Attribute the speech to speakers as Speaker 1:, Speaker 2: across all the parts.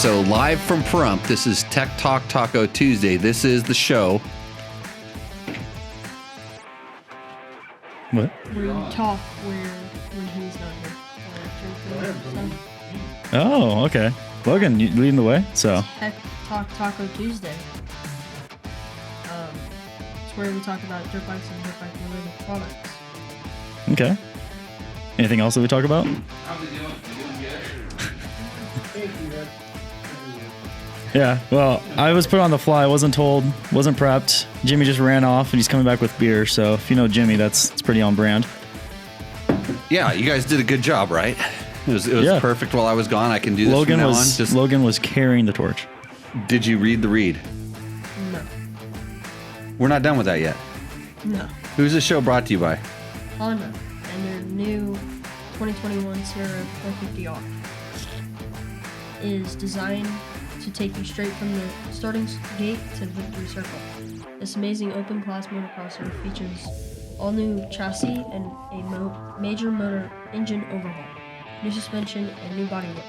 Speaker 1: So live from Pahrump, this is Tech Talk Taco Tuesday. This is the show.
Speaker 2: What?
Speaker 3: Where you talk when he's not here.
Speaker 2: Oh, okay. Logan, you leading the way. So
Speaker 3: Tech Talk Taco Tuesday. It's where we talk about dirt bikes and dirt bike related products.
Speaker 2: okay. Anything else that we talk about? Yeah. Well, I was put on the fly. Wasn't told. Wasn't prepped. Jimmy just ran off, and he's coming back with beer. So if you know Jimmy, that's pretty on brand.
Speaker 1: Yeah, you guys did a good job, right? It was
Speaker 2: Yeah.
Speaker 1: perfect while I was gone. I can do this
Speaker 2: Logan
Speaker 1: from now
Speaker 2: was
Speaker 1: on. Just,
Speaker 2: Logan was carrying the torch.
Speaker 1: did you read the read?
Speaker 3: No.
Speaker 1: We're not done with that yet.
Speaker 3: No.
Speaker 1: Who's this show brought to you by?
Speaker 3: Honda and their new 2021 Sierra 450R is designed to take you straight from the starting gate to the victory circle. This amazing open-class motocrosser features all-new chassis and a major motor engine overhaul, new suspension, and new bodywork.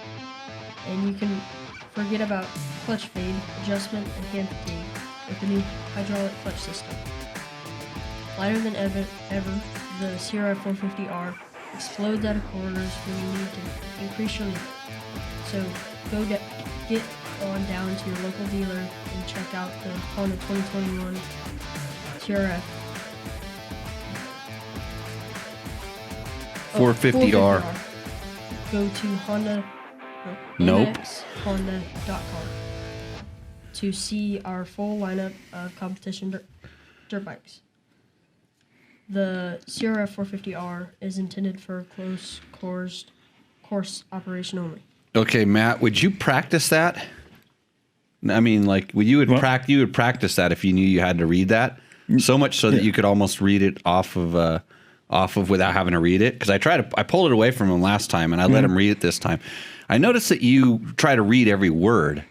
Speaker 3: And you can forget about clutch fade, adjustment, and hand fatigue with the new hydraulic clutch system. Lighter than ever, the Sierra 450R explodes out of corners when you need to increase your lift. So get on down to your local dealer and check out the Honda 2021 TRF
Speaker 1: 450R.
Speaker 3: Go to
Speaker 1: Nope.
Speaker 3: honda.com to see our full lineup of competition dirt bikes. The Sierra 450R is intended for close course operation only.
Speaker 1: Okay, Matt, would you practice that? I mean, like, you would practice that if you knew you had to read that, so much so that you could almost read it off of without having to read it. Because I pulled it away from him last time, and I let him read it this time. I noticed that you try to read every word.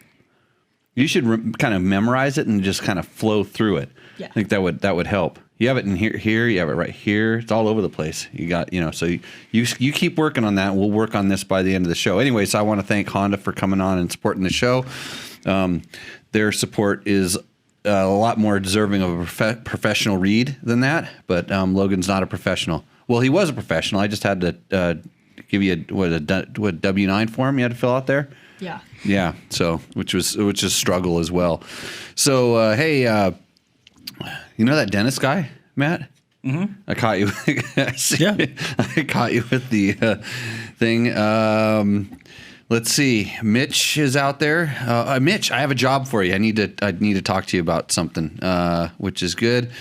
Speaker 1: You should kind of memorize it and just kind of flow through it.
Speaker 3: Yeah.
Speaker 1: I think that would help. You have it in here. You have it right here. It's all over the place. You got, so you keep working on that. We'll work on this by the end of the show. Anyways, I want to thank Honda for coming on and supporting the show. Their support is a lot more deserving of a professional read than that. But Logan's not a professional. Well, he was a professional. I just had to give you a W-9 form you had to fill out there.
Speaker 3: Yeah.
Speaker 1: Yeah. So which is struggle as well. So hey. You know that dentist guy, Matt? Mm-hmm. I caught you.
Speaker 2: Yeah.
Speaker 1: I caught you with the thing. Let's see. Mitch is out there. Mitch, I have a job for you. I need to talk to you about something, which is good.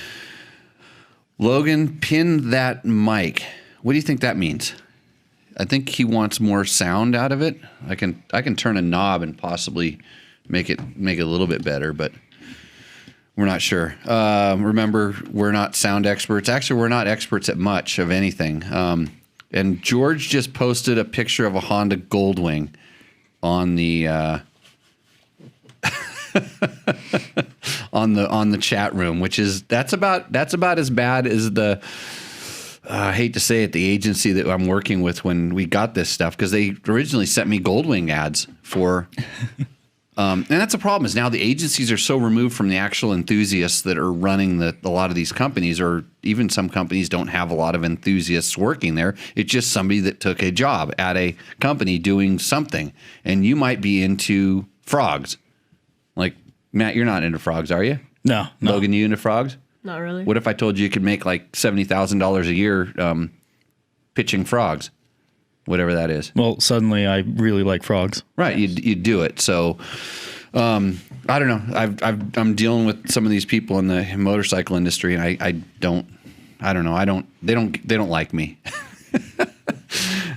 Speaker 1: Logan, pin that mic. What do you think that means? I think he wants more sound out of it. I can turn a knob and possibly make it a little bit better, but we're not sure. Remember, we're not sound experts. Actually, we're not experts at much of anything. And George just posted a picture of a Honda Goldwing on the on the chat room, that's about as bad as the. I hate to say it, the agency that I'm working with when we got this stuff, because they originally sent me Goldwing ads for. And that's the problem, is now the agencies are so removed from the actual enthusiasts that are running a lot of these companies, or even some companies don't have a lot of enthusiasts working there. It's just somebody that took a job at a company doing something. And you might be into frogs. Like, Matt, you're not into frogs, are you?
Speaker 2: No.
Speaker 1: Logan, you into frogs?
Speaker 3: Not really.
Speaker 1: What if I told you could make like $70,000 a year pitching frogs? Whatever that is.
Speaker 2: Well, suddenly I really like frogs.
Speaker 1: Right, you do it. So, I don't know. I'm dealing with some of these people in the motorcycle industry, and I don't know. They don't like me.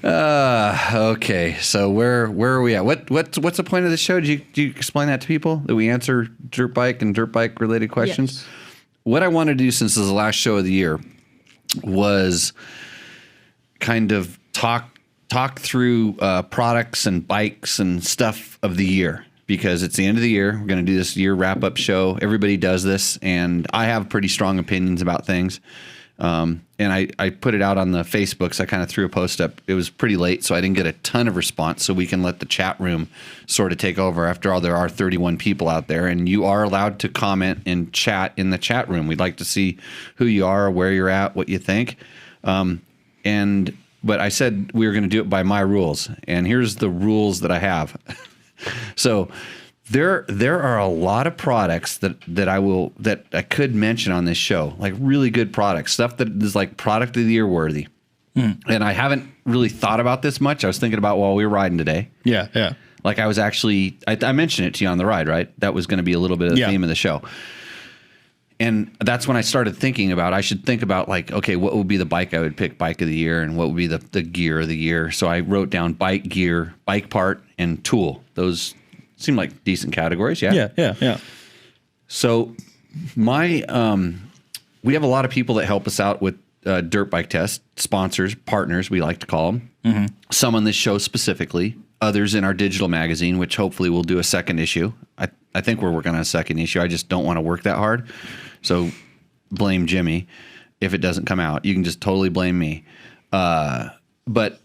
Speaker 1: Okay. So where are we at? What's the point of the show? Did you explain that to people, that we answer dirt bike and dirt bike related questions?
Speaker 3: Yes.
Speaker 1: What I want to do, since this is the last show of the year, was kind of talk through products and bikes and stuff of the year, because it's the end of the year. We're going to do this year wrap-up show. Everybody does this, and I have pretty strong opinions about things. And I put it out on the Facebooks. I kind of threw a post up. It was pretty late, so I didn't get a ton of response. So we can let the chat room sort of take over. After all, there are 31 people out there, and you are allowed to comment and chat in the chat room. We'd like to see who you are, where you're at, what you think. But I said we were going to do it by my rules, and here's the rules that I have. So there are a lot of products that I could mention on this show, like really good products, stuff that is like product of the year worthy. And I haven't really thought about this much. I was thinking about while we were riding today.
Speaker 2: Yeah.
Speaker 1: Like I was actually, I mentioned it to you on the ride, right? That was going to be a little bit of the theme of the show. And that's when I started thinking about, I should think about like, okay, what would be the bike I would pick bike of the year, and what would be the gear of the year. So I wrote down bike gear, bike part, and tool. Those seem like decent categories.
Speaker 2: Yeah.
Speaker 1: So we have a lot of people that help us out with dirt bike tests, sponsors, partners, we like to call them. Mm-hmm. Some on this show specifically, others in our digital magazine, which hopefully we'll do a second issue. I think we're working on a second issue. I just don't want to work that hard. So blame Jimmy if it doesn't come out. You can just totally blame me. But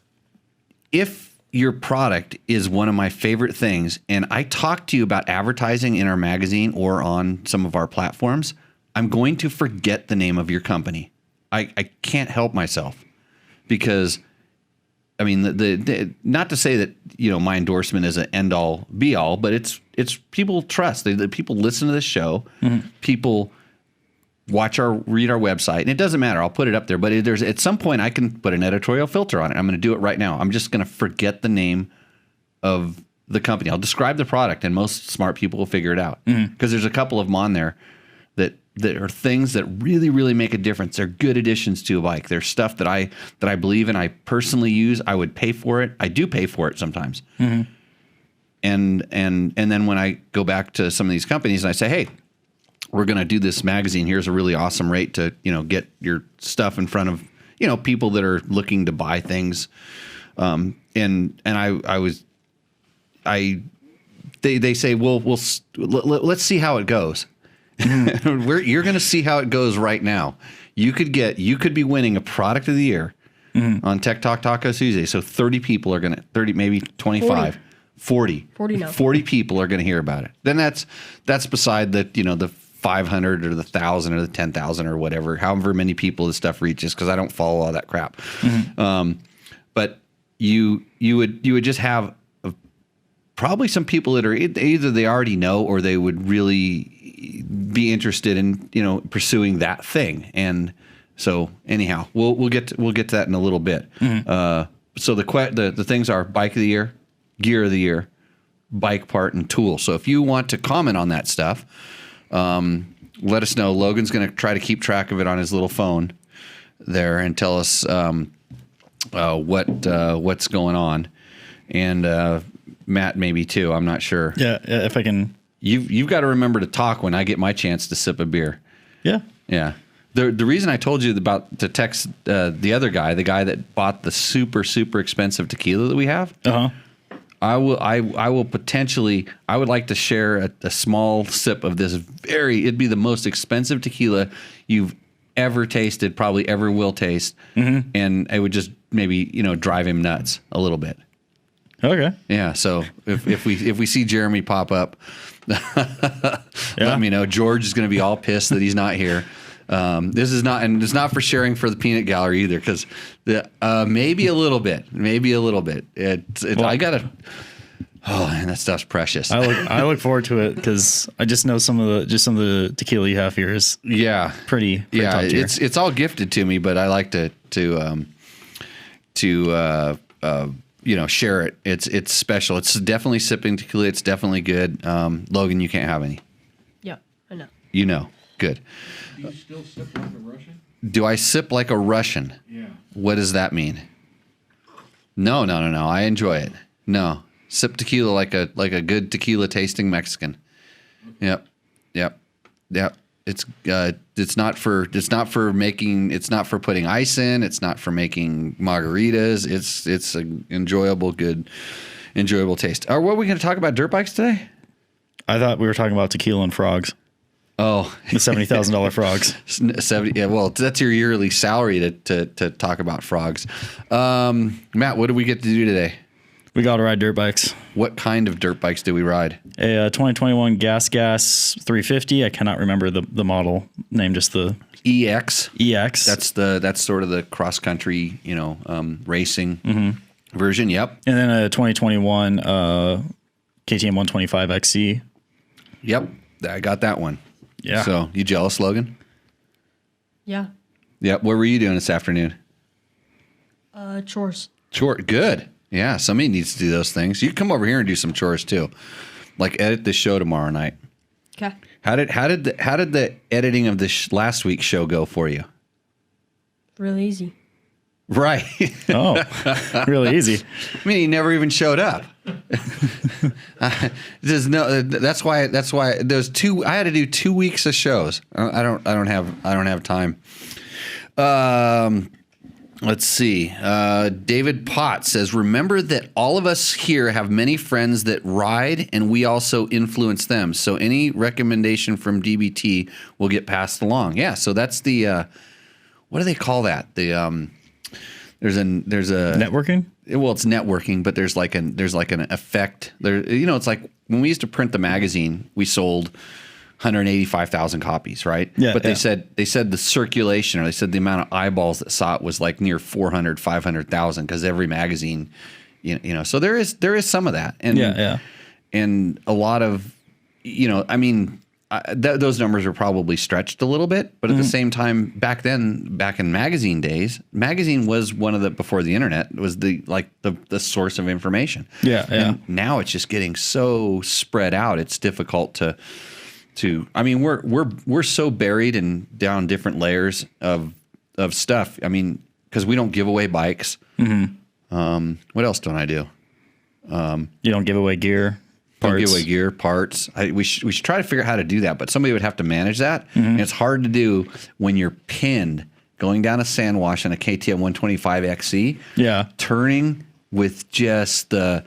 Speaker 1: if your product is one of my favorite things, and I talk to you about advertising in our magazine or on some of our platforms, I'm going to forget the name of your company. I can't help myself, because I mean, the not to say that, you know, my endorsement is an end all be all, but it's people trust. The people listen to this show. Mm-hmm. People read our website, and it doesn't matter. I'll put it up there, but there's at some point I can put an editorial filter on it. I'm going to do it right now. I'm just going to forget the name of the company. I'll describe the product, and most smart people will figure it out, because there's a couple of them on there that are things that really, really make a difference. They're good additions to a bike. They're stuff that I believe in. I personally use. I would pay for it. I do pay for it sometimes. Mm-hmm. And then when I go back to some of these companies and I say, hey, we're going to do this magazine. Here's a really awesome rate to, you know, get your stuff in front of, you know, people that are looking to buy things. They say, well, let's see how it goes. You're going to see how it goes right now. You could be winning a product of the year on Tech Talk Taco Tuesday. So 30 people are going to, 30, maybe 25, 40 now. 40 people are going to hear about it. Then that's beside the, you know, the 500 or the 1,000 or the 10,000 or whatever, however many people this stuff reaches, because I don't follow all that crap. Mm-hmm. But you would just have probably some people that are either they already know, or they would really be interested in, you know, pursuing that thing. And so anyhow, we'll get to that in a little bit. Mm-hmm. So the things are bike of the year, gear of the year, bike part, and tool. So if you want to comment on that stuff, let us know. Logan's going to try to keep track of it on his little phone there and tell us what's going on. And Matt maybe too. I'm not sure.
Speaker 2: Yeah, if I can.
Speaker 1: You've got to remember to talk when I get my chance to sip a beer.
Speaker 2: Yeah.
Speaker 1: Yeah. The reason I told you to text the other guy, the guy that bought the super, super expensive tequila that we have. Uh-huh. I will potentially, I would like to share a small sip of this it'd be the most expensive tequila you've ever tasted, probably ever will taste. Mm-hmm. And it would just maybe, you know, drive him nuts a little bit.
Speaker 2: Okay.
Speaker 1: Yeah. So if we see Jeremy pop up, let me know. George is going to be all pissed that he's not here. This is not, and it's not for sharing for the peanut gallery either, because maybe a little bit. I gotta. Oh, man, that stuff's precious.
Speaker 2: I look forward to it, because I just know some of the tequila you have here is pretty top tier.
Speaker 1: It's all gifted to me, but I like to you know, share it. It's special. It's definitely sipping tequila. It's definitely good. Logan, you can't have any.
Speaker 3: Yeah, I know.
Speaker 1: You know, good.
Speaker 4: Do you still sip like a Russian?
Speaker 1: Do I sip like a Russian?
Speaker 4: Yeah.
Speaker 1: What does that mean? No. I enjoy it. No, sip tequila like a good tequila tasting Mexican. Okay. Yep. It's not for putting ice in. It's not for making margaritas. It's an enjoyable taste. What are we going to talk about? Dirt bikes today?
Speaker 2: I thought we were talking about tequila and frogs.
Speaker 1: Oh,
Speaker 2: The $70,000 frogs.
Speaker 1: 70. Yeah, well, that's your yearly salary to talk about frogs. Matt, what do we get to do today?
Speaker 2: We got to ride dirt bikes.
Speaker 1: What kind of dirt bikes do we ride?
Speaker 2: A 2021 Gas 350. I cannot remember the model name, just the
Speaker 1: EX.
Speaker 2: EX.
Speaker 1: That's sort of the cross country, racing version. Yep.
Speaker 2: And then a 2021 KTM 125 XC.
Speaker 1: Yep. I got that one.
Speaker 2: Yeah.
Speaker 1: So you jealous, Logan?
Speaker 3: Yeah.
Speaker 1: Yep. What were you doing this afternoon?
Speaker 3: Chores.
Speaker 1: Good. Yeah. Somebody needs to do those things. You can come over here and do some chores too, like edit the show tomorrow night.
Speaker 3: Okay.
Speaker 1: How did the editing of this last week's show go for you?
Speaker 3: Really easy.
Speaker 1: Right.
Speaker 2: Oh, really easy.
Speaker 1: I mean, he never even showed up. That's why there's two. I had to do 2 weeks of shows. I don't have time. Let's see. David Potts says, remember that all of us here have many friends that ride, and we also influence them. So any recommendation from DBT will get passed along. Yeah. So that's the what do they call that? The there's a
Speaker 2: Networking?
Speaker 1: Well, it's networking, but there's like an effect there. It's like when we used to print the magazine, we sold 185,000 copies, right?
Speaker 2: Yeah.
Speaker 1: But they said the circulation, or they said the amount of eyeballs that saw it was like near 400, 500,000 because every magazine, So there is some of that, and and a lot of, those numbers are probably stretched a little bit, but at the same time, back in magazine days, magazine was one of before the internet, was the source of information.
Speaker 2: Yeah.
Speaker 1: And now it's just getting so spread out. It's difficult to. I mean, we're so buried in down different layers of stuff. I mean, because we don't give away bikes. Mm-hmm. What else don't I do?
Speaker 2: You don't give away gear. Parts.
Speaker 1: Don't give away gear, parts. We should try to figure out how to do that, but somebody would have to manage that. And it's hard to do when you're pinned going down a sand wash on a KTM 125 XC.
Speaker 2: Yeah.
Speaker 1: Turning with just we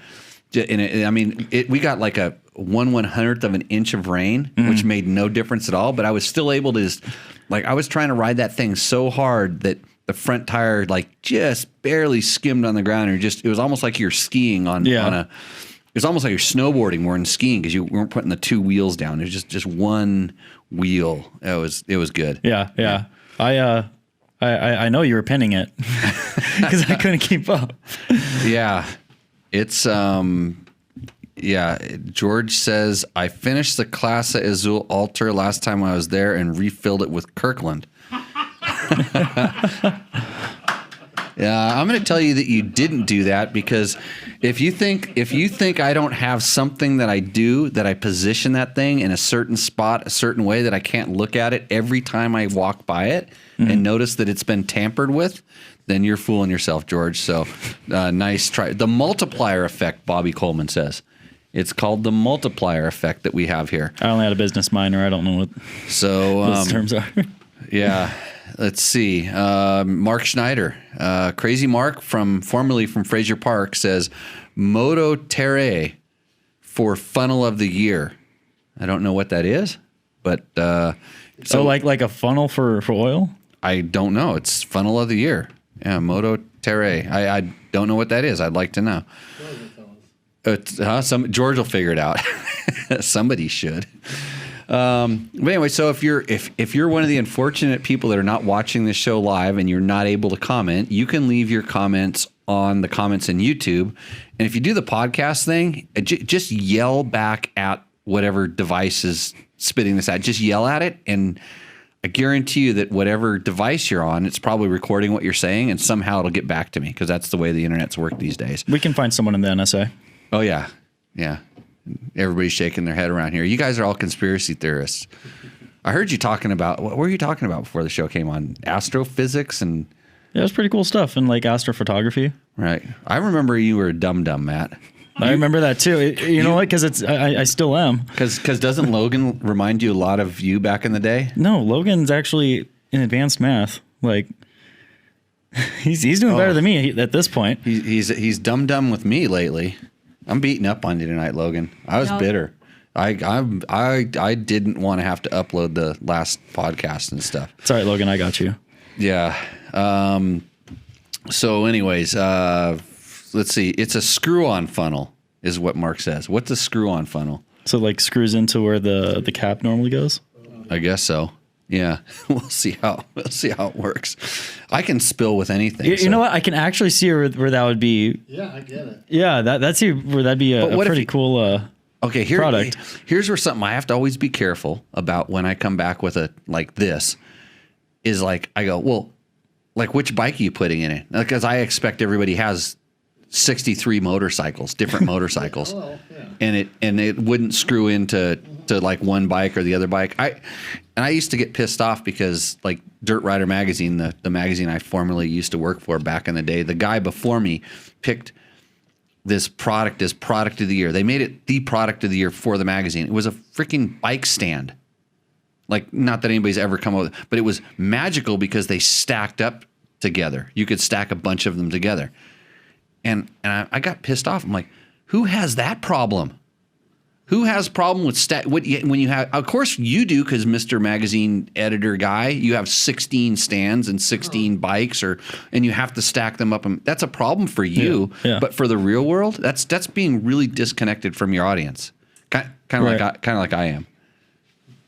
Speaker 1: got like a 1/100th of an inch of rain, which made no difference at all. But I was still able to I was trying to ride that thing so hard that the front tire just barely skimmed on the ground, and it was almost like you're skiing on a. It's almost like you're snowboarding more than skiing because you weren't putting the two wheels down. It was just one wheel. It was good.
Speaker 2: Yeah. I know you were pinning it because I couldn't keep up.
Speaker 1: Yeah. It's George says, I finished the Classe Azul Alter last time I was there and refilled it with Kirkland. Yeah, I'm going to tell you that you didn't do that, because if you think I don't have something that I do, that I position that thing in a certain spot, a certain way, that I can't look at it every time I walk by it and notice that it's been tampered with, then you're fooling yourself, George. So nice try. The multiplier effect, Bobby Coleman says. It's called the multiplier effect that we have here.
Speaker 2: I only had a business minor. I don't know what those terms are.
Speaker 1: Yeah. Let's see. Mark Schneider, Crazy Mark formerly from Fraser Park, says Moto Terre for funnel of the year. I don't know what that is, but
Speaker 2: so like a funnel for oil.
Speaker 1: I don't know. It's funnel of the year. Yeah, Moto Terre. I don't know what that is. I'd like to know. George will figure it out. Somebody should. But anyway, so if you're one of the unfortunate people that are not watching this show live and you're not able to comment, you can leave your comments on the comments in YouTube. And if you do the podcast thing, just yell back at whatever device is spitting this out. Just yell at it, and I guarantee you that whatever device you're on, it's probably recording what you're saying, and somehow it'll get back to me, because that's the way the internet's worked these days.
Speaker 2: We can find someone in the NSA.
Speaker 1: Oh, yeah. Yeah. Everybody's shaking their head around here. You guys are all conspiracy theorists. I heard you talking about, what were you talking about before the show came on? Astrophysics and...
Speaker 2: Yeah, it was pretty cool stuff, and like astrophotography.
Speaker 1: Right. I remember you were a dum-dum, Matt.
Speaker 2: I remember that too. You know what? Because I still am.
Speaker 1: Because doesn't Logan remind you a lot of you back in the day?
Speaker 2: No, Logan's actually in advanced math. Like, he's doing better than me at this point.
Speaker 1: He's dum-dum with me lately. I'm beating up on you tonight, Logan. I was bitter. I didn't want to have to upload the last podcast and stuff.
Speaker 2: It's all right, Logan. I got you.
Speaker 1: Yeah. So anyways, let's see. It's a screw-on funnel is what Mark says. What's a screw-on funnel?
Speaker 2: So like screws into where the cap normally goes?
Speaker 1: I guess so. Yeah. We'll see how it works. I can spill with anything.
Speaker 2: You know what? I can actually see where that would be.
Speaker 4: Yeah, I get it.
Speaker 2: Yeah, that's where that'd be a pretty cool
Speaker 1: okay,
Speaker 2: product.
Speaker 1: Here's where something I have to always be careful about when I come back with a like this is like I go, well, like which bike are you putting in it? Because I expect everybody has 63 motorcycles, different motorcycles, and it wouldn't screw into like one bike or the other bike. I used to get pissed off because like Dirt Rider magazine, the magazine I formerly used to work for back in the day, the guy before me picked this product as product of the year. They made it the product of the year for the magazine. It was a freaking bike stand. Like, not that anybody's ever come up with it, but it was magical because they stacked up together. You could stack a bunch of them together. And I got pissed off. I'm like, who has that problem? Who has problem with when you have? Of course you do, because Mr. Magazine editor guy, you have 16 stands and 16 bikes, and you have to stack them up. And that's a problem for you.
Speaker 2: Yeah.
Speaker 1: But for the real world, that's being really disconnected from your audience. Kind of like I am.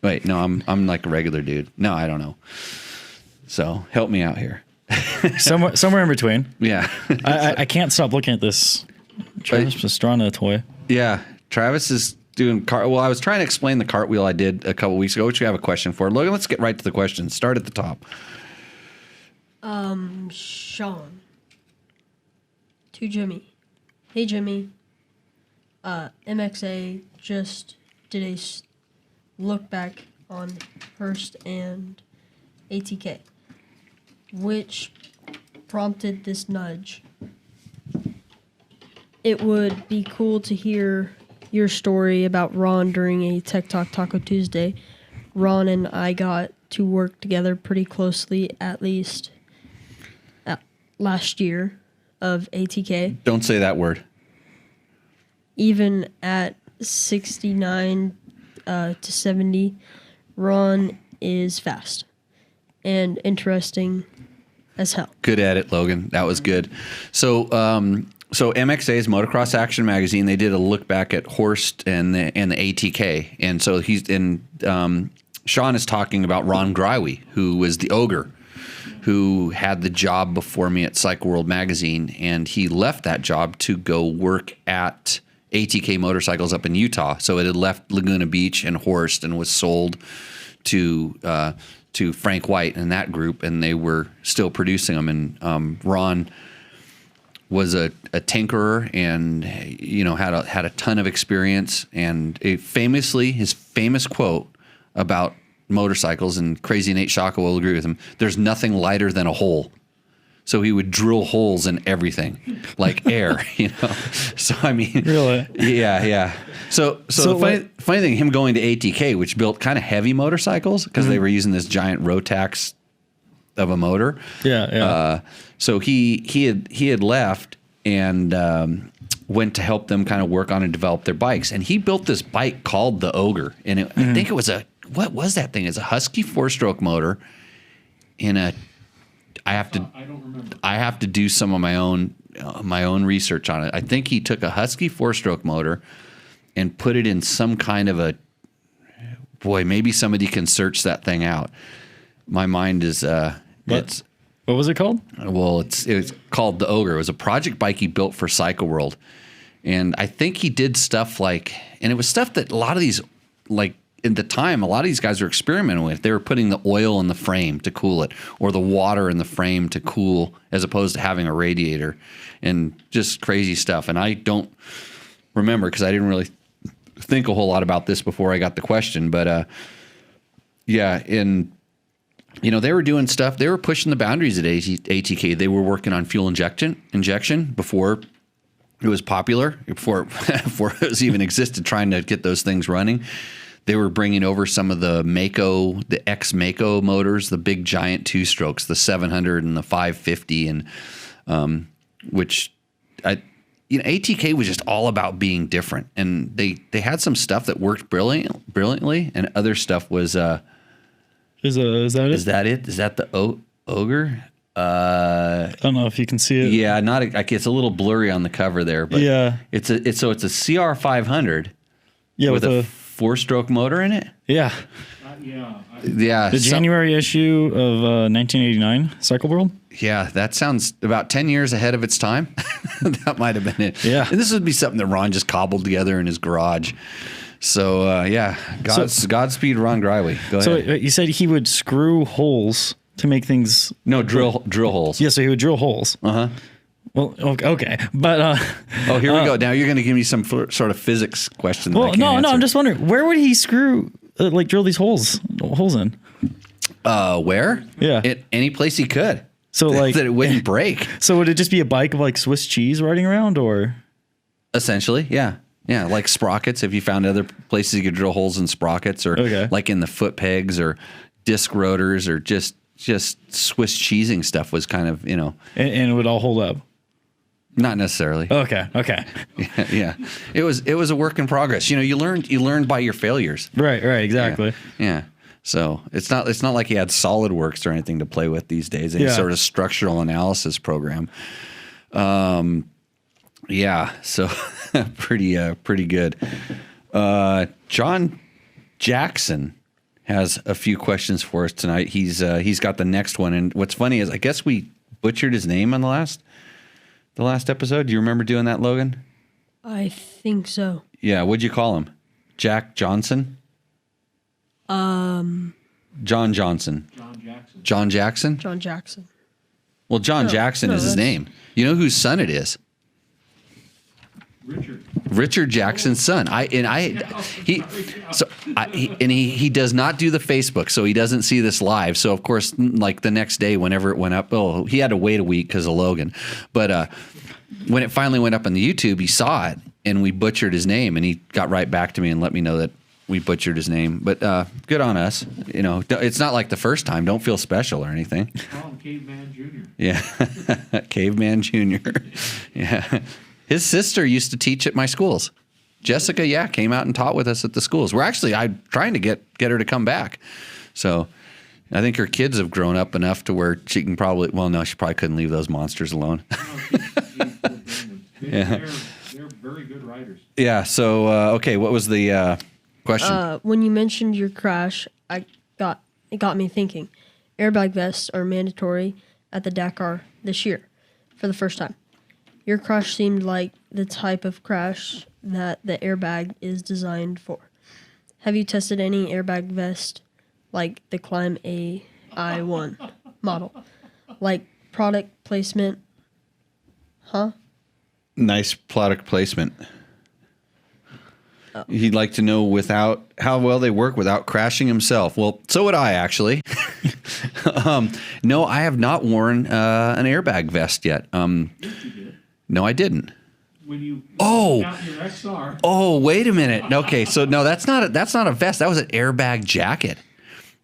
Speaker 1: Wait, no, I'm like a regular dude. No, I don't know. So help me out here.
Speaker 2: somewhere in between.
Speaker 1: Yeah.
Speaker 2: I can't stop looking at this Travis Pastrana toy.
Speaker 1: Yeah, Travis is doing well, I was trying to explain the cartwheel I did a couple weeks ago, which you have a question for. Logan, let's get right to the questions. Start at the top.
Speaker 3: Sean. To Jimmy. Hey, Jimmy. MXA just did a look back on Hurst and ATK, which prompted this nudge. It would be cool to hear your story about Ron during a Tech Talk Taco Tuesday. Ron and I got to work together pretty closely, at least last year of ATK.
Speaker 1: Don't say that word.
Speaker 3: Even at 69 to 70, Ron is fast and interesting as hell.
Speaker 1: Good at it, Logan. That was good. So MXA's Motocross Action Magazine, they did a look back at Horst and the ATK, and so Sean is talking about Ron Griewe, who was the ogre, who had the job before me at Cycle World Magazine, and he left that job to go work at ATK Motorcycles up in Utah. So it had left Laguna Beach and Horst and was sold to Frank White and that group, and they were still producing them. And Ron was a tinkerer and had a ton of experience. And his famous quote about motorcycles, and Crazy Nate Shaka will agree with him, there's nothing lighter than a hole. So he would drill holes in everything, like air, So I mean,
Speaker 2: really,
Speaker 1: yeah. So the funny thing, him going to ATK, which built kind of heavy motorcycles because they were using this giant Rotax of a motor.
Speaker 2: Yeah.
Speaker 1: So he had left and went to help them kind of work on and develop their bikes, and he built this bike called the Ogre, and I think it was what was that thing? It's a Husky 4-stroke motor in a. I don't remember. I have to do some of my own research on it. I think he took a Husky 4-stroke motor and put it in some kind of a. Boy, maybe somebody can search that thing out. My mind is. What
Speaker 2: was it called?
Speaker 1: Well, it's called the Ogre. It was a project bike he built for Cycle World, and I think he did stuff like, and it was stuff that a lot of these like. At the time, a lot of these guys were experimenting with. They were putting the oil in the frame to cool it, or the water in the frame to cool, as opposed to having a radiator, and just crazy stuff. And I don't remember because I didn't really think a whole lot about this before I got the question. But yeah, and they were doing stuff. They were pushing the boundaries at ATK. They were working on fuel injection before it was popular, before it was even existed, trying to get those things running. They were bringing over some of the ex-Mako motors, the big giant 2-strokes, the 700 and the 550, and which ATK was just all about being different, and they had some stuff that worked brilliantly, and other stuff was.
Speaker 2: Is that it?
Speaker 1: Is that it? Is that the ogre?
Speaker 2: I don't know if you can see it.
Speaker 1: Yeah, it's a little blurry on the cover there, but
Speaker 2: Yeah.
Speaker 1: it's a CR 500.
Speaker 2: Yeah,
Speaker 1: with a 4-stroke motor in it.
Speaker 2: Yeah.
Speaker 1: Yeah.
Speaker 2: The January issue of 1989 Cycle World.
Speaker 1: Yeah, that sounds about 10 years ahead of its time. That might have been it.
Speaker 2: Yeah.
Speaker 1: And this would be something that Ron just cobbled together in his garage. So, yeah, Godspeed, Ron Griewe. Go ahead.
Speaker 2: So you said he would screw holes to make things.
Speaker 1: No, drill holes.
Speaker 2: Yeah, so he would drill holes.
Speaker 1: Uh-huh.
Speaker 2: Well, okay, but
Speaker 1: oh, here we go. Now you're going to give me some sort of physics question. That
Speaker 2: well,
Speaker 1: I can't answer.
Speaker 2: I'm just wondering, where would he screw, drill these holes in?
Speaker 1: Where?
Speaker 2: Yeah.
Speaker 1: Any place he could.
Speaker 2: So like
Speaker 1: that it wouldn't break.
Speaker 2: So would it just be a bike of like Swiss cheese riding around, or?
Speaker 1: Essentially, yeah. Yeah, like sprockets. If you found other places you could drill holes in sprockets, or like in the foot pegs, or disc rotors, or just Swiss cheesing stuff was kind of, and
Speaker 2: it would all hold up.
Speaker 1: Not necessarily.
Speaker 2: Okay.
Speaker 1: Yeah. It was a work in progress. You learned by your failures.
Speaker 2: Right, exactly.
Speaker 1: Yeah. So it's not like he had SolidWorks or anything to play with these days. Any sort of structural analysis program. Yeah. So pretty good. John Jackson has a few questions for us tonight. He's got the next one, and what's funny is I guess we butchered his name on the last episode. Do you remember doing that, Logan?
Speaker 3: I think so.
Speaker 1: Yeah. What'd you call him? Jack Johnson? John Johnson. John Jackson?
Speaker 3: John Jackson.
Speaker 1: Well, John Jackson is his name. You know whose son it is? Richard Jackson's son. He does not do the Facebook, so he doesn't see this live. So of course, like the next day, whenever it went up, he had to wait a week because of Logan. But when it finally went up on the YouTube, he saw it, and we butchered his name, and he got right back to me and let me know that we butchered his name. But good on us. It's not like the first time. Don't feel special or anything.
Speaker 4: Call him Caveman Jr.
Speaker 1: Yeah, Caveman Jr. Yeah. His sister used to teach at my schools. Jessica, came out and taught with us at the schools. I'm trying to get her to come back. So I think her kids have grown up enough to where she can probably, she probably couldn't leave those monsters alone.
Speaker 4: They're very good riders.
Speaker 1: Yeah. So, okay. What was the question?
Speaker 3: When you mentioned your crash, it got me thinking. Airbag vests are mandatory at the Dakar this year for the first time. Your crash seemed like the type of crash that the airbag is designed for. Have you tested any airbag vest like the Climb AI1 model? Like product placement? Huh?
Speaker 1: Nice product placement. He'd like to know how well they work without crashing himself. Well, so would I, actually. No, I have not worn an airbag vest yet. No, I didn't.
Speaker 4: When you got your XR.
Speaker 1: Oh, wait a minute. Okay, so no, that's not a vest. That was an airbag jacket.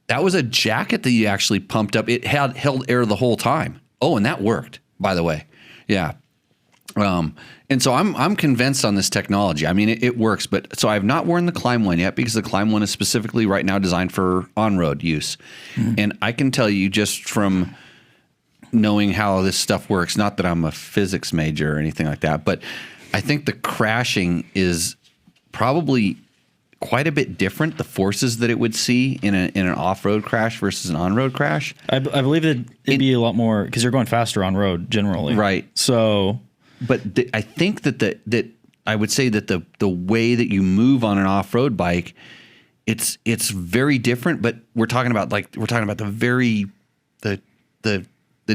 Speaker 1: That was a jacket that you actually pumped up. It held air the whole time. Oh, and that worked, by the way. Yeah. And so I'm convinced on this technology. I mean, it works, but so I've not worn the Climb one yet because the Climb one is specifically right now designed for on-road use. And I can tell you just from knowing how this stuff works, not that I'm a physics major or anything like that, but I think the crashing is probably quite a bit different, the forces that it would see in an off-road crash versus an on-road crash.
Speaker 2: I believe that it'd be a lot more because you're going faster on road generally.
Speaker 1: Right.
Speaker 2: So,
Speaker 1: but I think that I would say that the way that you move on an off-road bike, it's very different, but we're talking about the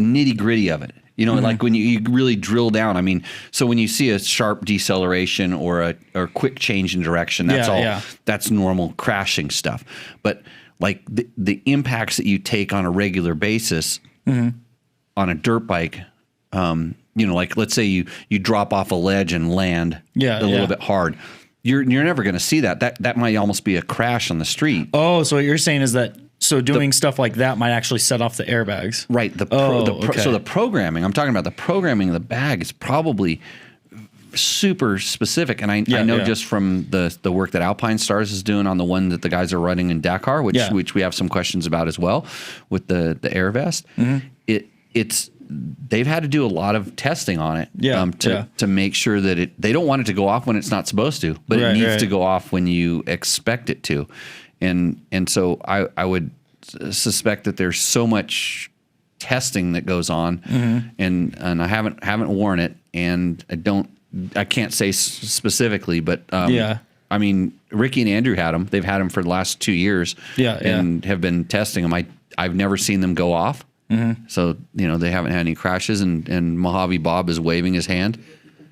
Speaker 1: nitty gritty of it, like when you really drill down. I mean, so when you see a sharp deceleration or a quick change in direction, that's normal crashing stuff. But like the impacts that you take on a regular basis on a dirt bike, like let's say you drop off a ledge and land a little bit hard. You're never going to see that. That might almost be a crash on the street.
Speaker 2: Oh, so what you're saying is that doing stuff like that might actually set off the airbags.
Speaker 1: Right. So the programming, I'm talking about the programming of the bag is probably super specific. And I know just from the work that Alpine Stars is doing on the one that the guys are running in Dakar, which we have some questions about as well with the air vest. It's they've had to do a lot of testing on it to make sure that they don't want it to go off when it's not supposed to, but it needs to go off when you expect it to. And so I would suspect that there's so much testing that goes on, and I haven't worn it, and I can't say specifically, but I mean, Ricky and Andrew had them. They've had them for the last 2 years, and have been testing them. I've never seen them go off. So, they haven't had any crashes, and Mojave Bob is waving his hand.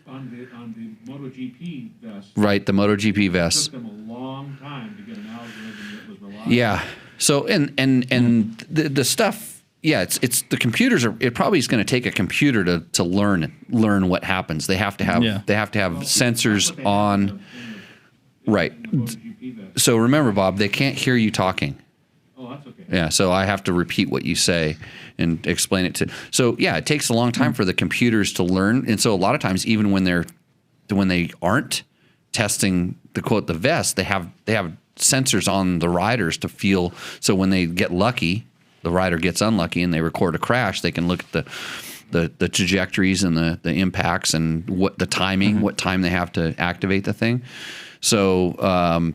Speaker 4: On the MotoGP vest.
Speaker 1: Right, the MotoGP vest.
Speaker 4: It took them a long time to get an algorithm that was reliable.
Speaker 1: Yeah. So, and the stuff, it's the computers it probably is going to take a computer to learn what happens. They have to have sensors on. Right. So remember, Bob, they can't hear you talking.
Speaker 4: Oh, that's okay.
Speaker 1: Yeah, so I have to repeat what you say and explain it to. So yeah, it takes a long time for the computers to learn, and so a lot of times, even when they aren't testing the vest, they have sensors on the riders to feel. So when they get lucky, the rider gets unlucky, and they record a crash, they can look at the trajectories and the impacts and what the timing, what time they have to activate the thing. So.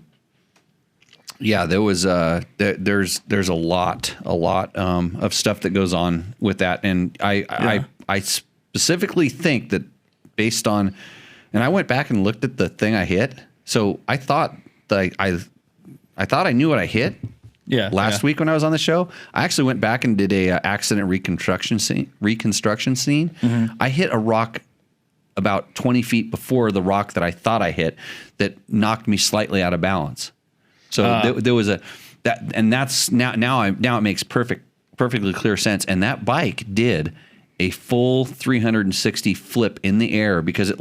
Speaker 1: Yeah, there was there's a lot of stuff that goes on with that, and I specifically think that based on, and I went back and looked at the thing I hit. So I thought that I thought I knew what I hit. Last week when I was on the show, I actually went back and did a accident reconstruction scene. I hit a rock about 20 feet before the rock that I thought I hit that knocked me slightly out of balance. So there was and that's now it makes perfectly clear sense. And that bike did a full 360 flip in the air because it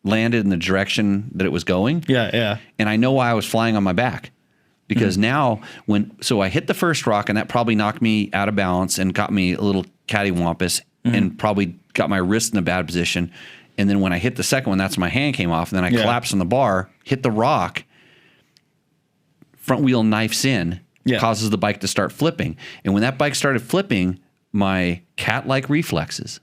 Speaker 1: landed in the direction that it was going.
Speaker 2: Yeah.
Speaker 1: And I know why I was flying on my back, because now I hit the first rock, and that probably knocked me out of balance and got me a little cattywampus and probably got my wrist in a bad position. And then when I hit the second one, that's when my hand came off, and then I collapsed on the bar, hit the rock. Front wheel knifes in, causes the bike to start flipping. And when that bike started flipping, my cat-like reflexes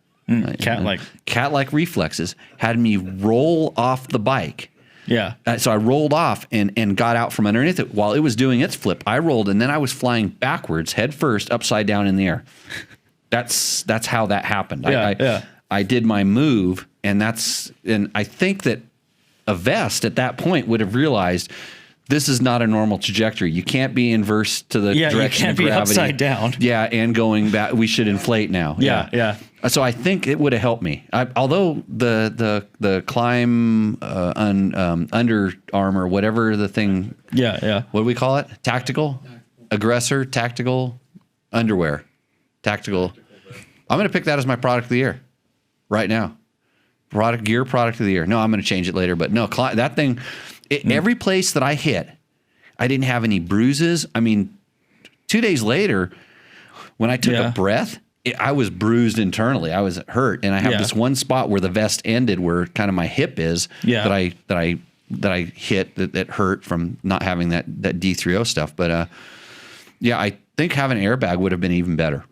Speaker 1: had me roll off the bike.
Speaker 2: Yeah.
Speaker 1: So I rolled off and got out from underneath it. While it was doing its flip, I rolled, and then I was flying backwards, head first, upside down in the air. That's how that happened. I did my move, and I think that a vest at that point would have realized this is not a normal trajectory. You can't be inverse to the direction of gravity.
Speaker 2: You can't be upside down.
Speaker 1: Yeah, and going back, we should inflate now.
Speaker 2: Yeah.
Speaker 1: So I think it would have helped me. Although the climb Under Armour, whatever the thing.
Speaker 2: Yeah.
Speaker 1: What do we call it? Tactical, aggressor, tactical underwear, tactical. I'm going to pick that as my product of the year, right now. Product of the year. No, I'm going to change it later. But no, that thing. Every place that I hit, I didn't have any bruises. I mean, 2 days later, when I took a breath, I was bruised internally. I was hurt, and I have this one spot where the vest ended, where kind of my hip is, that I hit that hurt from not having that D3O stuff. But I think having an airbag would have been even better.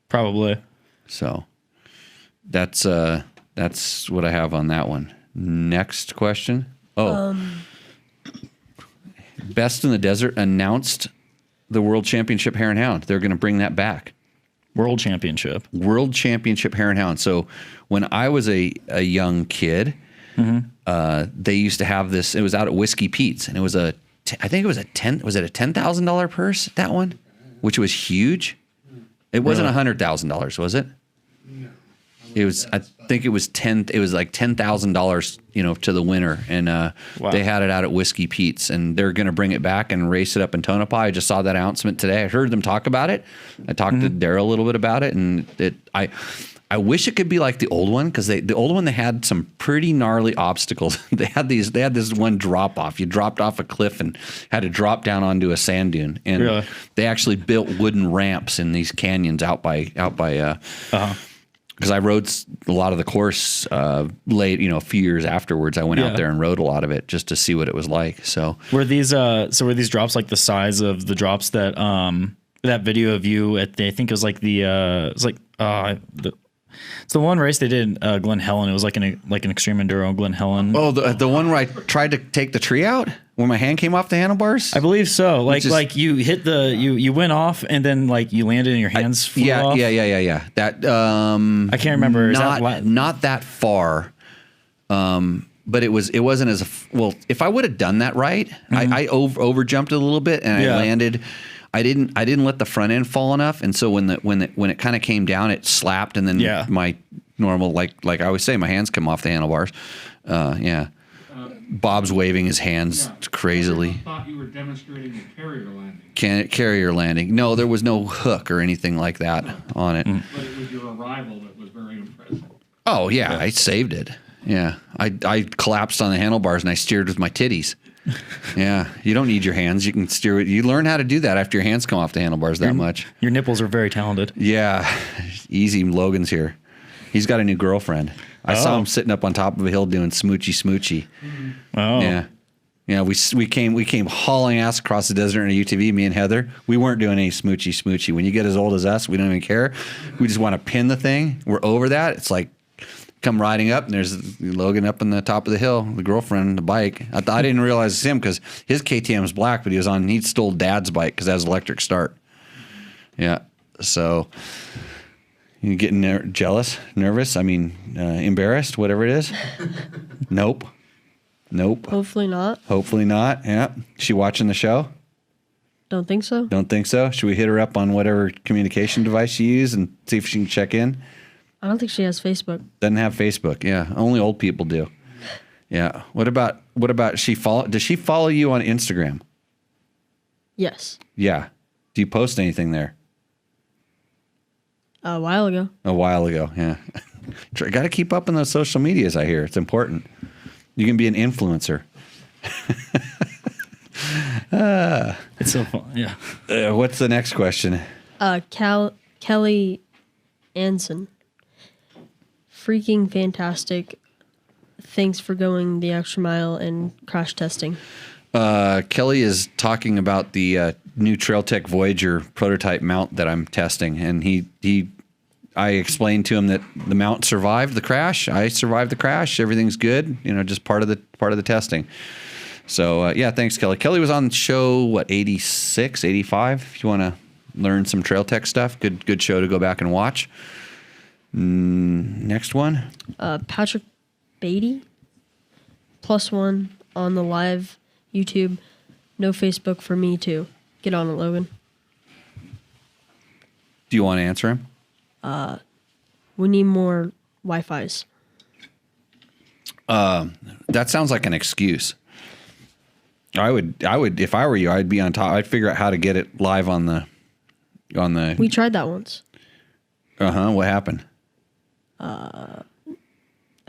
Speaker 2: Probably.
Speaker 1: So that's what I have on that one. Next question. Best in the Desert announced the World Championship Hare and Hound. They're going to bring that back.
Speaker 2: World Championship
Speaker 1: Hare and Hound. So when I was a young kid, they used to have this. It was out at Whiskey Pete's, and it was I think it was a $10,000 purse, that one, which was huge. It wasn't $100,000, was it? It was. I think it was It was like $10,000, to the winner, and they had it out at Whiskey Pete's, and they're going to bring it back and race it up in Tonopah. I just saw that announcement today. I heard them talk about it. I talked to Daryl a little bit about it, and I wish it could be like the old one, because the old one, they had some pretty gnarly obstacles. They had this one drop off. You dropped off a cliff and had to drop down onto a sand dune, and they actually built wooden ramps in these canyons out by because I rode a lot of the course late, a few years afterwards. I went out there and rode a lot of it just to see what it was like. So
Speaker 2: were these drops like the size of the drops that that video of you at I think it was like it's the one race they did Glen Helen. It was like an extreme enduro Glen Helen.
Speaker 1: Oh, the one where I tried to take the tree out when my hand came off the handlebars?
Speaker 2: I believe so. Like you hit you went off and then like you landed and your hands flew off.
Speaker 1: Yeah. That I
Speaker 2: can't remember.
Speaker 1: Not that far. But it wasn't as well. If I would have done that right, I over jumped a little bit and I landed. I didn't let the front end fall enough, and so when it kind of came down, it slapped, and then my normal like I always say, my hands come off the handlebars. Bob's waving his hands crazily.
Speaker 4: I thought you were demonstrating a carrier landing.
Speaker 1: Carrier landing? No, there was no hook or anything like that on it.
Speaker 4: But it was your arrival that was very impressive.
Speaker 1: Oh yeah, I saved it. Yeah, I collapsed on the handlebars and I steered with my titties. Yeah, you don't need your hands. You can steer it. You learn how to do that after your hands come off the handlebars that much.
Speaker 2: Your nipples are very talented.
Speaker 1: Yeah, easy. Logan's here. He's got a new girlfriend. I saw him sitting up on top of a hill doing smoochy.
Speaker 2: Oh,
Speaker 1: yeah. We came hauling ass across the desert in a UTV. Me and Heather. We weren't doing any smoochy. When you get as old as us, we don't even care. We just want to pin the thing. We're over that. It's like, come riding up, and there's Logan up on the top of the hill, the girlfriend, the bike. I didn't realize it's him because his KTM is black, but he stole Dad's bike because it has electric start. Yeah, so you getting jealous, nervous? I mean, embarrassed, whatever it is. Nope.
Speaker 3: Hopefully not.
Speaker 1: Yeah. She watching the show?
Speaker 3: Don't think so.
Speaker 1: Should we hit her up on whatever communication device you use and see if she can check in?
Speaker 3: I don't think she has Facebook.
Speaker 1: Doesn't have Facebook. Yeah, only old people do. Yeah. What about does she follow you on Instagram?
Speaker 3: Yes.
Speaker 1: Yeah. Do you post anything there?
Speaker 3: A while ago.
Speaker 1: Yeah. Got to keep up on those social medias. I hear it's important. You can be an influencer.
Speaker 2: it's so fun. Yeah.
Speaker 1: What's the next question?
Speaker 3: Kelly Anson. Freaking fantastic. Thanks for going the extra mile and crash testing.
Speaker 1: Kelly is talking about the new Trailtech Voyager prototype mount that I'm testing, and I explained to him that the mount survived the crash. I survived the crash. Everything's good. Just part of the testing. So thanks, Kelly. Kelly was on the show 86, 85. If you want to learn some Trailtech stuff, good show to go back and watch. Next one.
Speaker 3: Patrick Beatty, +1 on the live YouTube. No Facebook for me too. Get on it, Logan.
Speaker 1: Do you want to answer him?
Speaker 3: We need more Wi-Fis.
Speaker 1: That sounds like an excuse. I would if I were you, I'd be on top. I'd figure out how to get it live on the.
Speaker 3: We tried that once.
Speaker 1: What happened?
Speaker 3: I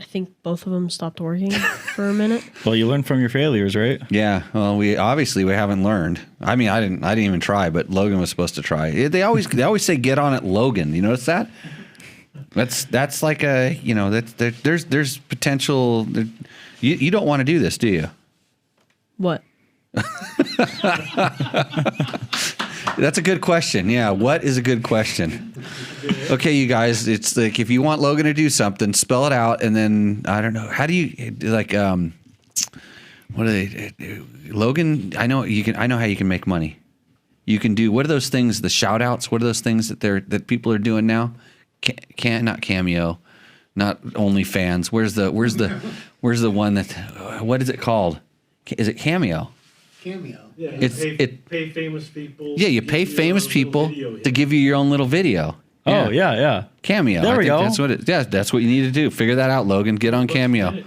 Speaker 3: think both of them stopped working for a minute.
Speaker 2: Well, you learn from your failures, right?
Speaker 1: Yeah. Well, we haven't learned. I mean, I didn't even try, but Logan was supposed to try. They always say get on it, Logan. You notice that? That's like there's potential. You don't want to do this, do you?
Speaker 3: What?
Speaker 1: That's a good question. Yeah. What is a good question? Okay, you guys, it's like if you want Logan to do something, spell it out, and then I don't know. How do you like? What are they? Logan, I know you can. I know how you can make money. You can do what are those things? The shout outs. What are those things that people are doing now? Not Cameo, not OnlyFans. Where's the one that? What is it called? Is it Cameo?
Speaker 5: Cameo. Yeah,
Speaker 4: Pay famous people.
Speaker 1: Yeah, you pay famous people to give you your own little video.
Speaker 2: Oh, yeah.
Speaker 1: Cameo.
Speaker 2: There we go.
Speaker 1: That's what it. Yeah, that's what you need to do. Figure that out, Logan. Get on Cameo.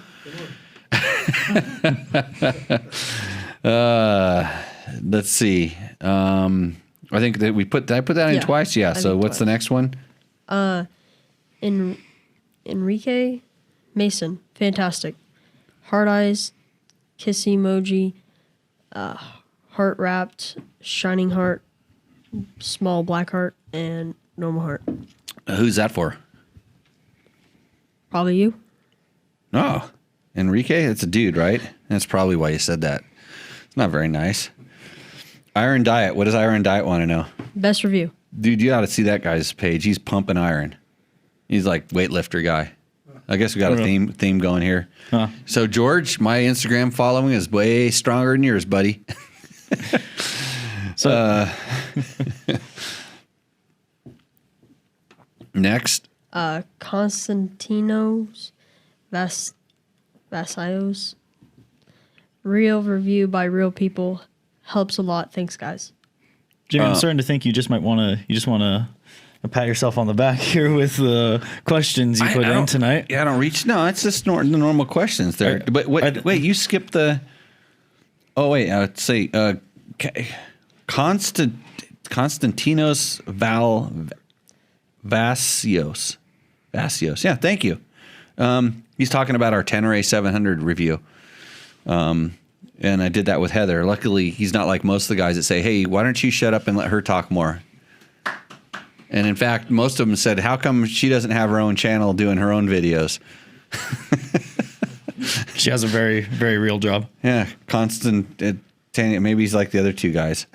Speaker 1: Let's see. I think that did I put that in twice? Yeah. So what's the next one?
Speaker 3: Enrique Mason. Fantastic. Heart eyes, kiss emoji, heart wrapped, shining heart, small black heart, and normal heart.
Speaker 1: Who's that for?
Speaker 3: Probably you.
Speaker 1: Oh, Enrique? It's a dude, right? That's probably why you said that. It's not very nice. Iron Diet. What does Iron Diet want to know?
Speaker 3: Best review.
Speaker 1: Dude, you ought to see that guy's page. He's pumping iron. He's like weightlifter guy. I guess we got a theme going here.
Speaker 2: Huh.
Speaker 1: So George, my Instagram following is way stronger than yours, buddy.
Speaker 2: So
Speaker 1: Next.
Speaker 3: Konstantinos Vasaios. Real review by real people helps a lot. Thanks, guys.
Speaker 2: Jimmy, I'm starting to think you just want to pat yourself on the back here with the questions you put in tonight.
Speaker 1: Yeah, I don't reach. No, it's just the normal questions there. But wait, you skipped the. Oh wait, let's see. Konstantinos Vasios. Yeah, thank you. He's talking about our Tenere 700 review. And I did that with Heather. Luckily, he's not like most of the guys that say, hey, why don't you shut up and let her talk more? And in fact, most of them said, how come she doesn't have her own channel doing her own videos?
Speaker 2: She has a very, very real job.
Speaker 1: Yeah, Tanya, maybe he's like the other two guys.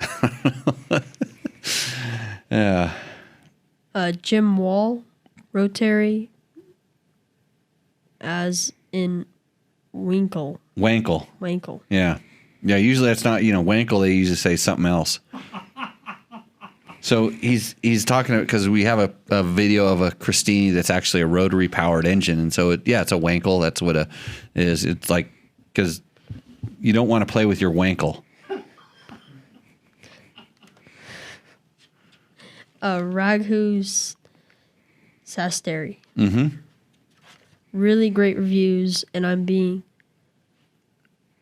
Speaker 1: Yeah.
Speaker 3: Jim Wall, Rotary, as in Winkle.
Speaker 1: Wankle. Yeah. Yeah, usually that's not, Wankle, they usually say something else. So he's talking about, because we have a video of a Christini that's actually a rotary powered engine. And so, it's a Wankle. That's what it is. It's like, because you don't want to play with your Wankle.
Speaker 3: Raghu's Sasteri.
Speaker 1: Mm-hmm.
Speaker 3: Really great reviews, and I'm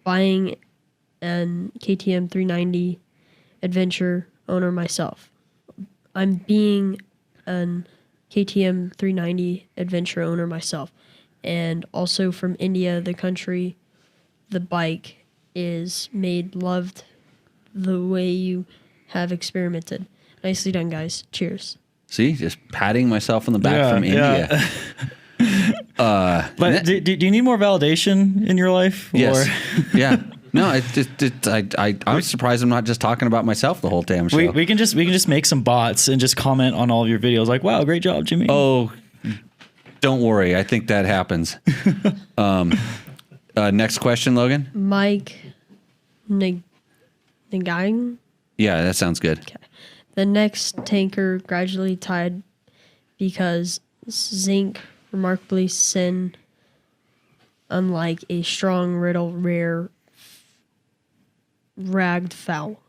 Speaker 3: buying an KTM 390 adventure owner myself. I'm being an KTM 390 adventure owner myself. And also from India, the country, the bike is made loved the way you have experimented. Nicely done, guys. Cheers.
Speaker 1: See, just patting myself on the back from India.
Speaker 2: But do you need more validation in your life?
Speaker 1: Yes. Yeah. No, I'm surprised I'm not just talking about myself the whole damn show.
Speaker 2: We can just make some bots and just comment on all of your videos like, wow, great job, Jimmy.
Speaker 1: Oh, don't worry. I think that happens. Next question, Logan.
Speaker 3: Mike Ngang.
Speaker 1: Yeah, that sounds good.
Speaker 3: Okay. The next tanker gradually tied because zinc remarkably thin, unlike a strong riddle rare ragged fowl.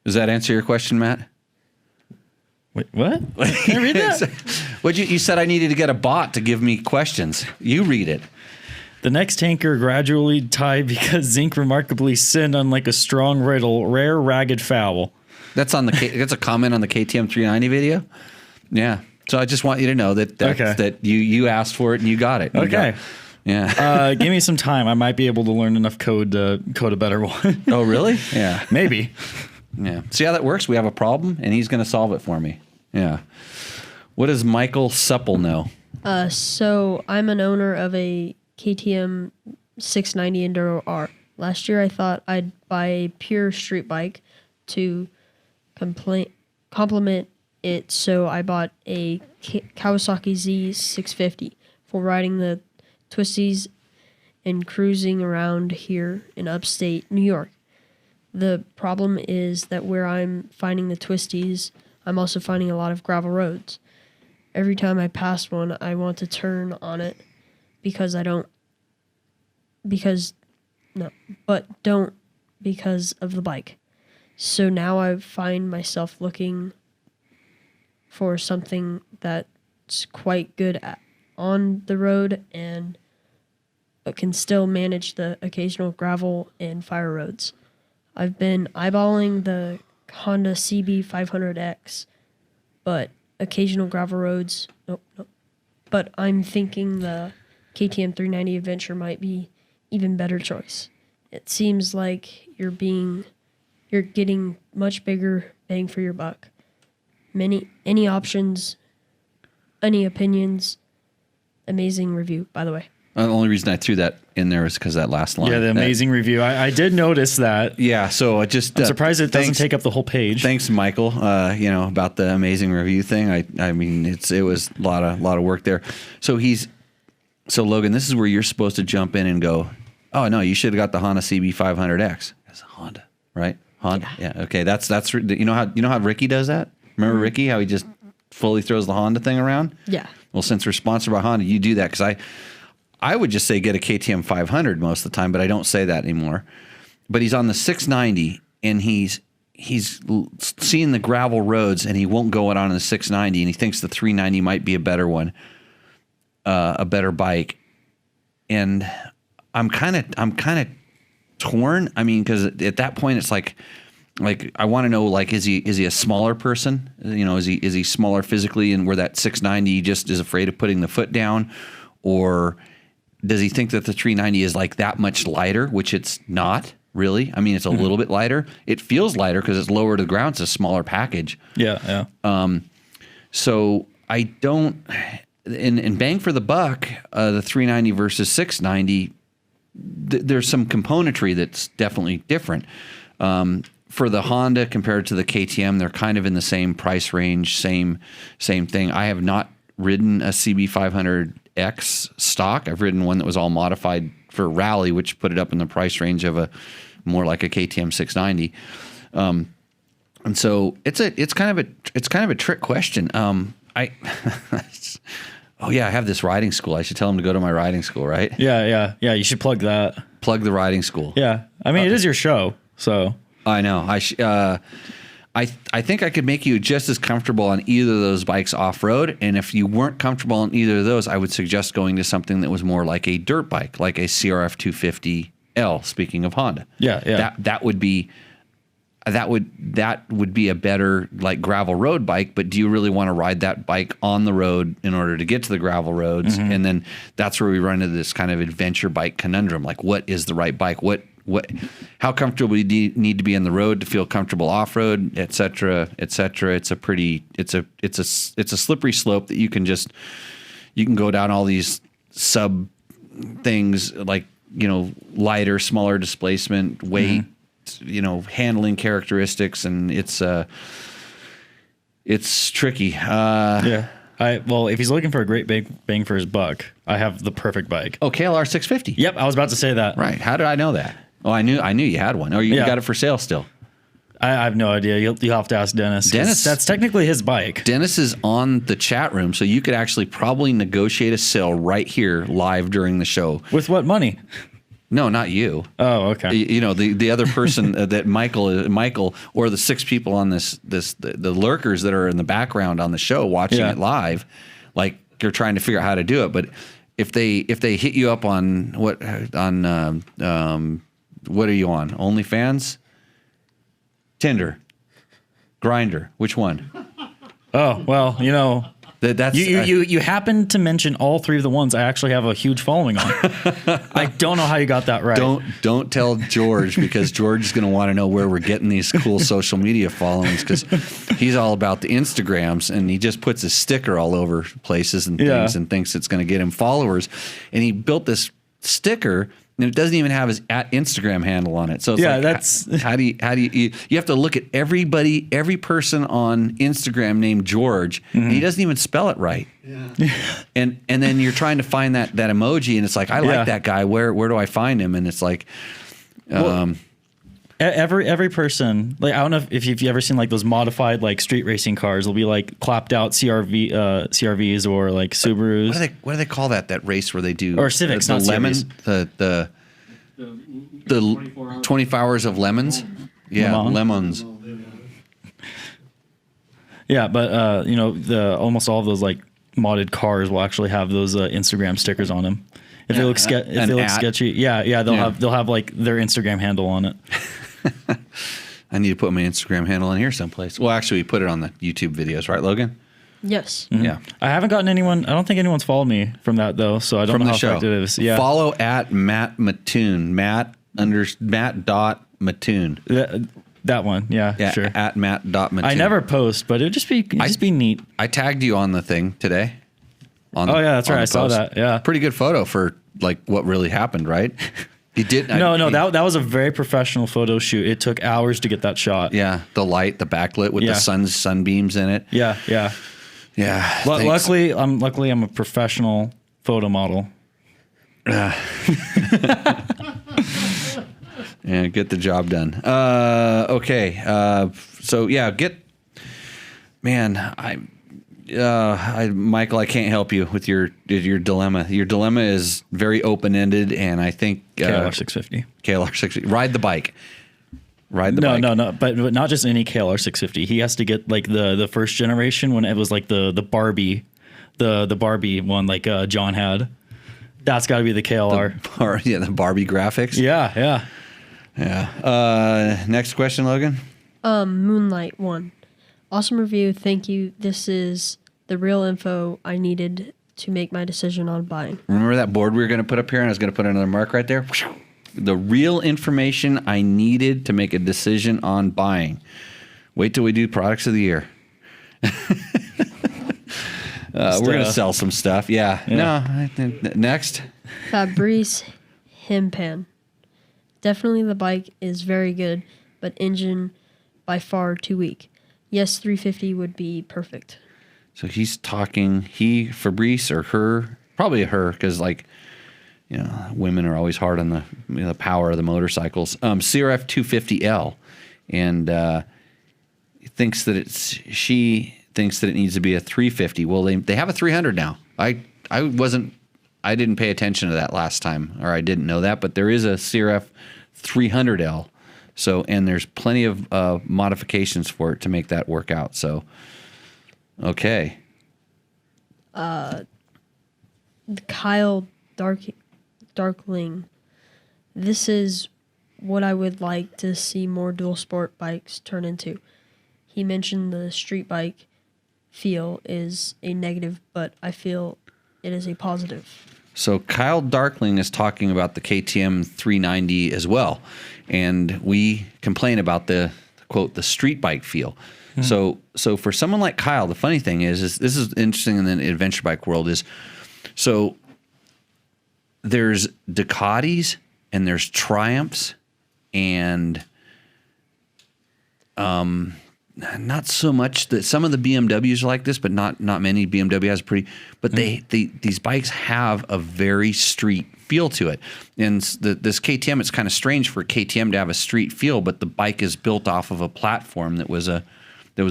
Speaker 1: Does that answer your question, Matt?
Speaker 2: Wait, what? Can I read that?
Speaker 1: You said I needed to get a bot to give me questions. You read it.
Speaker 2: The next tanker gradually tied because zinc remarkably thin, unlike a strong riddle rare ragged fowl.
Speaker 1: That's that's a comment on the KTM 390 video. Yeah. So I just want you to know that you asked for it and you got it.
Speaker 2: Okay.
Speaker 1: Yeah.
Speaker 2: Give me some time. I might be able to learn enough code to code a better one.
Speaker 1: Oh, really? Yeah.
Speaker 2: Maybe.
Speaker 1: Yeah. See how that works? We have a problem and he's going to solve it for me. Yeah. What does Michael Supple know?
Speaker 3: So I'm an owner of a KTM 690 Enduro R. Last year I thought I'd buy a pure street bike to complement it, so I bought a Kawasaki Z650 for riding the twisties and cruising around here in upstate New York. The problem is that where I'm finding the twisties, I'm also finding a lot of gravel roads. Every time I pass one, I want to turn on it because of the bike. So now I find myself looking for something that's quite good on the road and but can still manage the occasional gravel and fire roads. I've been eyeballing the Honda CB500X, but occasional gravel roads, nope. But I'm thinking the KTM 390 Adventure might be even better choice. It seems like you're getting much bigger bang for your buck. Any options, any opinions, Amazing review, by the way.
Speaker 1: The only reason I threw that in there is because that last line.
Speaker 2: Yeah, the amazing review. I did notice that.
Speaker 1: Yeah, so I just
Speaker 2: I'm surprised it doesn't take up the whole page.
Speaker 1: Thanks, Michael. About the amazing review thing. I mean, it was a lot of work there. So Logan, this is where you're supposed to jump in and go, oh no, you should have got the Honda CB500X. That's a Honda, right? Honda. Yeah. Okay. That's you know how Ricky does that. Remember Ricky? How he just fully throws the Honda thing around?
Speaker 3: Yeah.
Speaker 1: Well, since we're sponsored by Honda, you do that because I would just say get a KTM 500 most of the time, but I don't say that anymore. But he's on the 690 and he's seeing the gravel roads and he won't go it on the 690 and he thinks the 390 might be a better one, a better bike. And I'm kind of torn. I mean, because at that point it's like I want to know, like, is he a smaller person? You know, is he smaller physically and where that 690 just is afraid of putting the foot down, or does he think that the 390 is like that much lighter, which it's not really? I mean, it's a little bit lighter. It feels lighter because it's lower to the ground. It's a smaller package.
Speaker 2: Yeah.
Speaker 1: So I don't, in bang for the buck, the 390 versus 690, there's some componentry that's definitely different. For the Honda compared to the KTM, they're kind of in the same price range, same thing. I have not ridden a CB500X stock. I've ridden one that was all modified for rally, which put it up in the price range of more like a KTM 690. And so it's kind of a trick question. I have this riding school. I should tell him to go to my riding school, right?
Speaker 2: Yeah. You should plug that.
Speaker 1: Plug the riding school.
Speaker 2: Yeah. I mean, it is your show, so.
Speaker 1: I know. I think I could make you just as comfortable on either of those bikes off-road. And if you weren't comfortable on either of those, I would suggest going to something that was more like a dirt bike, like a CRF 250L, speaking of Honda.
Speaker 2: Yeah.
Speaker 1: That would be a better, like, gravel road bike. But do you really want to ride that bike on the road in order to get to the gravel roads? Mm-hmm. And then that's where we run into this kind of adventure bike conundrum. Like, what is the right bike? How comfortable do you need to be on the road to feel comfortable off road, et cetera, et cetera. It's a slippery slope that you can go down all these sub things, like, you know, lighter, smaller displacement, weight, you know, handling characteristics, and it's tricky.
Speaker 2: Yeah. Well, if he's looking for a great bang for his buck, I have the perfect bike.
Speaker 1: Oh, KLR 650.
Speaker 2: Yep, I was about to say that.
Speaker 1: Right. How did I know that? Oh, I knew you had one. Oh, you got it for sale still.
Speaker 2: I have no idea. You'll have to ask Dennis. That's technically his bike.
Speaker 1: Dennis is on the chat room, so you could actually probably negotiate a sale right here live during the show.
Speaker 2: With what money?
Speaker 1: No, not you.
Speaker 2: Oh, okay.
Speaker 1: You know, the other person that Michael, or the six people on the lurkers that are in the background on the show watching it live, like, you're trying to figure out how to do it. But if they hit you up on what are you on? OnlyFans? Tinder? Grindr? Which one?
Speaker 2: Oh, well, you know,
Speaker 1: that's
Speaker 2: you happen to mention all three of the ones I actually have a huge following on. I don't know how you got that right.
Speaker 1: Don't tell George, because George is going to want to know where we're getting these cool social media followings, because he's all about the Instagrams, and he just puts a sticker all over places and things and thinks it's going to get him followers. And he built this sticker, and it doesn't even have his @Instagram handle on it. So it's
Speaker 2: that's
Speaker 1: how do you have to look at every person on Instagram named George, and he doesn't even spell it right. Yeah. And then you're trying to find that emoji, and it's like, I like that guy. Where do I find him? And it's like,
Speaker 2: every person, like, I don't know if you've ever seen, like, those modified, like, street racing cars will be like clapped out CRVs or like Subarus.
Speaker 1: What do they call that race where they do,
Speaker 2: or Civics,
Speaker 1: the
Speaker 2: not
Speaker 1: lemon,
Speaker 2: CRVs.
Speaker 1: the 24 hours of lemons? Yeah, lemons.
Speaker 2: Yeah, but you know, almost all of those, like, modded cars will actually have those Instagram stickers on them. If they look sketchy, they'll have like their Instagram handle on it.
Speaker 1: I need to put my Instagram handle in here someplace. Well, actually, we put it on the YouTube videos, right, Logan?
Speaker 3: Yes.
Speaker 2: Mm-hmm.
Speaker 1: Yeah.
Speaker 2: I haven't gotten anyone. I don't think anyone's followed me from that, though, so I don't know how effective it is. Yeah.
Speaker 1: Follow @Matt Mattoon. Matt.Mattoon.
Speaker 2: That one. Yeah. Sure.
Speaker 1: @Matt.Mattoon.
Speaker 2: I never post, but it'd just be neat.
Speaker 1: I tagged you on the thing today. On
Speaker 2: Oh yeah, that's
Speaker 1: on
Speaker 2: right.
Speaker 1: the
Speaker 2: I saw
Speaker 1: post.
Speaker 2: that. Yeah.
Speaker 1: Pretty good photo for like what really happened, right? He did.
Speaker 2: No, that was a very professional photo shoot. It took hours to get that shot.
Speaker 1: Yeah, the light, the backlit with the sunbeams in it.
Speaker 2: Yeah.
Speaker 1: Yeah.
Speaker 2: Luckily, I'm a professional photo model.
Speaker 1: Yeah, get the job done. Okay. So yeah, Michael, I can't help you with your dilemma. Your dilemma is very open ended, and I think
Speaker 2: KLR 650.
Speaker 1: KLR 650. Ride the bike.
Speaker 2: No, but not just any KLR 650. He has to get like the first generation when it was like the Barbie, the Barbie one like John had. That's got to be the KLR.
Speaker 1: The Barbie graphics.
Speaker 2: Yeah.
Speaker 1: Next question, Logan.
Speaker 3: Moonlight 1. Awesome review. Thank you. This is the real info I needed to make my decision on buying.
Speaker 1: Remember that board we were going to put up here, and I was going to put another mark right there? The real information I needed to make a decision on buying. Wait till we do products of the year. We're going to sell some stuff. Yeah. No. Next.
Speaker 3: Fabrice Himpan. Definitely the bike is very good, but engine by far too weak. Yes, 350 would be perfect.
Speaker 1: So he's talking, Fabrice or her, probably a her, because women are always hard on the power of the motorcycles. CRF 250L, and she thinks that it needs to be a 350. Well, they have a 300 now. I didn't pay attention to that last time, or I didn't know that, but there is a CRF 300L. So, and there's plenty of modifications for it to make that work out. So, okay.
Speaker 3: Kyle Darkling. This is what I would like to see more dual sport bikes turn into. He mentioned the street bike feel is a negative, but I feel it is a positive.
Speaker 1: So Kyle Darkling is talking about the KTM 390 as well. And we complain about the street bike feel. Mm-hmm. So for someone like Kyle, the funny thing is this is interesting in the adventure bike world is, so there's Ducatis and there's Triumphs and not so much that some of the BMWs are like this, but not many. BMW has but these bikes have a very street feel to it. And this KTM, it's kind of strange for KTM to have a street feel, but the bike is built off of a platform that was a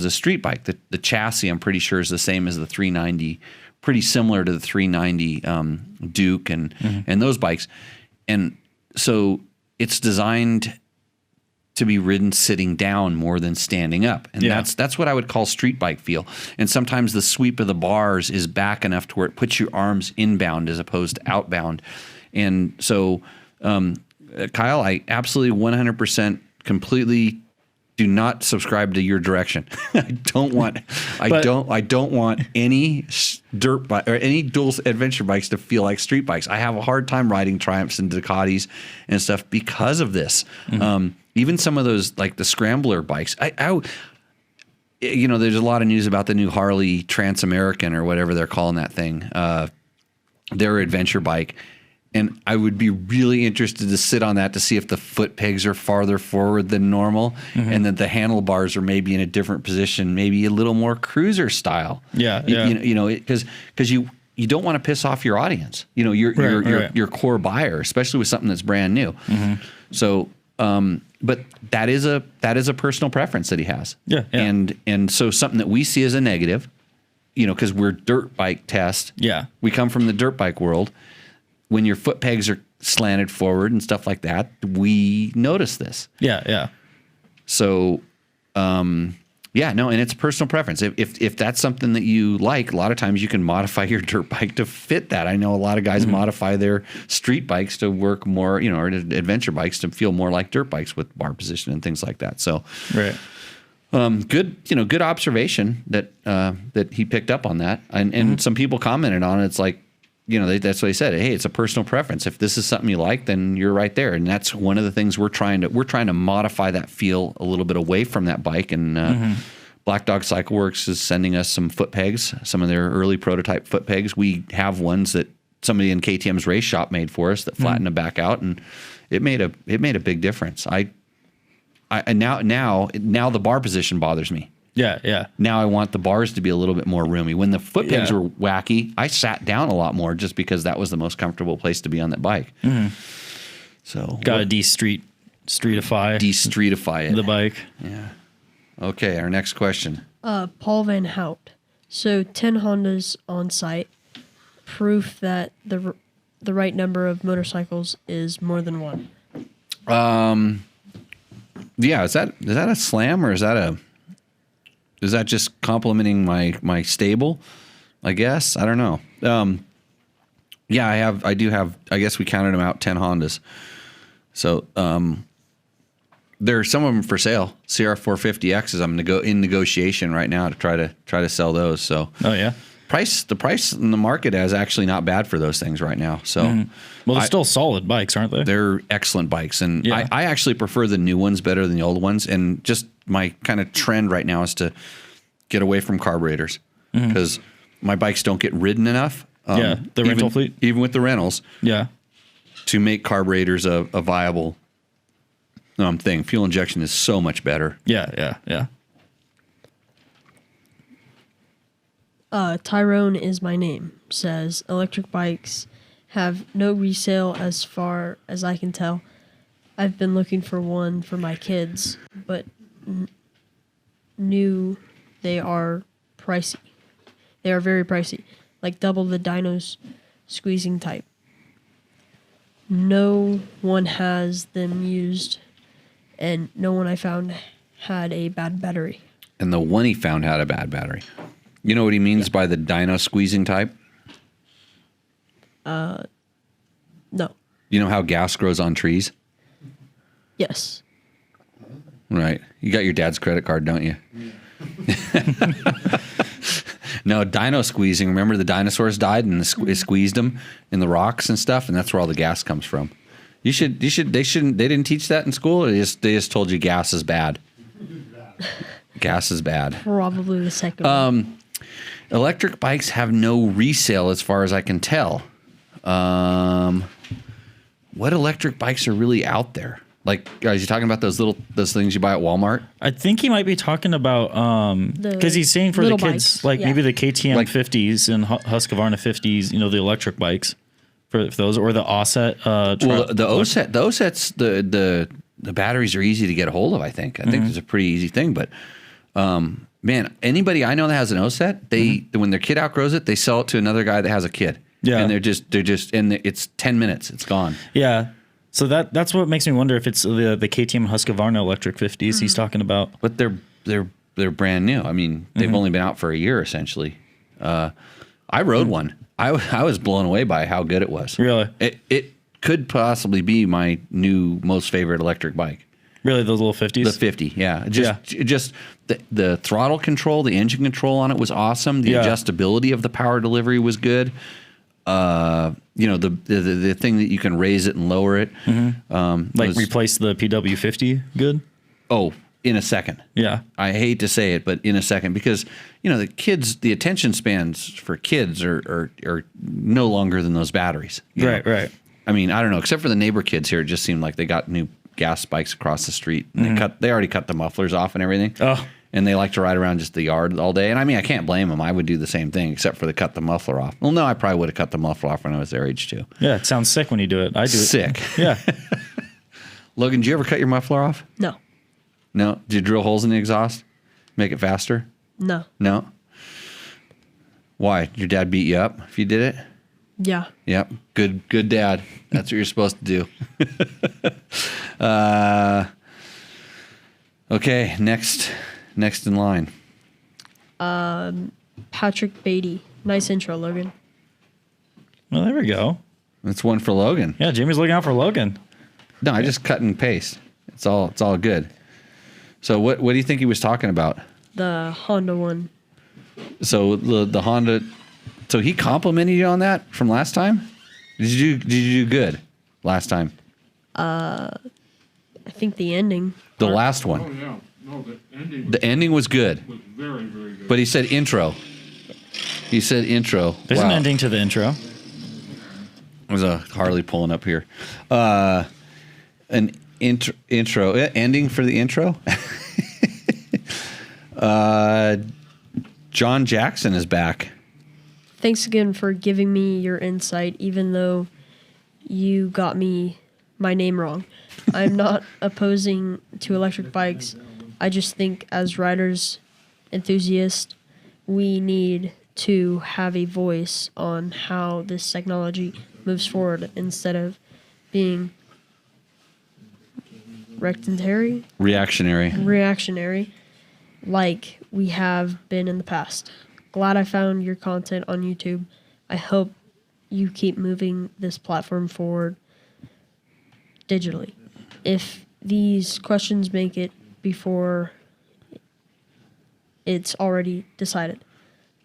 Speaker 1: street bike. The chassis, I'm pretty sure, is the same as the 390, pretty similar to the 390 Duke and those bikes. And so it's designed to be ridden sitting down more than standing up. And that's what I would call street bike feel. And sometimes the sweep of the bars is back enough to where it puts your arms inbound as opposed to outbound. And so, Kyle, I absolutely 100% completely do not subscribe to your direction. I don't want any dirt bike or any dual adventure bikes to feel like street bikes. I have a hard time riding Triumphs and Ducatis and stuff because of this. Even some of those, like the Scrambler bikes, there's a lot of news about the new Harley Trans-American or whatever they're calling that thing, their adventure bike. And I would be really interested to sit on that to see if the foot pegs are farther forward than normal and that the handlebars are maybe in a different position, maybe a little more cruiser style. Because you don't want to piss off your audience, your core buyer, especially with something that's brand new. So, but that is a personal preference that he has. And so something that we see as a negative, because we're dirt bike test. We come from the dirt bike world. When your foot pegs are slanted forward and stuff like that, we notice this. So, and it's personal preference. If that's something that you like, a lot of times you can modify your dirt bike to fit that. I know a lot of guys modify their street bikes to work more, or adventure bikes to feel more like dirt bikes with bar position and things like that. So, good observation that he picked up on that, and some people commented on it. It's like, that's what he said. Hey, it's a personal preference. If this is something you like, then you're right there. And that's one of the things we're trying to modify that feel a little bit away from that bike and Black Dog Cycle Works is sending us some foot pegs, some of their early prototype foot pegs. We have ones that somebody in KTM's race shop made for us that flatten them back out, and it made a big difference. Now the bar position bothers me.
Speaker 2: Yeah.
Speaker 1: Now I want the bars to be a little bit more roomy. When the foot pegs were wacky, I sat down a lot more just because that was the most comfortable place to be on that bike. So
Speaker 2: Got to de-streetify
Speaker 1: it.
Speaker 2: the bike.
Speaker 1: Yeah. Okay, our next question.
Speaker 3: Paul Van Hout. So 10 Hondas on site. Proof that the right number of motorcycles is more than one.
Speaker 1: Yeah, is that a slam or is that just complimenting my stable? I guess I don't know. Yeah, I do have. I guess we counted them out 10 Hondas. So there are some of them for sale. CR450Xs. I'm in negotiation right now to try to sell those. So
Speaker 2: Oh, yeah.
Speaker 1: the price in the market is actually not bad for those things right now. So
Speaker 2: Well, they're still solid bikes, aren't they?
Speaker 1: they're excellent bikes, and
Speaker 2: Yeah.
Speaker 1: I actually prefer the new ones better than the old ones. And just my kind of trend right now is to get away from carburetors because my bikes don't get ridden enough.
Speaker 2: The rental fleet,
Speaker 1: even with the rentals,
Speaker 2: yeah.
Speaker 1: to make carburetors a viable thing. Fuel injection is so much better.
Speaker 2: Yeah.
Speaker 3: Tyrone is my name. Says electric bikes have no resale as far as I can tell. I've been looking for one for my kids, but knew they are pricey. They are very pricey, like double the dyno's squeezing type. No one has them used, and no one I found had a bad battery.
Speaker 1: And the one he found had a bad battery. You know what he means by the dyno squeezing type?
Speaker 3: No.
Speaker 1: You know how gas grows on trees?
Speaker 3: Yes.
Speaker 1: Right. You got your dad's credit card, don't you? No, dino squeezing. Remember the dinosaurs died and it squeezed them in the rocks and stuff, and that's where all the gas comes from. They didn't teach that in school, or they just told you gas is bad. Gas is bad.
Speaker 3: Probably the second one.
Speaker 1: Electric bikes have no resale as far as I can tell. What electric bikes are really out there? Like, guys, you talking about those things you buy at Walmart?
Speaker 2: I think he might be talking about because he's saying for the
Speaker 3: little
Speaker 2: kids,
Speaker 3: bikes,
Speaker 2: like
Speaker 3: yeah.
Speaker 2: maybe the KTM
Speaker 1: Like-
Speaker 2: 50s and Husqvarna 50s, the electric bikes for those, or the Osset.
Speaker 1: Well, the OSETs, the batteries are easy to get a hold of. I think it's a pretty easy thing. But man, anybody I know that has an OSET, when their kid outgrows it, they sell it to another guy that has a kid.
Speaker 2: Yeah.
Speaker 1: And they're just and it's 10 minutes, it's gone.
Speaker 2: Yeah. So that's what makes me wonder if it's the KTM Husqvarna electric 50s he's talking about.
Speaker 1: But they're brand new. I mean, they've only been out for a year essentially. I rode one. I was blown away by how good it was.
Speaker 2: Really?
Speaker 1: It could possibly be my new most favorite electric bike.
Speaker 2: Really, those little 50s?
Speaker 1: The 50, yeah. Just the throttle control, the engine control on it was awesome. The adjustability of the power delivery was good. The thing that you can raise it and lower it.
Speaker 2: Replace the PW50 good?
Speaker 1: Oh, in a second.
Speaker 2: Yeah.
Speaker 1: I hate to say it, but in a second, because the attention spans for kids are no longer than those batteries.
Speaker 2: Right.
Speaker 1: I mean, I don't know, except for the neighbor kids here, it just seemed like they got new gas spikes across the street. And they already cut the mufflers off and everything.
Speaker 2: Oh.
Speaker 1: And they like to ride around just the yard all day. And I mean, I can't blame them. I would do the same thing, except for the cut the muffler off. Well, no, I probably would have cut the muffler off when I was their age too.
Speaker 2: Yeah, it sounds sick when you do it. I do it.
Speaker 1: Sick.
Speaker 2: Yeah.
Speaker 1: Logan, did you ever cut your muffler off?
Speaker 3: No.
Speaker 1: No. Did you drill holes in the exhaust? Make it faster?
Speaker 3: No.
Speaker 1: No. Why? Did your dad beat you up if you did it?
Speaker 3: Yeah.
Speaker 1: Yep. Good dad. That's what you're supposed to do. Okay, next in line.
Speaker 3: Patrick Beatty. Nice intro, Logan.
Speaker 2: Well, there we go.
Speaker 1: That's one for Logan.
Speaker 2: Yeah, Jimmy's looking out for Logan.
Speaker 1: No, I just cut and paste. It's all good. So what do you think he was talking about?
Speaker 3: The Honda one.
Speaker 1: So the Honda. So he complimented you on that from last time. Did you do good last time?
Speaker 3: I think the ending.
Speaker 1: The last
Speaker 4: Oh,
Speaker 1: one.
Speaker 4: yeah. No, the ending was,
Speaker 1: The ending was good,
Speaker 4: was very, very good.
Speaker 1: but he said intro. He said intro.
Speaker 2: There's an
Speaker 1: Wow.
Speaker 2: ending to the intro.
Speaker 1: There's a Harley pulling up here. An intro ending for the intro. John Jackson is back.
Speaker 3: Thanks again for giving me your insight, even though you got my name wrong. I'm not opposing to electric bikes. I just think as riders, enthusiasts, we need to have a voice on how this technology moves forward instead of being reactionary like we have been in the past. Glad I found your content on YouTube. I hope you keep moving this platform forward digitally. If these questions make it before it's already decided,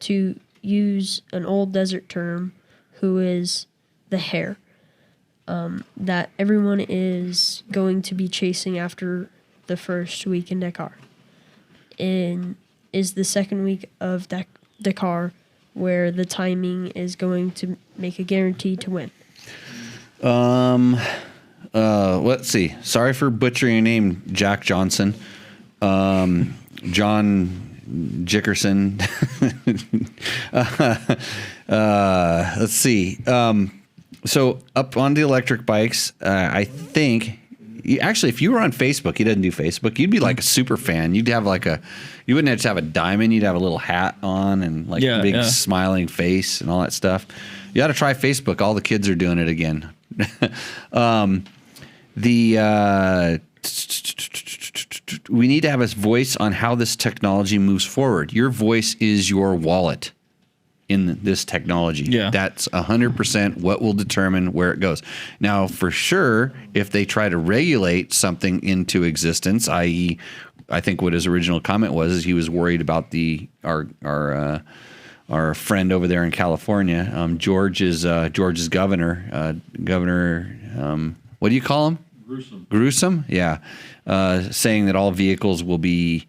Speaker 3: to use an old desert term, who is the hare, that everyone is going to be chasing after the first week in Dakar. Is the second week of Dakar where the timing is going to make a guarantee to win?
Speaker 1: Let's see. Sorry for butchering your name, Jack Johnson. John Jickerson. Let's see. So up on the electric bikes, I think actually, if you were on Facebook, he doesn't do Facebook, you'd be like a super fan. You'd have you wouldn't just have a diamond. You'd have a little hat on and like a big smiling face and all that stuff. You ought to try Facebook. All the kids are doing it again. We need to have a voice on how this technology moves forward. Your voice is your wallet in this technology.
Speaker 2: Yeah.
Speaker 1: That's 100% what will determine where it goes. Now, for sure, if they try to regulate something into existence, i.e., I think what his original comment was is he was worried about our friend over there in California, George's governor, what do you call him? Gruesome, yeah, saying that all vehicles will be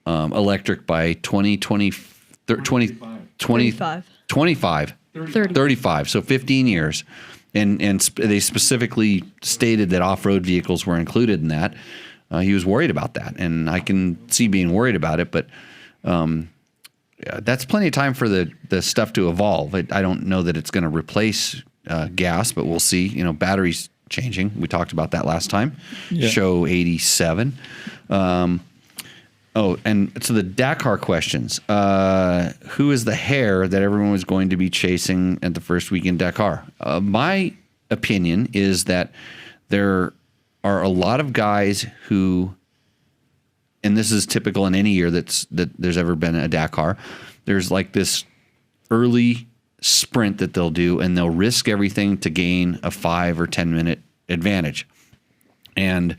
Speaker 1: electric by 35, so 15 years. And they specifically stated that off-road vehicles were included in that. He was worried about that, and I can see being worried about it, but that's plenty of time for the stuff to evolve. I don't know that it's going to replace gas, but we'll see. You know, batteries changing. We talked about that last time. Yeah. Show 87. And so the Dakar questions. Who is the hare that everyone was going to be chasing at the first week in Dakar? My opinion is that there are a lot of guys who, and this is typical in any year that there's ever been a Dakar, there's like this early sprint that they'll do, and they'll risk everything to gain a 5 or 10 minute advantage. And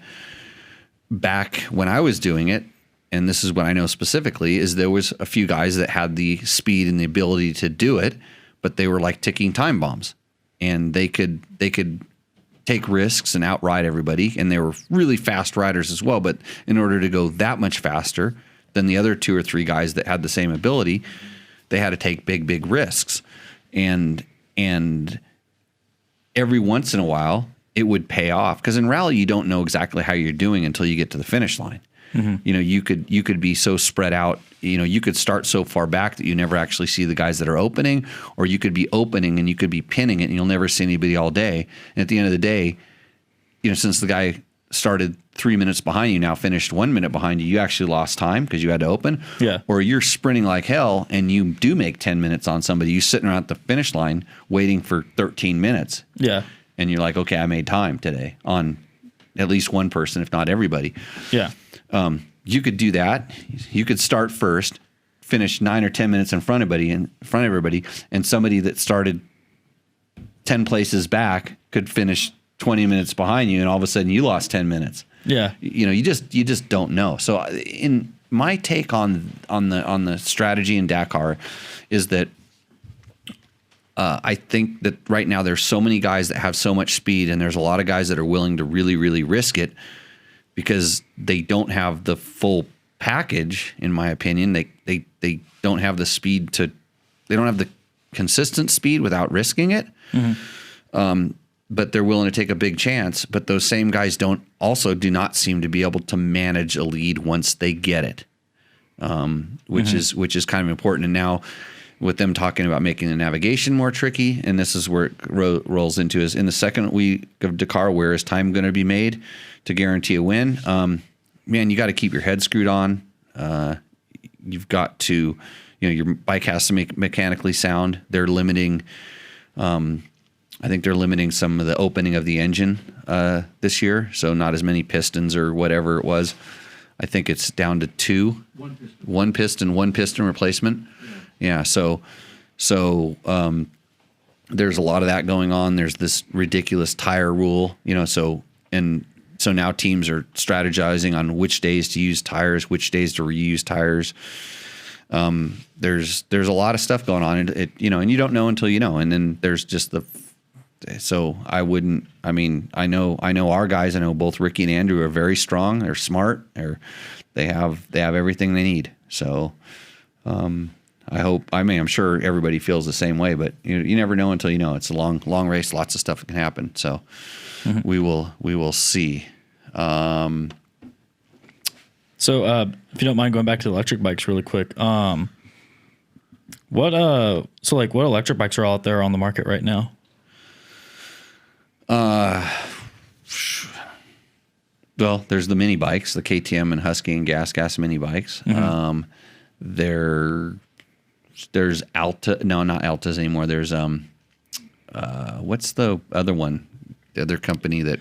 Speaker 1: back when I was doing it, and this is what I know specifically, is there was a few guys that had the speed and the ability to do it, but they were like ticking time bombs, and they could take risks and outride everybody, and they were really fast riders as well. But in order to go that much faster than the other 2 or 3 guys that had the same ability, they had to take big risks, and every once in a while it would pay off, because in rally you don't know exactly how you're doing until you get to the finish line. Mm-hmm. You know, you could be so spread out. You know, you could start so far back that you never actually see the guys that are opening, or you could be opening and you could be pinning it and you'll never see anybody all day. And at the end of the day, you know, since the guy started 3 minutes behind you, now finished 1 minute behind you, you actually lost time because you had to open. Yeah. Or you're sprinting like hell and you do make 10 minutes on somebody. You sitting around at the finish line waiting for 13 minutes. Yeah. And you're like, okay, I made time today on at least one person, if not everybody. Yeah. You could do that. You could start first, finish 9 or 10 minutes in front of everybody, and somebody that started 10 places back could finish 20 minutes behind you, and all of a sudden you lost 10 minutes. Yeah. You know, you just don't know. So in my take on the strategy in Dakar is that I think that right now there's so many guys that have so much speed, and there's a lot of guys that are willing to really, really risk it, because they don't have the full package, in my opinion. They don't have the speed they don't have the consistent speed without risking it. But they're willing to take a big chance. But those same guys do not seem to be able to manage a lead once they get it, which is kind of important. And now with them talking about making the navigation more tricky, and this is where it rolls into, is in the second week of Dakar, where is time going to be made to guarantee a win? Man, you got to keep your head screwed on. You've got to, your bike has to make mechanically sound. They're limiting, I think they're limiting some of the opening of the engine this year, so not as many pistons or whatever it was. I think it's down to 2. One piston replacement. Yeah. So there's a lot of that going on. There's this ridiculous tire rule, so now teams are strategizing on which days to use tires, which days to reuse tires. There's a lot of stuff going on, and you don't know until you know. And then there's just I know our guys. I know both Ricky and Andrew are very strong. They're smart. They have everything they need. So, I'm sure everybody feels the same way, but you never know until you know. It's a long race. Lots of stuff can happen. So we will see.
Speaker 2: So, if you don't mind going back to the electric bikes really quick, what electric bikes are out there on the market right now?
Speaker 1: Well, there's the mini bikes, the KTM and Husky and gas mini bikes. There's Alta. No, not Altas anymore. There's what's the other one? The other company that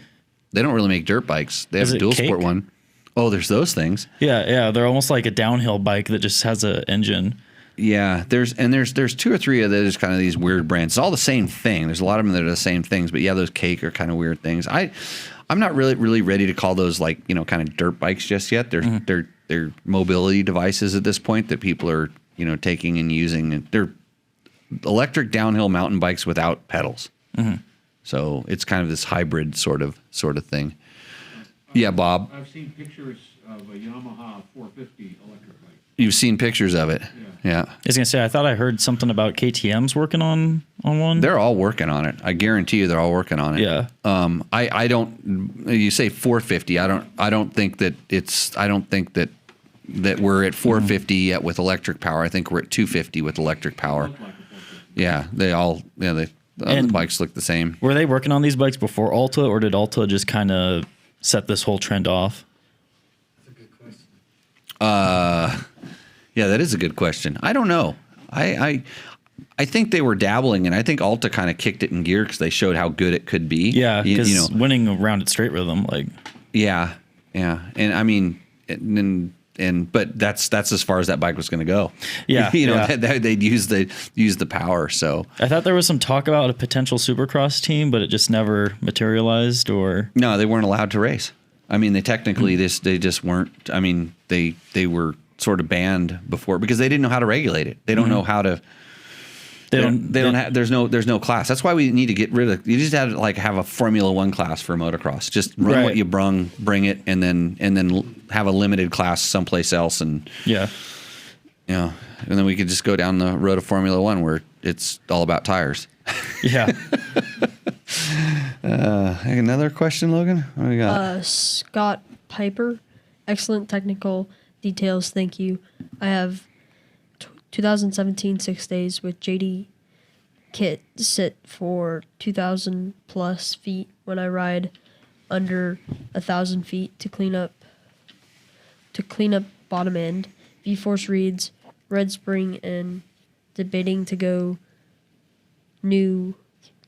Speaker 1: they don't really make dirt bikes. They have a dual sport one. Oh, there's those things.
Speaker 2: Yeah. They're almost like a downhill bike that just has an engine.
Speaker 1: Yeah, there's 2 or 3 of those kind of these weird brands. It's all the same thing. There's a lot of them that are the same things, but yeah, those Cake are kind of weird things. I'm not really ready to call those kind of dirt bikes just yet. They're mobility devices at this point that people are taking and using. And they're electric downhill mountain bikes without pedals. So it's kind of this hybrid sort of thing. Yeah, Bob.
Speaker 4: I've seen pictures of a Yamaha 450 electric bike.
Speaker 1: You've seen pictures of it. Yeah.
Speaker 2: I was gonna say, I thought I heard something about KTM's working on one.
Speaker 1: They're all working on it. I guarantee you, they're all working on it.
Speaker 2: Yeah.
Speaker 1: I don't. You say 450. I don't think that we're at 450 yet with electric power. I think we're at 250 with electric power. Yeah. The other bikes look the same.
Speaker 2: Were they working on these bikes before Alta, or did Alta just kind of set this whole trend off?
Speaker 5: That's a good question.
Speaker 1: Yeah, that is a good question. I don't know. I think they were dabbling, and I think Alta kind of kicked it in gear because they showed how good it could be.
Speaker 2: Yeah, because winning around at straight rhythm,
Speaker 1: Yeah, and I mean, but that's as far as that bike was going to go.
Speaker 2: Yeah,
Speaker 1: they'd use the power. So
Speaker 2: I thought there was some talk about a potential Supercross team, but it just never materialized. Or
Speaker 1: no, they weren't allowed to race. I mean, they technically they just weren't. I mean, they were sort of banned before because they didn't know how to regulate it. They don't know how to. They don't have. There's no class. That's why we need to get rid of. You just have to have a Formula One class for motocross. Just run what you bring it, and then have a limited class someplace else, and and then we could just go down the road of Formula One where it's all about tires.
Speaker 2: Yeah.
Speaker 1: Another question, Logan? What do we got?
Speaker 3: Scott Piper, excellent technical details. Thank you. I have 2017 6 days with JD kit sit for 2,000 plus feet when I ride under 1,000 feet to clean up bottom end. V-Force reads Red Spring and debating to go new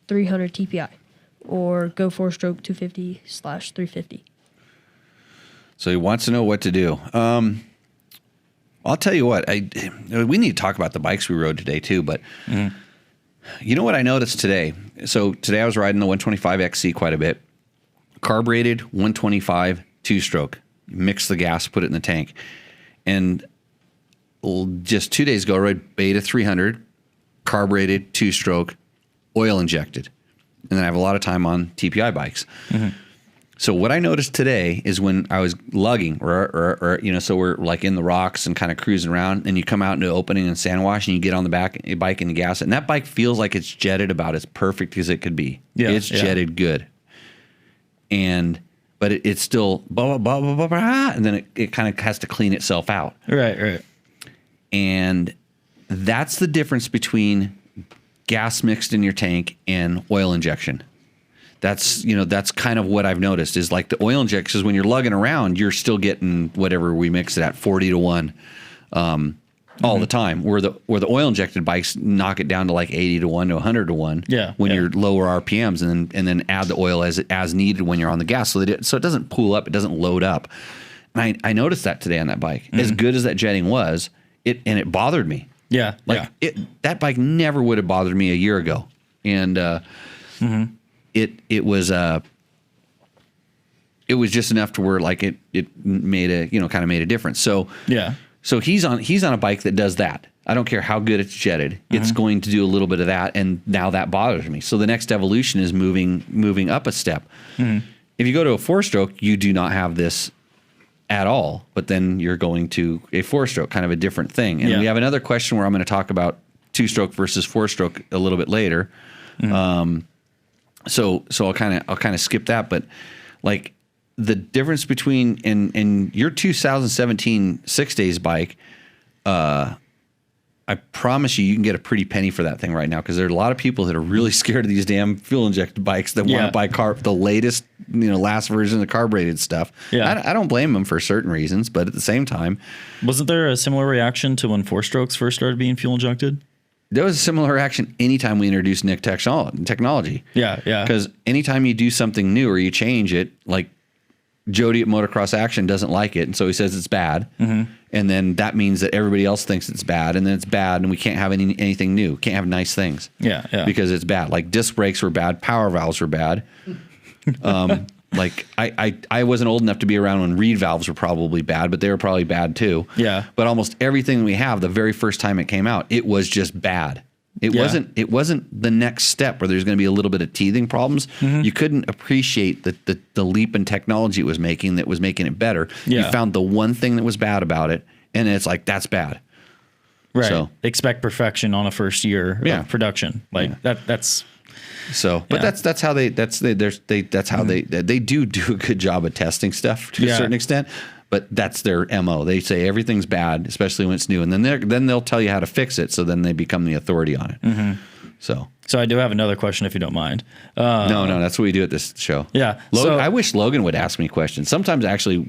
Speaker 3: 300 TPI or go 4-stroke 250/350.
Speaker 1: So he wants to know what to do. I'll tell you what. We need to talk about the bikes we rode today too. But you know what I noticed today? So today I was riding the 125 XC quite a bit. Carbureted 125 2-stroke. Mix the gas, put it in the tank. And just 2 days ago, I rode Beta 300, carbureted 2-stroke, oil injected. And then I have a lot of time on TPI bikes. So what I noticed today is when I was lugging, or so we're like in the rocks and kind of cruising around, and you come out into opening and sand wash, and you get on the bike and you gas it, and that bike feels like it's jetted about as perfect as it could be.
Speaker 2: Yeah,
Speaker 1: it's jetted good, but it's still blah blah blah blah blah, and then it kind of has to clean itself out.
Speaker 2: Right.
Speaker 1: And that's the difference between gas mixed in your tank and oil injection. That's kind of what I've noticed is like the oil injections, when you're lugging around, you're still getting whatever we mix it at 40-1 all the time. Where the oil injected bikes knock it down to like 80-1 to 100-1.
Speaker 2: Yeah.
Speaker 1: When you're lower RPMs and then add the oil as needed when you're on the gas, so it doesn't pool up, it doesn't load up. And I noticed that today on that bike. As good as that jetting was, it bothered me.
Speaker 2: Yeah.
Speaker 1: That bike never would have bothered me a year ago, and it was just enough to where like it made a kind of made a difference. So
Speaker 2: yeah.
Speaker 1: So he's on a bike that does that. I don't care how good it's jetted. It's going to do a little bit of that, and now that bothers me. So the next evolution is moving up a step. If you go to a 4-stroke, you do not have this at all, but then you're going to a 4-stroke, kind of a different thing. And we have another question where I'm going to talk about 2-stroke versus 4-stroke a little bit later. So I'll kind of skip that, but like the difference between in your 2017 6 days bike, I promise you can get a pretty penny for that thing right now, because there are a lot of people that are really scared of these damn fuel injected bikes that want to buy the latest, last version of the carbureted stuff.
Speaker 2: Yeah.
Speaker 1: I don't blame them for certain reasons, but at the same time,
Speaker 2: wasn't there a similar reaction to when 4-strokes first started being fuel injected?
Speaker 1: there was a similar reaction anytime we introduced Nick technology.
Speaker 2: Yeah, yeah.
Speaker 1: Because anytime you do something new or you change it, like Jody at Motocross Action doesn't like it, and so he says it's bad. Mm-hmm. And then that means that everybody else thinks it's bad, and then it's bad, and we can't have anything new. Can't have nice things.
Speaker 2: Yeah, yeah.
Speaker 1: Because it's bad. Like disc brakes were bad, power valves were bad. Like I wasn't old enough to be around when reed valves were probably bad, but they were probably bad too.
Speaker 2: Yeah.
Speaker 1: But almost everything we have, the very first time it came out, it was just bad. It wasn't the next step where there's going to be a little bit of teething problems. Mm-hmm. You couldn't appreciate the leap in technology it was making that was making it better.
Speaker 2: Yeah.
Speaker 1: You found the one thing that was bad about it, and it's like, that's bad.
Speaker 2: Right.
Speaker 1: So,
Speaker 2: expect perfection on a first year of production. Like that's
Speaker 1: so, but that's how they do a good job of testing stuff to a certain extent. But that's their MO. They say everything's bad, especially when it's new, and then they'll tell you how to fix it. So then they become the authority on it. Mm-hmm. So
Speaker 2: I do have another question, if you don't mind.
Speaker 1: No, that's what we do at this show.
Speaker 2: Yeah,
Speaker 1: Logan, I wish Logan would ask me questions. Sometimes actually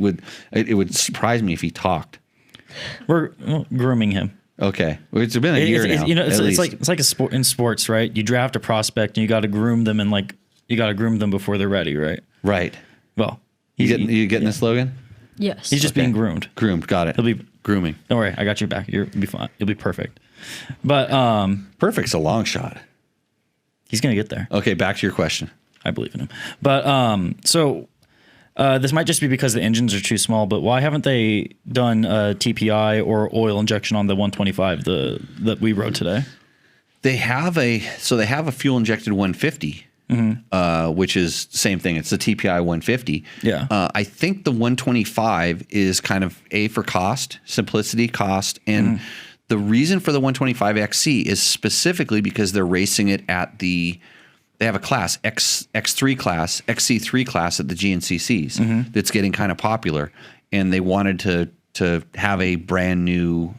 Speaker 1: it would surprise me if he talked.
Speaker 2: We're grooming him.
Speaker 1: Okay, it's been a year now.
Speaker 2: You know, it's like a sport in sports, right? You draft a prospect and you got to groom them, and you got to groom them before they're ready, right?
Speaker 1: Right.
Speaker 2: Well,
Speaker 1: you getting this, Logan?
Speaker 3: Yes.
Speaker 2: He's just being groomed.
Speaker 1: Groomed, got it.
Speaker 2: He'll be
Speaker 1: grooming.
Speaker 2: Don't worry, I got your back. You'll be fine. You'll be perfect. But
Speaker 1: perfect's a long shot.
Speaker 2: He's gonna get there.
Speaker 1: Okay, back to your question.
Speaker 2: I believe in him. But this might just be because the engines are too small. But why haven't they done TPI or oil injection on the 125 that we rode today?
Speaker 1: They have a fuel injected 150. Mm-hmm. Which is same thing. It's the TPI 150.
Speaker 2: Yeah.
Speaker 1: I think the 125 is kind of for cost, simplicity, cost, and the reason for the 125 XC is specifically because they're racing it at they have a class X3 class, XC3 class at the GNCCs that's getting kind of popular, and they wanted to have a brand new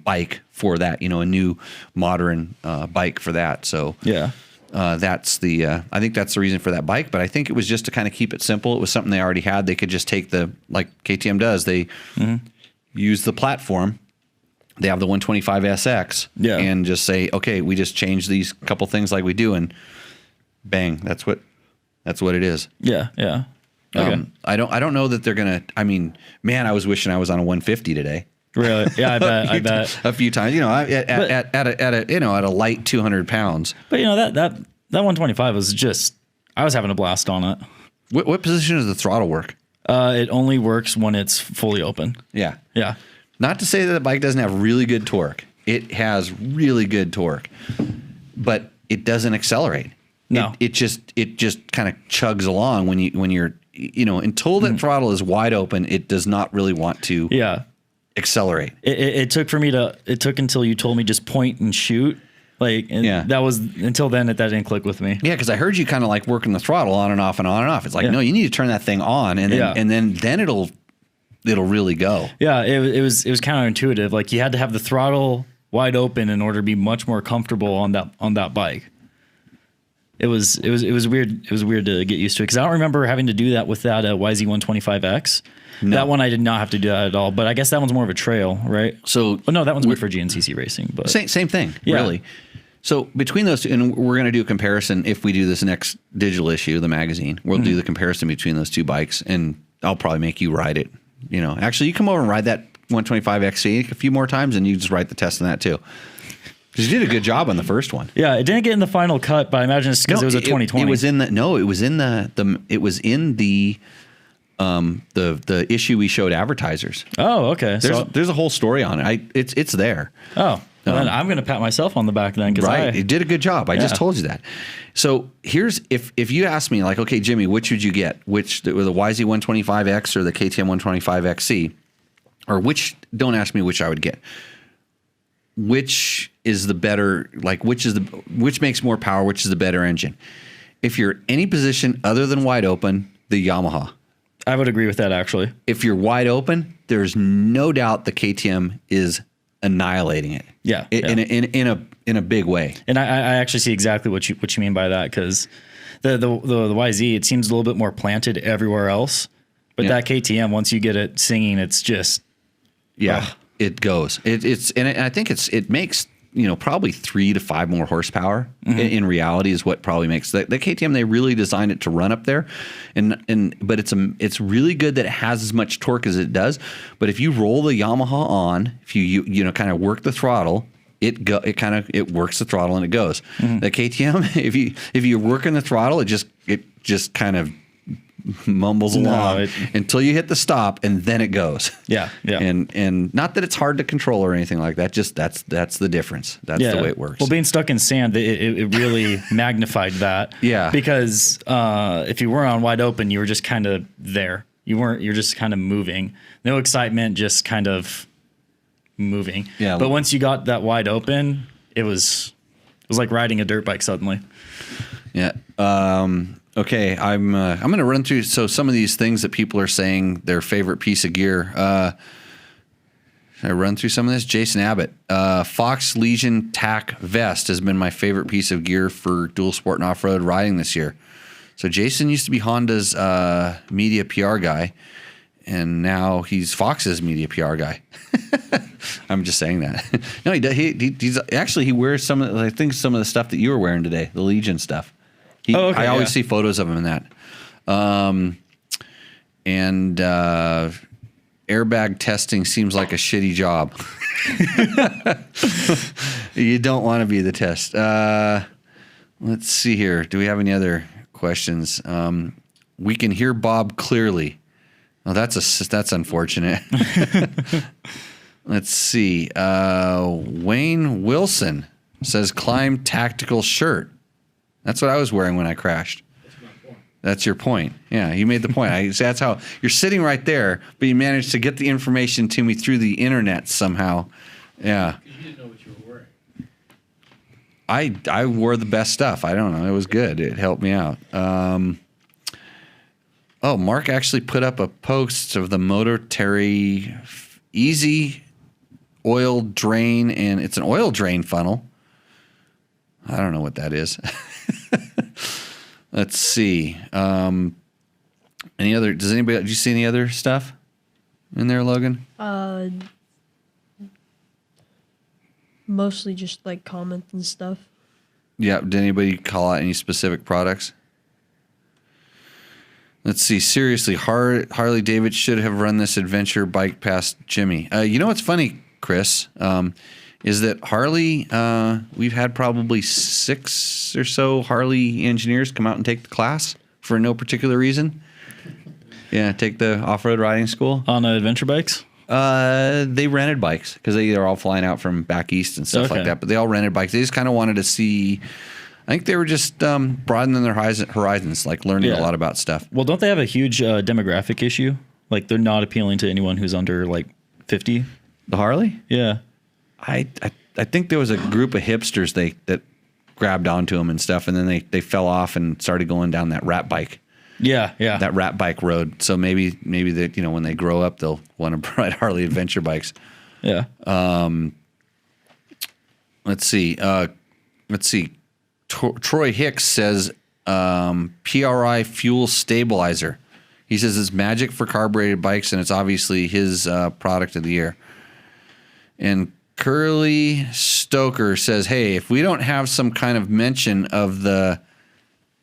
Speaker 1: bike for that, a new modern bike for that. So
Speaker 2: yeah.
Speaker 1: That's I think that's the reason for that bike, but I think it was just to kind of keep it simple. It was something they already had. They could just take like KTM does. They use the platform. They have the 125 SX and just say, okay, we just change these couple things like we do, and bang, that's what it is.
Speaker 2: Yeah. Yeah. Okay.
Speaker 1: I don't know that they're going to, I was wishing I was on a 150 today.
Speaker 2: Really? Yeah, I bet.
Speaker 1: A few times, at a light 200 pounds.
Speaker 2: But that 125 was just, I was having a blast on it.
Speaker 1: What position does the throttle work?
Speaker 2: It only works when it's fully open.
Speaker 1: Yeah.
Speaker 2: Yeah.
Speaker 1: Not to say that the bike doesn't have really good torque. It has really good torque, but it doesn't accelerate.
Speaker 2: No.
Speaker 1: It just kind of chugs along when you're until that throttle is wide open, it does not really want to accelerate.
Speaker 2: It took until you told me just point and shoot. That was until then that didn't click with me.
Speaker 1: Yeah, because I heard you kind of like working the throttle on and off and on and off. It's like, no, you need to turn that thing on, and then it'll really go.
Speaker 2: Yeah, it was counterintuitive. Like you had to have the throttle wide open in order to be much more comfortable on that bike. It was weird. It was weird to get used to it because I don't remember having to do that with that YZ125X. No. That one I did not have to do that at all. But I guess that one's more of a trail, right?
Speaker 1: So,
Speaker 2: no, that one's more for GNCC racing. But
Speaker 1: same thing, really. So between those two, and we're going to do a comparison if we do this next digital issue of the magazine. We'll do the comparison between those two bikes, and I'll probably make you ride it. Actually, you come over and ride that 125XC a few more times, and you just write the test on that too. Because you did a good job on the first one.
Speaker 2: Yeah, it didn't get in the final cut, but I imagine it's because it was a 2020.
Speaker 1: It was in the issue we showed advertisers.
Speaker 2: Oh, okay.
Speaker 1: There's a whole story on it. It's there.
Speaker 2: Oh, then I'm going to pat myself on the back then.
Speaker 1: Right, you did a good job. I just told you that. So here's if you ask me like, okay, Jimmy, which would you get? Which the YZ125X or the KTM 125XC, or which? Don't ask me which I would get. Which is the better? Like which makes more power? Which is the better engine? If you're any position other than wide open, the Yamaha.
Speaker 2: I would agree with that actually.
Speaker 1: If you're wide open, there's no doubt the KTM is annihilating it.
Speaker 2: Yeah,
Speaker 1: in a big way.
Speaker 2: And I actually see exactly what you mean by that because the YZ, it seems a little bit more planted everywhere else, but that KTM, once you get it singing, it's just
Speaker 1: it goes. I think it makes probably 3 to 5 more horsepower. In reality, is what probably makes the KTM. They really designed it to run up there, but it's really good that it has as much torque as it does. But if you roll the Yamaha on, if you kind of work the throttle, it works the throttle and it goes. The KTM, if you're working the throttle, it just kind of mumbles along until you hit the stop, and then it goes.
Speaker 2: Yeah.
Speaker 1: And not that it's hard to control or anything like that. Just that's the difference. That's the way it works.
Speaker 2: Well, being stuck in sand, it really magnified that.
Speaker 1: Yeah.
Speaker 2: Because if you were on wide open, you were just kind of there. You're just kind of moving. No excitement, just kind of moving. Yeah. But once you got that wide open, it was like riding a dirt bike suddenly.
Speaker 1: Yeah. Okay, I'm going to run through some of these things that people are saying their favorite piece of gear. Should I run through some of this? Jason Abbott, Fox Legion TAC vest has been my favorite piece of gear for dual sport and off-road riding this year. So Jason used to be Honda's media PR guy, and now he's Fox's media PR guy. I'm just saying that. No, he wears some of the stuff that you were wearing today, the Legion stuff. I always see photos of him in that. And airbag testing seems like a shitty job. You don't want to be the test. Let's see here. Do we have any other questions? We can hear Bob clearly. Oh, that's unfortunate. Let's see. Wayne Wilson says climb tactical shirt. That's what I was wearing when I crashed.
Speaker 4: That's my point.
Speaker 1: That's your point. Yeah, you made the point. That's how you're sitting right there, but you managed to get the information to me through the internet somehow. Yeah.
Speaker 5: You didn't know what you were wearing.
Speaker 1: I wore the best stuff. I don't know. It was good. It helped me out. Mark actually put up a post of the Motor Terry Easy oil drain, and it's an oil drain funnel. I don't know what that is. Let's see. Did you see any other stuff in there, Logan?
Speaker 3: Mostly just like comments and stuff.
Speaker 1: Yeah. Did anybody call out any specific products? Let's see. Seriously, Harley David should have run this adventure bike past Jimmy. You know what's funny, Chris? Is that Harley, we've had probably 6 or so Harley engineers come out and take the class for no particular reason. Yeah, take the off-road riding school.
Speaker 2: On adventure bikes?
Speaker 1: They rented bikes because they're all flying out from back east and stuff like that. But they all rented bikes. They just kind of wanted to see I think they were just broadening their horizons, like learning a lot about stuff.
Speaker 2: Well, don't they have a huge demographic issue? Like they're not appealing to anyone who's under like 50.
Speaker 1: The Harley?
Speaker 2: Yeah.
Speaker 1: I think there was a group of hipsters that grabbed onto them and stuff, and then they fell off and started going down that rat bike.
Speaker 2: Yeah.
Speaker 1: That rat bike road. So maybe that, you know, when they grow up, they'll want to ride Harley adventure bikes.
Speaker 2: Yeah.
Speaker 1: Let's see. Troy Hicks says PRI fuel stabilizer. He says it's magic for carbureted bikes, and it's obviously his product of the year. And Curly Stoker says, hey, if we don't have some kind of mention of the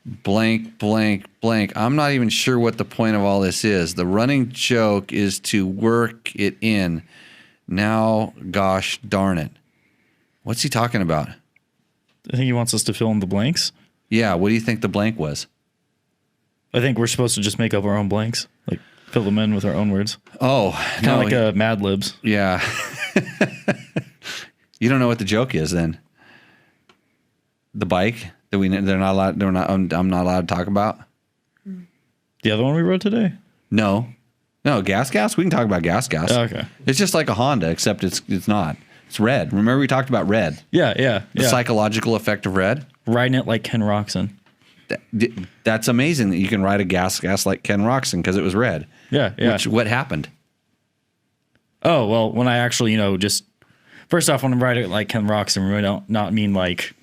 Speaker 1: blank, blank, blank, I'm not even sure what the point of all this is. The running joke is to work it in. Now, gosh darn it. What's he talking about?
Speaker 2: I think he wants us to fill in the blanks.
Speaker 1: Yeah, what do you think the blank was?
Speaker 2: I think we're supposed to just make up our own blanks, like fill them in with our own words.
Speaker 1: Oh,
Speaker 2: Kind of like a Mad Libs.
Speaker 1: Yeah. You don't know what the joke is then. The bike that I'm not allowed to talk about.
Speaker 2: The other one we wrote today?
Speaker 1: No, gas. We can talk about gas.
Speaker 2: Oh, okay.
Speaker 1: It's just like a Honda, except it's not. It's red. Remember we talked about red.
Speaker 2: Yeah.
Speaker 1: The psychological effect of red.
Speaker 2: Riding it like Ken Roxon.
Speaker 1: That's amazing that you can ride a gas like Ken Roxon because it was red.
Speaker 2: Yeah.
Speaker 1: What happened?
Speaker 2: Oh, well, when I actually, just first off, when I'm riding it like Ken Roxon, we don't not mean like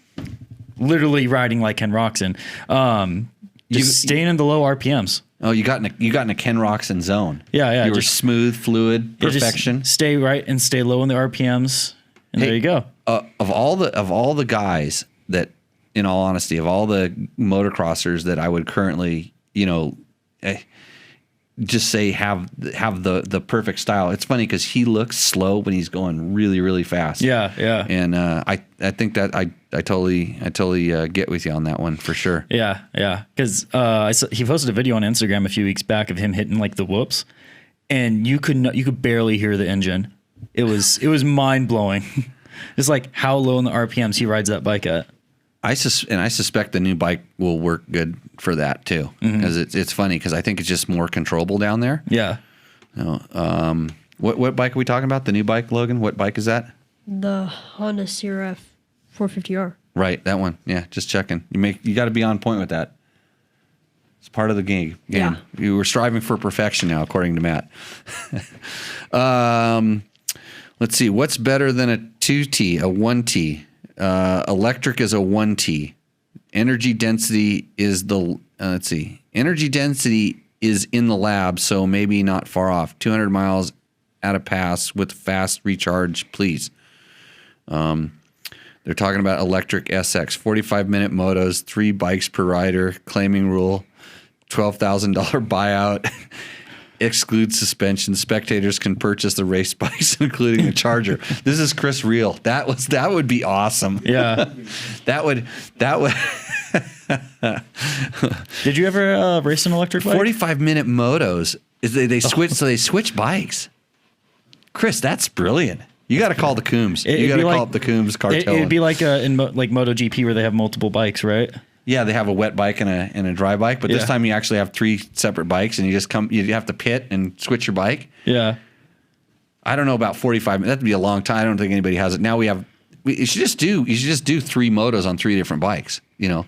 Speaker 2: literally riding like Ken Roxon. Just staying in the low RPMs.
Speaker 1: Oh, you got in a Ken Roxon zone.
Speaker 2: Yeah.
Speaker 1: You were smooth, fluid, perfection.
Speaker 2: Just stay right and stay low in the RPMs, and there you go.
Speaker 1: Of all the guys that, in all honesty, of all the motocrossers that I would currently, just say have the perfect style. It's funny because he looks slow when he's going really, really fast.
Speaker 2: Yeah.
Speaker 1: And I think that I totally get with you on that one for sure.
Speaker 2: Yeah. Because he posted a video on Instagram a few weeks back of him hitting like the whoops, and you could barely hear the engine. It was mind blowing. It's like how low in the RPMs he rides that bike at.
Speaker 1: I suspect the new bike will work good for that too, because it's funny because I think it's just more controllable down there.
Speaker 2: Yeah.
Speaker 1: What bike are we talking about? The new bike, Logan? What bike is that?
Speaker 3: The Honda CRF 450R.
Speaker 1: Right, that one. Yeah, just checking. You got to be on point with that. It's part of the game.
Speaker 3: Yeah.
Speaker 1: You were striving for perfection now, according to Matt. Let's see. What's better than a 2T, a 1T? Electric is a 1T. Energy density is energy density is in the lab, so maybe not far off. 200 miles at a pass with fast recharge, please. They're talking about electric SX, 45-minute motos, 3 bikes per rider, claiming rule, $12,000 buyout, excludes suspension. Spectators can purchase the race bikes, including a charger. This is Chris Reel. That would be awesome.
Speaker 2: Yeah.
Speaker 1: that would.
Speaker 2: Did you ever race an electric bike?
Speaker 1: 45-minute motos. They switch. So they switch bikes. Chris, that's brilliant. You got to call the Coombs. You got to call up the Coombs cartel.
Speaker 2: It'd be like in MotoGP where they have multiple bikes, right?
Speaker 1: Yeah, they have a wet bike and a dry bike, but this time you actually have 3 separate bikes, and you have to pit and switch your bike.
Speaker 2: Yeah.
Speaker 1: I don't know about 45 minutes. That'd be a long time. I don't think anybody has it. Now you should just do 3 motos on 3 different bikes. You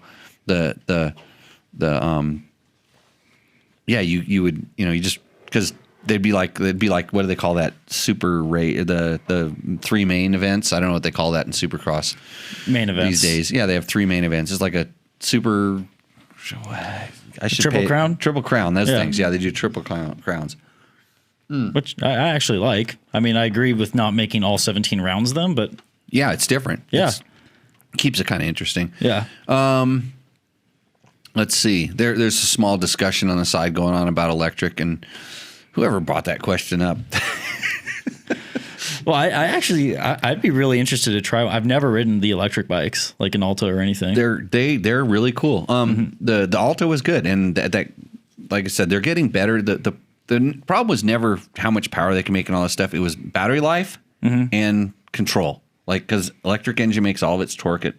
Speaker 1: would, you just, because they'd be like, what do they call that? Super rate, the 3 main events. I don't know what they call that in Supercross.
Speaker 2: Main events.
Speaker 1: These days. Yeah, they have 3 main events. It's like a super,
Speaker 2: Triple Crown?
Speaker 1: Triple Crown, those things. Yeah, they do Triple Crowns.
Speaker 2: Which I actually like. I mean, I agree with not making all 17 rounds of them, but
Speaker 1: yeah, it's different.
Speaker 2: Yeah.
Speaker 1: Keeps it kind of interesting.
Speaker 2: Yeah.
Speaker 1: Let's see. There's a small discussion on the side going on about electric, and whoever brought that question up.
Speaker 2: Well, I'd be really interested to try. I've never ridden the electric bikes, like an Alta or anything.
Speaker 1: They're really cool. The Alta was good, and that like I said, they're getting better. The problem was never how much power they can make and all that stuff. It was battery life and control. Like, because electric engine makes all of its torque at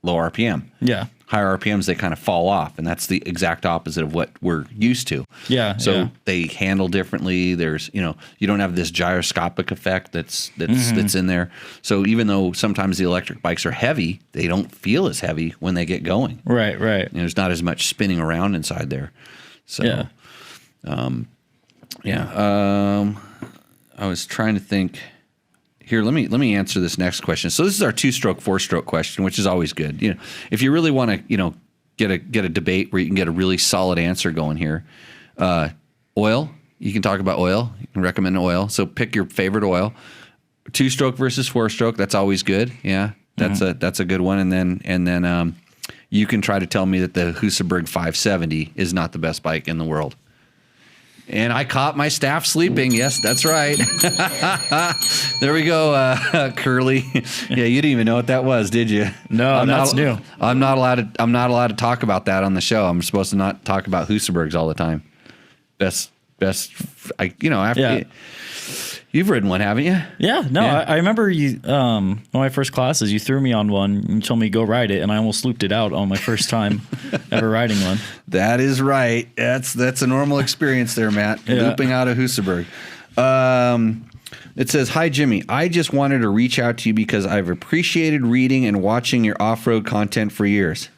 Speaker 1: low RPM.
Speaker 2: Yeah.
Speaker 1: Higher RPMs, they kind of fall off, and that's the exact opposite of what we're used to.
Speaker 2: Yeah.
Speaker 1: So they handle differently. There's, you don't have this gyroscopic effect that's in there. So even though sometimes the electric bikes are heavy, they don't feel as heavy when they get going.
Speaker 2: Right.
Speaker 1: There's not as much spinning around inside there. So, I was trying to think. Here, let me answer this next question. So this is our 2-stroke, 4-stroke question, which is always good. If you really want to, get a debate where you can get a really solid answer going here. Oil, you can talk about oil. You can recommend oil. So pick your favorite oil. 2-stroke versus 4-stroke. That's always good. Yeah, that's a good one. And then you can try to tell me that the Husaberg 570 is not the best bike in the world. And I caught my staff sleeping. Yes, that's right. There we go, Curly. Yeah, you didn't even know what that was, did you?
Speaker 2: No, that's new.
Speaker 1: I'm not allowed to talk about that on the show. I'm supposed to not talk about Husabergs all the time. Best. You've ridden one, haven't you?
Speaker 2: Yeah. No, yeah. I remember you. One of my first classes, you threw me on one and you told me to go ride it, and I almost looped it out on my first time ever riding one.
Speaker 1: That is right. That's a normal experience there, Matt. Yeah. Looping out a Husaberg. It says, "Hi, Jimmy. I just wanted to reach out to you because I've appreciated reading and watching your off-road content for years."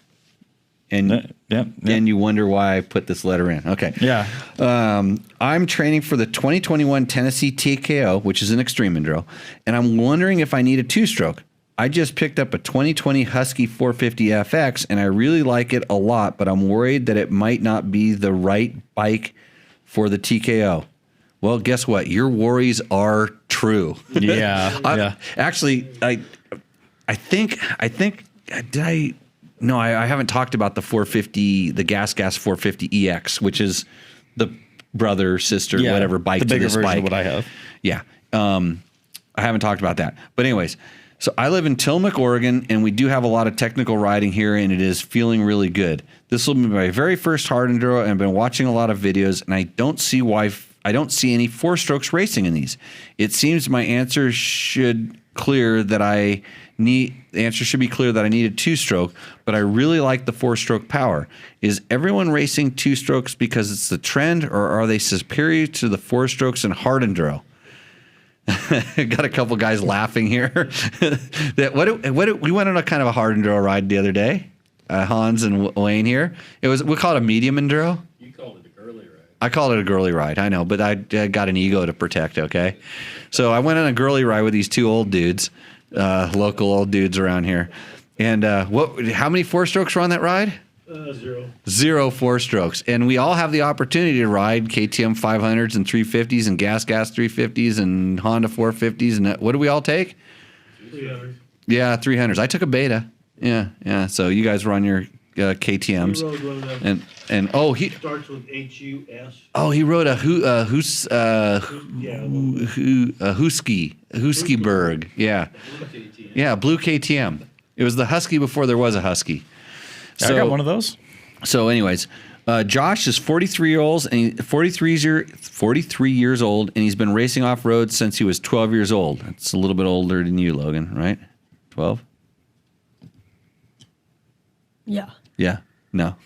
Speaker 1: And and you wonder why I put this letter in. Okay.
Speaker 2: Yeah.
Speaker 1: I'm training for the 2021 Tennessee TKO, which is an extreme enduro, and I'm wondering if I need a 2-stroke. I just picked up a 2020 Husky 450 FX, and I really like it a lot, but I'm worried that it might not be the right bike for the TKO. Well, guess what? Your worries are true.
Speaker 2: Yeah.
Speaker 1: Actually, I think did I. No, I haven't talked about the 450, the Gas 450 EX, which is the brother, sister, whatever bike
Speaker 2: the
Speaker 1: to
Speaker 2: bigger
Speaker 1: this
Speaker 2: version
Speaker 1: bike.
Speaker 2: of what I have.
Speaker 1: Yeah. I haven't talked about that. But anyways, so I live in Tillamook, Oregon, and we do have a lot of technical riding here, and it is feeling really good. This will be my very first hard enduro, and I've been watching a lot of videos, and I don't see any 4-strokes racing in these. It seems my answer should clear that I need a 2-stroke, but I really like the 4-stroke power. Is everyone racing 2-strokes because it's the trend, or are they superior to the 4-strokes in hard enduro? Got a couple guys laughing here. We went on a kind of a hard enduro ride the other day. Hans and Wayne here. We call it a medium enduro.
Speaker 4: You called it a girly ride.
Speaker 1: I called it a girly ride. I know, but I got an ego to protect. Okay, so I went on a girly ride with these 2 old dudes. Local old dudes around here. And how many 4-strokes were on that ride?
Speaker 4: 0.
Speaker 1: 0 4-strokes. And we all have the opportunity to ride KTM 500s and 350s and Gas 350s and Honda 450s. And what do we all take?
Speaker 4: 300.
Speaker 1: Yeah, 300s. I took a Beta. Yeah. So you guys were on your KTMs.
Speaker 4: He rode one of them.
Speaker 1: And he
Speaker 4: starts with HUS.
Speaker 1: Oh, he rode a Huskyberg. Yeah, blue KTM. It was the Husky before there was a Husky.
Speaker 2: So, I got one of those.
Speaker 1: So, anyways, Josh is 43 years old, and he's been racing off road since he was 12 years old. That's a little bit older than you, Logan, right? 12.
Speaker 3: Yeah.
Speaker 1: Yeah. No.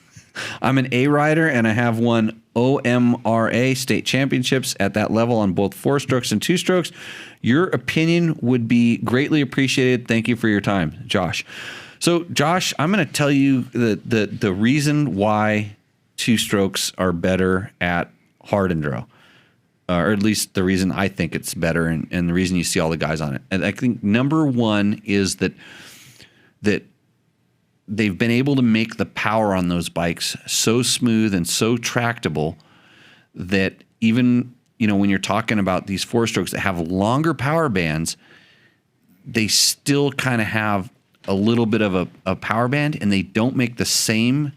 Speaker 1: I'm an A rider, and I have won OMRA state championships at that level on both 4-strokes and 2-strokes. Your opinion would be greatly appreciated. Thank you for your time, Josh. So, Josh, I'm going to tell you the reason why 2-strokes are better at hard enduro, or at least the reason I think it's better, and the reason you see all the guys on it. And I think number one is that they've been able to make the power on those bikes so smooth and so tractable that even, when you're talking about these 4-strokes that have longer power bands, they still kind of have a little bit of a power band, and they don't make the same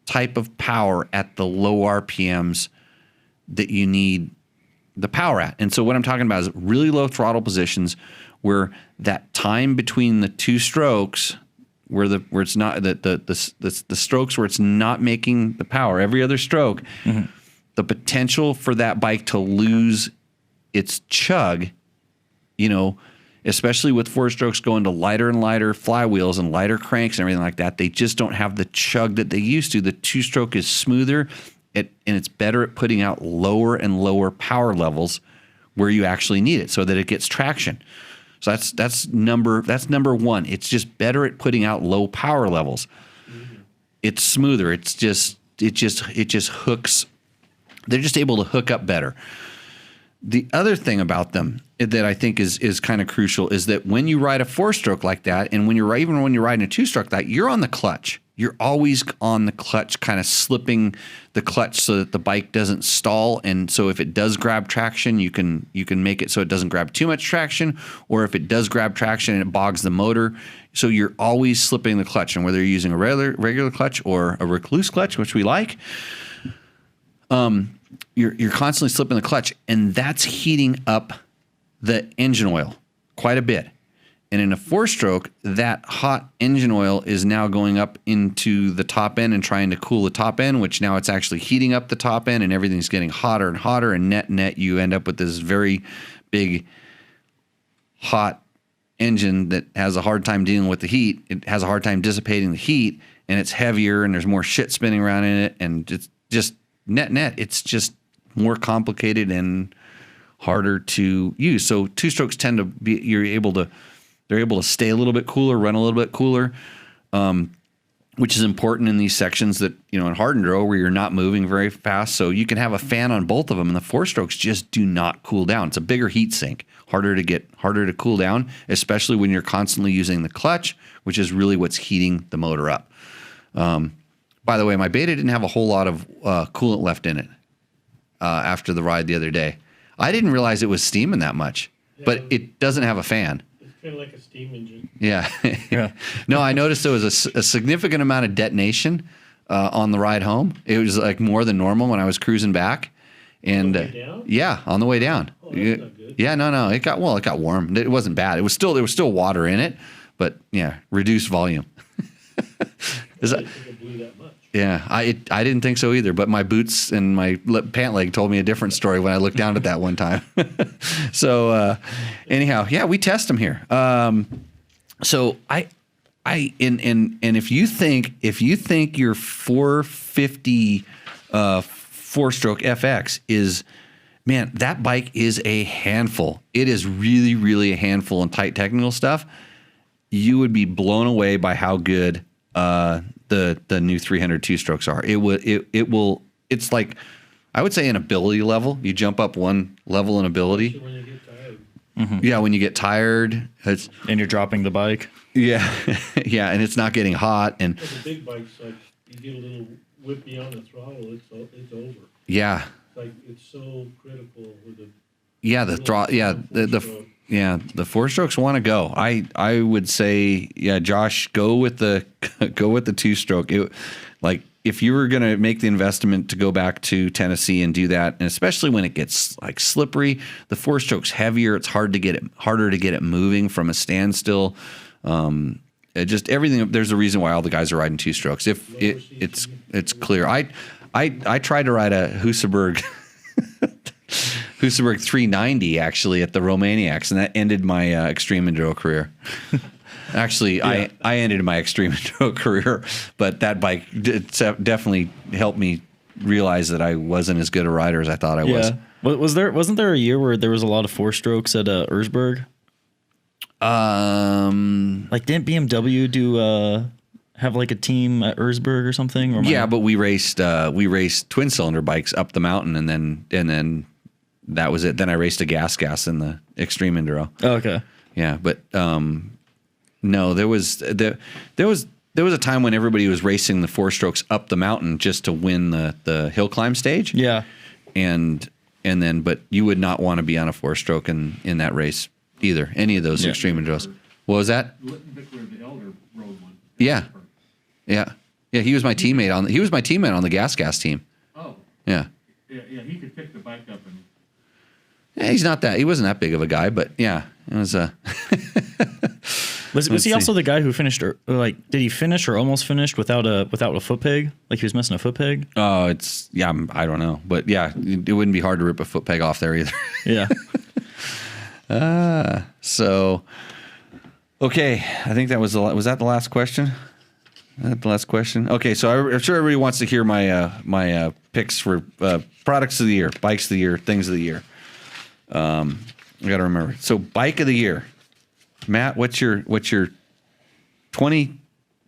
Speaker 1: type of power at the low RPMs that you need the power at. And so what I'm talking about is really low throttle positions where that time between the 2 strokes, where it's not the strokes where it's not making the power every other stroke, the potential for that bike to lose its chug, especially with 4-strokes going to lighter and lighter flywheels and lighter cranks and everything like that. They just don't have the chug that they used to. The 2-stroke is smoother, and it's better at putting out lower and lower power levels where you actually need it, so that it gets traction. So that's number one. It's just better at putting out low power levels. It's smoother. It just hooks. They're just able to hook up better. The other thing about them that I think is kind of crucial is that when you ride a 4-stroke like that, and even when you're riding a 2-stroke like that, you're on the clutch. You're always on the clutch, kind of slipping the clutch so that the bike doesn't stall. And so if it does grab traction, you can make it so it doesn't grab too much traction, or if it does grab traction and it bogs the motor. So you're always slipping the clutch, and whether you're using a regular clutch or a recluse clutch, which we like, you're constantly slipping the clutch, and that's heating up the engine oil quite a bit. And in a 4-stroke, that hot engine oil is now going up into the top end and trying to cool the top end, which now it's actually heating up the top end, and everything's getting hotter and hotter. And net, you end up with this very big, hot engine that has a hard time dealing with the heat. It has a hard time dissipating the heat, and it's heavier, and there's more shit spinning around in it. And it's just net, it's just more complicated and harder to use. So 2-strokes tend to be, they're able to stay a little bit cooler, run a little bit cooler, which is important in these sections that, in hard enduro where you're not moving very fast. So you can have a fan on both of them, and the 4-strokes just do not cool down. It's a bigger heat sink, harder to cool down, especially when you're constantly using the clutch, which is really what's heating the motor up. By the way, my Beta didn't have a whole lot of coolant left in it after the ride the other day. I didn't realize it was steaming that much, but it doesn't have a fan.
Speaker 6: Kind of like a steam engine.
Speaker 1: Yeah. No, I noticed there was a significant amount of detonation on the ride home. It was like more than normal when I was cruising back. And
Speaker 6: On the way down?
Speaker 1: Yeah, on the way down.
Speaker 6: Oh, that's not good.
Speaker 1: Yeah, no, it got warm. It wasn't bad. There was still water in it, but yeah, reduced volume.
Speaker 6: I didn't think it blew that much.
Speaker 1: Yeah, I didn't think so either, but my boots and my pant leg told me a different story when I looked down at that one time. So anyhow, yeah, we test them here. So if you think your 450 4-stroke FX is, man, that bike is a handful. It is really, really a handful in tight technical stuff. You would be blown away by how good the new 300 2-strokes are. It's like, I would say an ability level. You jump up one level in ability.
Speaker 6: When you get tired.
Speaker 1: Mm-hmm. Yeah, when you get tired,
Speaker 2: and you're dropping the bike.
Speaker 1: Yeah, yeah, and it's not getting hot. And
Speaker 6: Well, the big bikes, like you get a little whippy on the throttle, it's over.
Speaker 1: yeah,
Speaker 6: It's like it's so critical with the.
Speaker 1: yeah, the throttle. Yeah, the 4-strokes want to go. I would say, yeah, Josh, go with the 2-stroke. Like, if you were going to make the investment to go back to Tennessee and do that, and especially when it gets like slippery, the 4-stroke's heavier. It's harder to get it moving from a standstill. Just everything. There's a reason why all the guys are riding 2-strokes. It's clear. I tried to ride a Husaberg 390 actually at the Romaniacs, and that ended my extreme enduro career. Actually, yeah. I ended my extreme enduro career, but that bike definitely helped me realize that I wasn't as good a rider as I thought I was.
Speaker 2: Wasn't there a year where there was a lot of 4-strokes at Erzberg? Like, didn't BMW do have like a team at Erzberg or something? Or
Speaker 1: yeah, but we raced twin cylinder bikes up the mountain, and then that was it. Then I raced a gas in the extreme enduro.
Speaker 2: Oh, okay.
Speaker 1: Yeah, but no, there was a time when everybody was racing the 4-strokes up the mountain just to win the hill climb stage.
Speaker 2: Yeah,
Speaker 1: and then but you would not want to be on a 4-stroke in that race either. Any of those extreme enduros. What was that?
Speaker 4: Litton the Elder rode one.
Speaker 1: Yeah. He was my teammate on the gas team.
Speaker 4: Oh.
Speaker 1: Yeah.
Speaker 4: Yeah, he could pick the bike up and.
Speaker 1: Yeah, he wasn't that big of a guy, but yeah, it was
Speaker 2: Was he also the guy who finished, or like, did he finish or almost finished without a foot peg? Like, he was missing a foot peg?
Speaker 1: Oh, I don't know, but yeah, it wouldn't be hard to rip a foot peg off there either.
Speaker 2: Yeah.
Speaker 1: So, okay, I think that was that the last question? The last question. Okay, so I'm sure everybody wants to hear my picks for products of the year, bikes of the year, things of the year. I got to remember. So, bike of the year, Matt. What's your 20?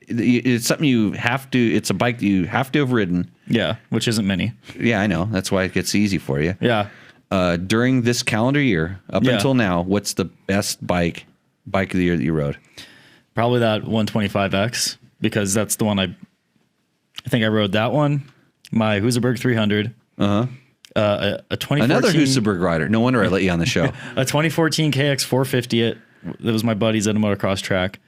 Speaker 1: It's something you have to. It's a bike that you have to have ridden.
Speaker 2: Yeah, which isn't many.
Speaker 1: Yeah, I know. That's why it gets easy for you.
Speaker 2: Yeah.
Speaker 1: During this calendar year, up until now, what's the best bike of the year that you rode?
Speaker 2: Probably that 125X, because that's the one I think I rode that one. My Husaberg 300.
Speaker 1: Uh-huh.
Speaker 2: A 2014,
Speaker 1: Another Husaberg rider. No wonder I let you on the show.
Speaker 2: a 2014 KX 450. That was my buddies at a motocross track.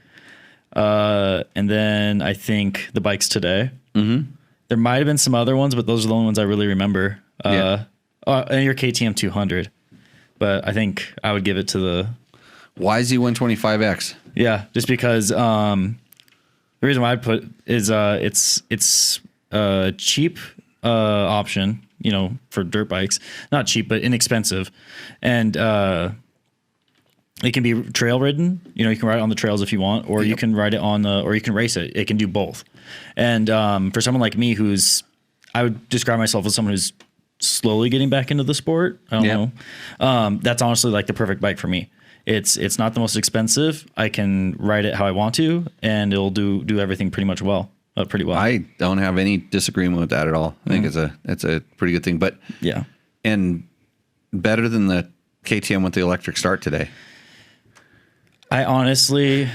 Speaker 2: And then I think the bikes today. Mm-hmm. There might have been some other ones, but those are the only ones I really remember. And your KTM 200. But I think I would give it to the
Speaker 1: YZ125X.
Speaker 2: Yeah, just because the reason why I'd put is it's a cheap option, for dirt bikes. Not cheap, but inexpensive. And it can be trail ridden. You can ride it on the trails if you want, or you can ride it or you can race it. It can do both. And for someone like me I would describe myself as someone who's slowly getting back into the sport. I don't know. That's honestly like the perfect bike for me. It's not the most expensive. I can ride it how I want to, and it'll do everything pretty well.
Speaker 1: I don't have any disagreement with that at all. I think it's a pretty good thing. But
Speaker 2: yeah,
Speaker 1: and better than the KTM with the electric start today.
Speaker 2: I honestly,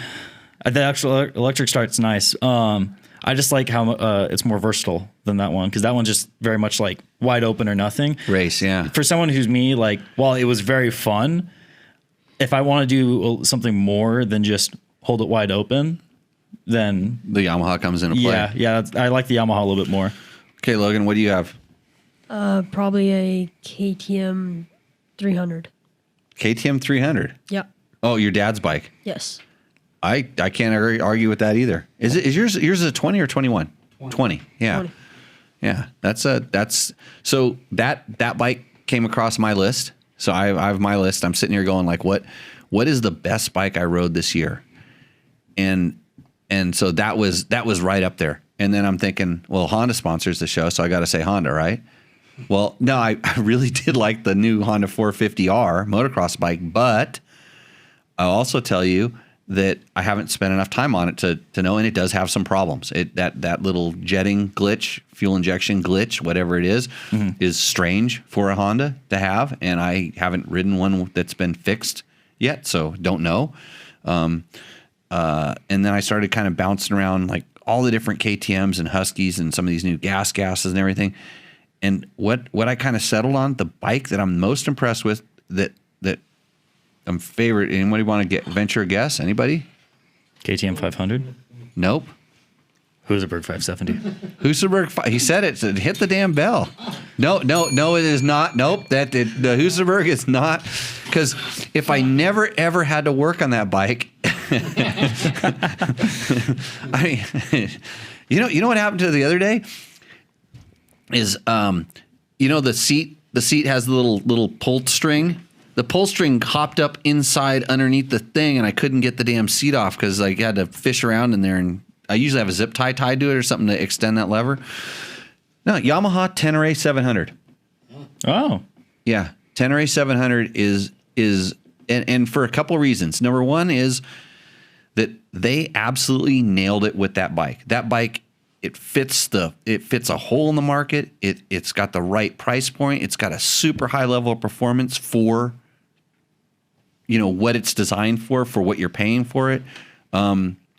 Speaker 2: the actual electric start's nice. I just like how it's more versatile than that one, because that one's just very much like wide open or nothing.
Speaker 1: Race, yeah.
Speaker 2: For someone who's me, like, while it was very fun, if I want to do something more than just hold it wide open, then
Speaker 1: the Yamaha comes into play.
Speaker 2: Yeah, I like the Yamaha a little bit more.
Speaker 1: Okay, Logan, what do you have?
Speaker 3: Probably a KTM 300.
Speaker 1: KTM 300.
Speaker 3: Yeah.
Speaker 1: Oh, your dad's bike.
Speaker 3: Yes.
Speaker 1: I can't argue with that either. Is yours a 20 or 21? 20. Yeah.
Speaker 3: 20.
Speaker 1: Yeah. That's so that bike came across my list. So I have my list. I'm sitting here going like, what is the best bike I rode this year? And so that was right up there. And then I'm thinking, well, Honda sponsors the show, so I got to say Honda, right? Well, no, I really did like the new Honda 450R motocross bike, but I'll also tell you that I haven't spent enough time on it to know, and it does have some problems. That little jetting glitch, fuel injection glitch, whatever it is strange for a Honda to have, and I haven't ridden one that's been fixed yet, so don't know. And then I started kind of bouncing around like all the different KTMs and Huskies and some of these new gases and everything. And what I kind of settled on, the bike that I'm most impressed with, that I'm favorite. Anybody want to venture a guess? Anybody?
Speaker 2: KTM 500?
Speaker 1: Nope.
Speaker 2: Husaberg 570.
Speaker 1: Husaberg. He said it. So hit the damn bell. No, it is not. Nope. The Husaberg is not. Because if I never ever had to work on that bike, I mean, you know what happened to the other day is, the seat has the little pull string. The pull string hopped up inside underneath the thing, and I couldn't get the damn seat off because I had to fish around in there. And I usually have a zip tie tied to it or something to extend that lever. No, Yamaha Tenere 700.
Speaker 2: Oh,
Speaker 1: yeah, Tenere 700 is and for a couple of reasons. Number one is that they absolutely nailed it with that bike. That bike, it fits a hole in the market. It's got the right price point. It's got a super high level of performance for what it's designed for what you're paying for it.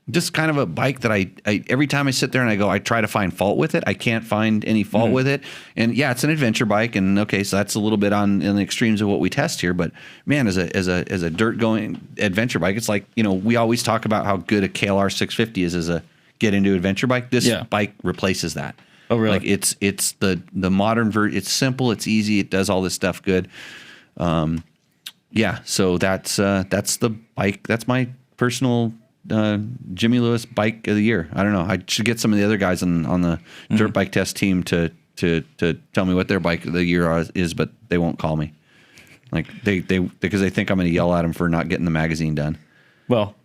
Speaker 1: Just kind of a bike that I every time I sit there and I try to find fault with it. I can't find any fault with it. And yeah, it's an adventure bike, and okay, so that's a little bit in the extremes of what we test here. But man, as a dirt going adventure bike, it's like, we always talk about how good a KLR 650 is as a get into adventure bike. This bike replaces that.
Speaker 2: Oh, really?
Speaker 1: Like it's the modern version. It's simple. It's easy. It does all this stuff good. Yeah. So that's the bike. That's my personal Jimmy Lewis bike of the year. I don't know. I should get some of the other guys on the dirt bike test team to tell me what their bike of the year is, but they won't call me. Like because they think I'm going to yell at them for not getting the magazine done.
Speaker 2: Well,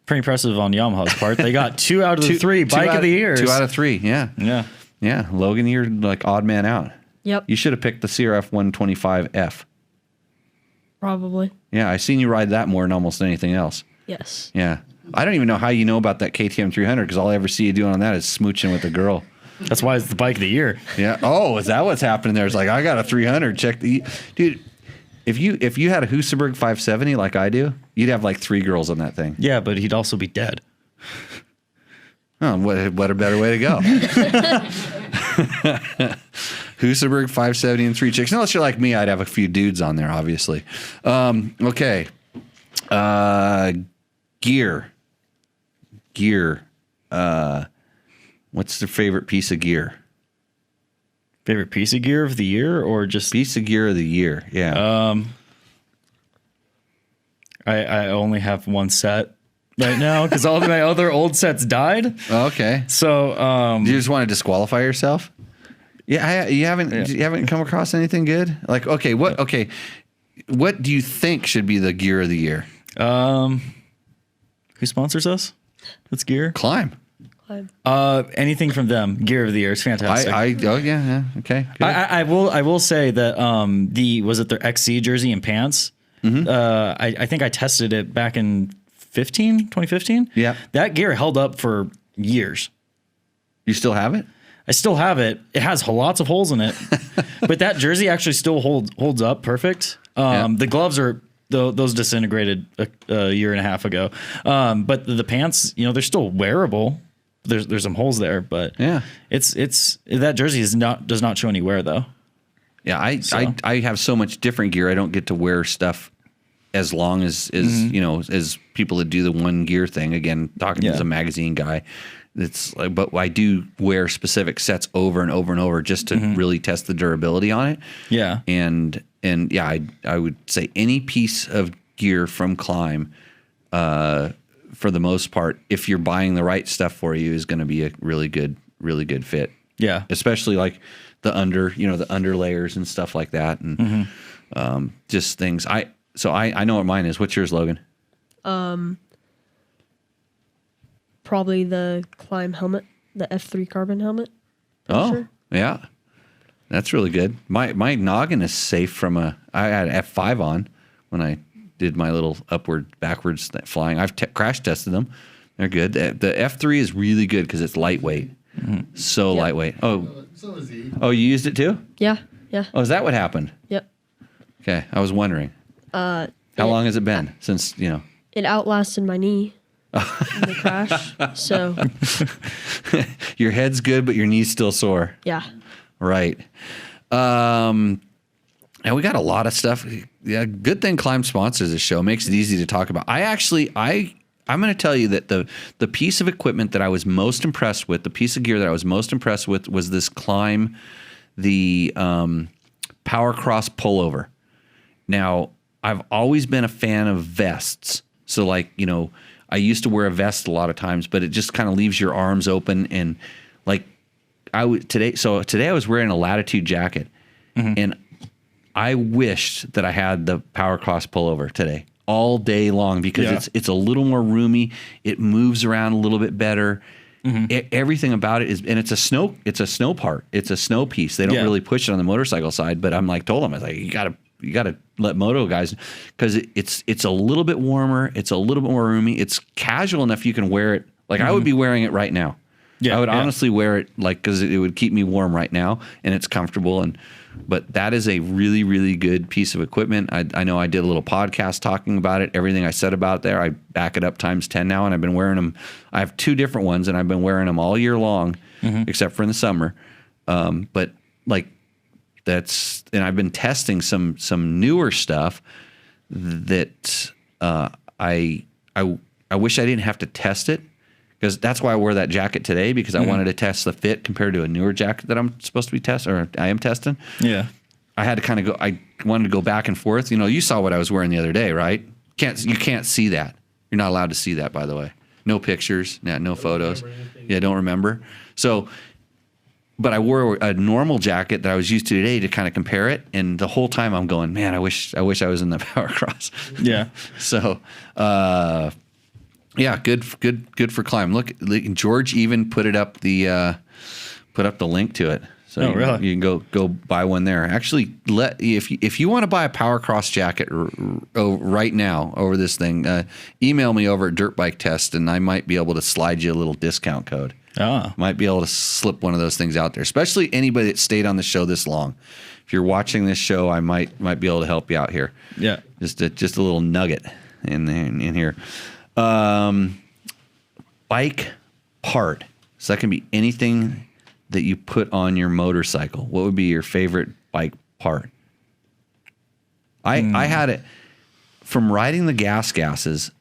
Speaker 2: pretty impressive on Yamaha's part. They got 2 out of the 3 bike of the year.
Speaker 1: 2 out of 3. Yeah.
Speaker 2: Yeah.
Speaker 1: Yeah. Logan, you're like odd man out.
Speaker 3: Yep.
Speaker 1: You should have picked the CRF 125F.
Speaker 3: Probably.
Speaker 1: Yeah. I seen you ride that more than almost anything else.
Speaker 3: Yes.
Speaker 1: Yeah. I don't even know how you know about that KTM 300 because all I ever see you doing on that is smooching with a girl.
Speaker 2: That's why it's the bike of the year.
Speaker 1: Yeah. Oh, is that what's happening there? It's like, I got a 300. Check the... Dude, if you had a Husaberg 570 like I do, you'd have like 3 girls on that thing.
Speaker 2: Yeah, but he'd also be dead.
Speaker 1: Oh, what a better way to go. Husaberg 570 and 3 chicks. Unless you're like me, I'd have a few dudes on there, obviously. Okay. Gear. What's their favorite piece of gear?
Speaker 2: Favorite piece of gear of the year, or just
Speaker 1: Piece of gear of the year. Yeah.
Speaker 2: I only have one set right now because all of my other old sets died.
Speaker 1: Okay.
Speaker 2: So
Speaker 1: Do you just want to disqualify yourself? Yeah, you haven't come across anything good? Like, okay, what do you think should be the gear of the year?
Speaker 2: who sponsors us? That's Gear.
Speaker 1: Climb.
Speaker 2: Anything from them, Gear of the Year. It's fantastic.
Speaker 1: Okay. Good.
Speaker 2: I will say that was it their XC jersey and pants?
Speaker 1: Mm-hmm.
Speaker 2: I think I tested it back in 2015.
Speaker 1: Yeah.
Speaker 2: That gear held up for years.
Speaker 1: You still have it?
Speaker 2: I still have it. It has lots of holes in it, but that jersey actually still holds up perfect. The gloves are those disintegrated a year and a half ago, but the pants, they're still wearable. There's some holes there, but it's that jersey does not show any wear though.
Speaker 1: Yeah, I have so much different gear. I don't get to wear stuff as long as as people that do the one gear thing. Again, talking as a magazine guy, it's like, but I do wear specific sets over and over and over just to really test the durability on it. Yeah, and yeah, I would say any piece of gear from Climb, for the most part, if you're buying the right stuff for you, is going to be a really good fit. Yeah, especially like the under layers and stuff like that, and just things. I know what mine is. What's yours, Logan?
Speaker 3: Probably the Climb helmet, the F3 carbon helmet.
Speaker 1: Yeah, that's really good. My noggin is safe from I had F5 on when I did my little backwards flying. I've crash tested them. They're good. The F3 is really good because it's lightweight. So lightweight. Oh, so is he. Oh, you used it too?
Speaker 3: Yeah.
Speaker 1: Oh, is that what happened?
Speaker 3: Yep.
Speaker 1: Okay, I was wondering. How long has it been since
Speaker 3: It outlasted my knee in the crash. So
Speaker 1: your head's good, but your knee's still sore.
Speaker 3: Yeah.
Speaker 1: Right. And we got a lot of stuff. Yeah, good thing Climb sponsors this show. Makes it easy to talk about. I'm going to tell you that the piece of equipment that I was most impressed with, the piece of gear that I was most impressed with, was this Climb, the Power Cross pullover. Now, I've always been a fan of vests. So I used to wear a vest a lot of times, but it just kind of leaves your arms open. And today I was wearing a Latitude jacket, and I wished that I had the Power Cross pullover today all day long because it's a little more roomy. It moves around a little bit better. Everything about it is, and it's a snow part. It's a snow piece. They don't really push it on the motorcycle side, but I'm told them, I was like, you gotta let moto guys, because it's a little bit warmer. It's a little bit more roomy. It's casual enough you can wear it. I would be wearing it right now. I would honestly wear it because it would keep me warm right now, and it's comfortable. But that is a really, really good piece of equipment. I know I did a little podcast talking about it. Everything I said about it there, I back it up times 10 now, and I've been wearing them. I have 2 different ones, and I've been wearing them all year long, except for in the summer. But and I've been testing some newer stuff that I wish I didn't have to test it. Because that's why I wore that jacket today, because I wanted to test the fit compared to a newer jacket that I'm supposed to be testing, or I am testing. Yeah. I had to kind of I wanted to go back and forth. You saw what I was wearing the other day, right? You can't see that. You're not allowed to see that, by the way. No pictures, no photos. Yeah, don't remember. So but I wore a normal jacket that I was used to today to kind of compare it. And the whole time I'm going, man, I wish I was in the Power Cross.
Speaker 2: Yeah.
Speaker 1: So, yeah, good for climb. Look, George even put up the link to it. So
Speaker 2: really?
Speaker 1: you can go buy one there. Actually, if you want to buy a Power Cross jacket right now over this thing, email me over at Dirt Bike Test, and I might be able to slide you a little discount code. Might be able to slip one of those things out there, especially anybody that stayed on the show this long. If you're watching this show, I might be able to help you out here.
Speaker 2: Yeah.
Speaker 1: Just a little nugget in here. Bike part. So that can be anything that you put on your motorcycle. What would be your favorite bike part? I had it from riding the gases,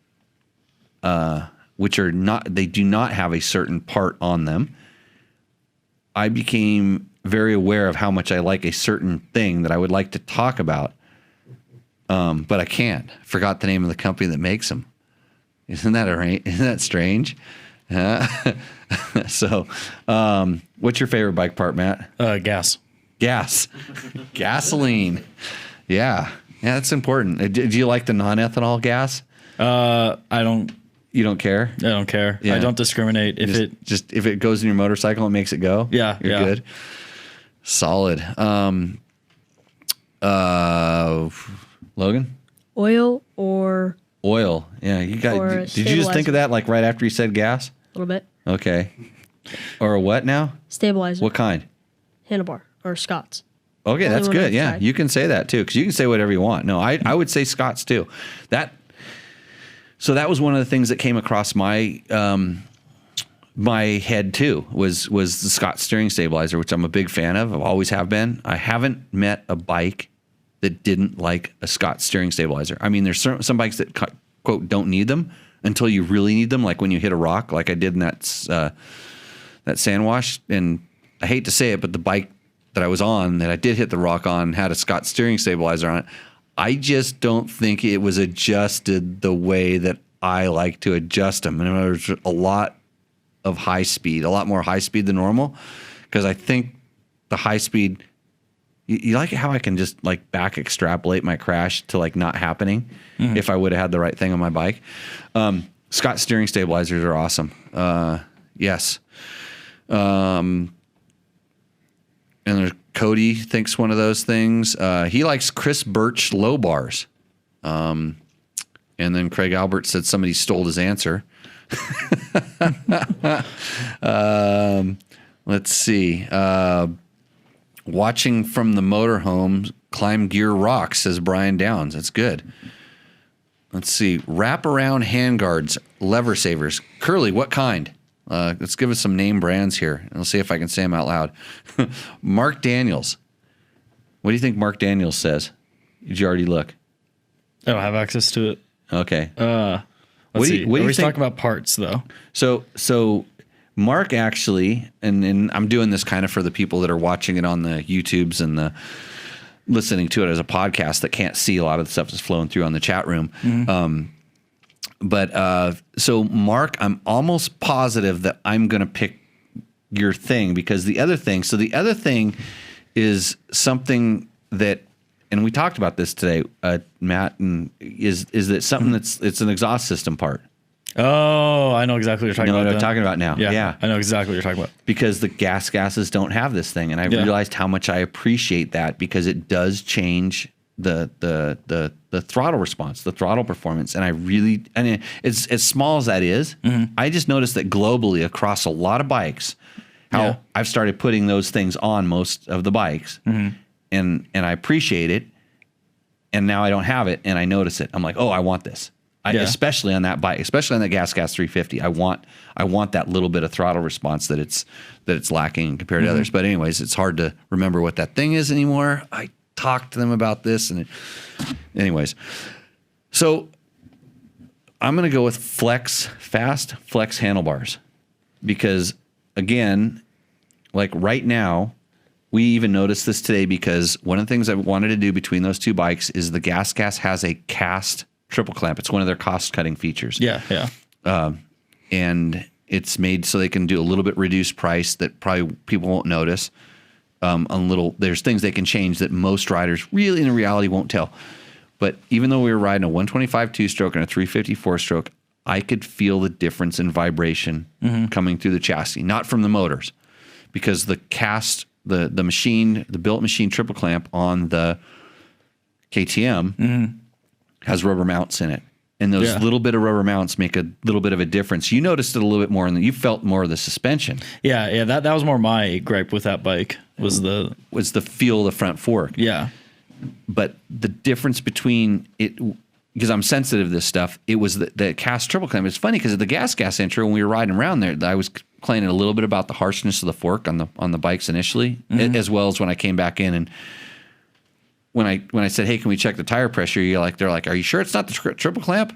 Speaker 1: which they do not have a certain part on them. I became very aware of how much I like a certain thing that I would like to talk about. But I can't. I forgot the name of the company that makes them. Isn't that strange? So, what's your favorite bike part, Matt?
Speaker 2: Gas.
Speaker 1: Gasoline. Yeah, that's important. Do you like the non-ethanol gas? You don't care?
Speaker 2: I don't care.
Speaker 1: Yeah.
Speaker 2: I don't discriminate. If
Speaker 1: it goes in your motorcycle and makes it go.
Speaker 2: Yeah,
Speaker 1: you're good. Solid. Logan?
Speaker 3: Oil or
Speaker 1: Oil. Yeah, you got.
Speaker 3: Or
Speaker 1: Did you just think of that like right after you said gas?
Speaker 3: a little bit.
Speaker 1: Okay. Or a what now?
Speaker 3: Stabilizer.
Speaker 1: What kind?
Speaker 3: Handlebar or Scott's.
Speaker 1: Okay, that's
Speaker 3: one
Speaker 1: good.
Speaker 3: I've
Speaker 1: Yeah,
Speaker 3: tried.
Speaker 1: you can say that too, because you can say whatever you want. No, I would say Scott's too. So that was one of the things that came across my my head too was the Scott steering stabilizer, which I'm a big fan of. I've always have been. I haven't met a bike that didn't like a Scott steering stabilizer. I mean, there's some bikes that quote don't need them until you really need them, like when you hit a rock, like I did in that sand wash. And I hate to say it, but the bike that I was on that I did hit the rock on had a Scott steering stabilizer on it. I just don't think it was adjusted the way that I like to adjust them. And there's a lot of high speed, a lot more high speed than normal, because I think the high speed, you like how I can just like back extrapolate my crash to like not happening if I would have had the right thing on my bike. Scott steering stabilizers are awesome. Yes. And there's Cody thinks one of those things. He likes Chris Birch low bars. And then Craig Albert said somebody stole his answer. Let's see. Watching from the motorhome, climb gear rocks, says Brian Downs. That's good. Let's see. Wraparound handguards, lever savers. Curly, what kind? Let's give us some name brands here, and we'll see if I can say them out loud. Mark Daniels. What do you think Mark Daniels says? Did you already look?
Speaker 2: I don't have access to it.
Speaker 1: Okay.
Speaker 2: Let's see.
Speaker 1: What do you
Speaker 2: We're
Speaker 1: think?
Speaker 2: talking about parts, though.
Speaker 1: So Mark actually, and I'm doing this kind of for the people that are watching it on the YouTubes and the listening to it as a podcast that can't see a lot of the stuff that's flowing through on the chat room. So Mark, I'm almost positive that I'm going to pick your thing, because the other thing is something that, and we talked about this today, Matt, and is that something it's an exhaust system part.
Speaker 2: Oh, I know exactly what you're talking
Speaker 1: You know
Speaker 2: about.
Speaker 1: what I'm talking about now?
Speaker 2: Yeah, I know exactly what you're talking about.
Speaker 1: Because the gases don't have this thing, and I realized how much I appreciate that, because it does change the throttle response, the throttle performance, and it's as small as that is. I just noticed that globally across a lot of bikes, how I've started putting those things on most of the bikes, and I appreciate it. And now I don't have it, and I notice it. I'm like, oh, I want this. Especially on that bike, especially on the Gas 350. I want that little bit of throttle response that it's lacking compared to others. But anyways, it's hard to remember what that thing is anymore. I talked to them about this, and anyways, so I'm going to go with fast flex handlebars, because again, like right now, we even noticed this today, because one of the things I wanted to do between those two bikes is the Gas has a cast triple clamp. It's one of their cost cutting features.
Speaker 2: Yeah.
Speaker 1: And It's made so they can do a little bit reduced price that probably people won't notice. There's things they can change that most riders really in reality won't tell. But even though we were riding a 125 two-stroke and a 350 four-stroke, I could feel the difference in vibration coming through the chassis, not from the motors, because the built machine triple clamp on the KTM has rubber mounts in it. And those little bit of rubber mounts make a little bit of a difference. You noticed it a little bit more, and you felt more of the suspension.
Speaker 2: Yeah. That was more my gripe with that bike was the
Speaker 1: feel of the front fork.
Speaker 2: Yeah.
Speaker 1: But the difference between it, because I'm sensitive to this stuff, it was the cast triple clamp. It's funny because at the gas intro, when we were riding around there, I was complaining a little bit about the harshness of the fork on the bikes initially, as well as when I came back in and when I said, hey, can we check the tire pressure? They're like, are you sure it's not the triple clamp?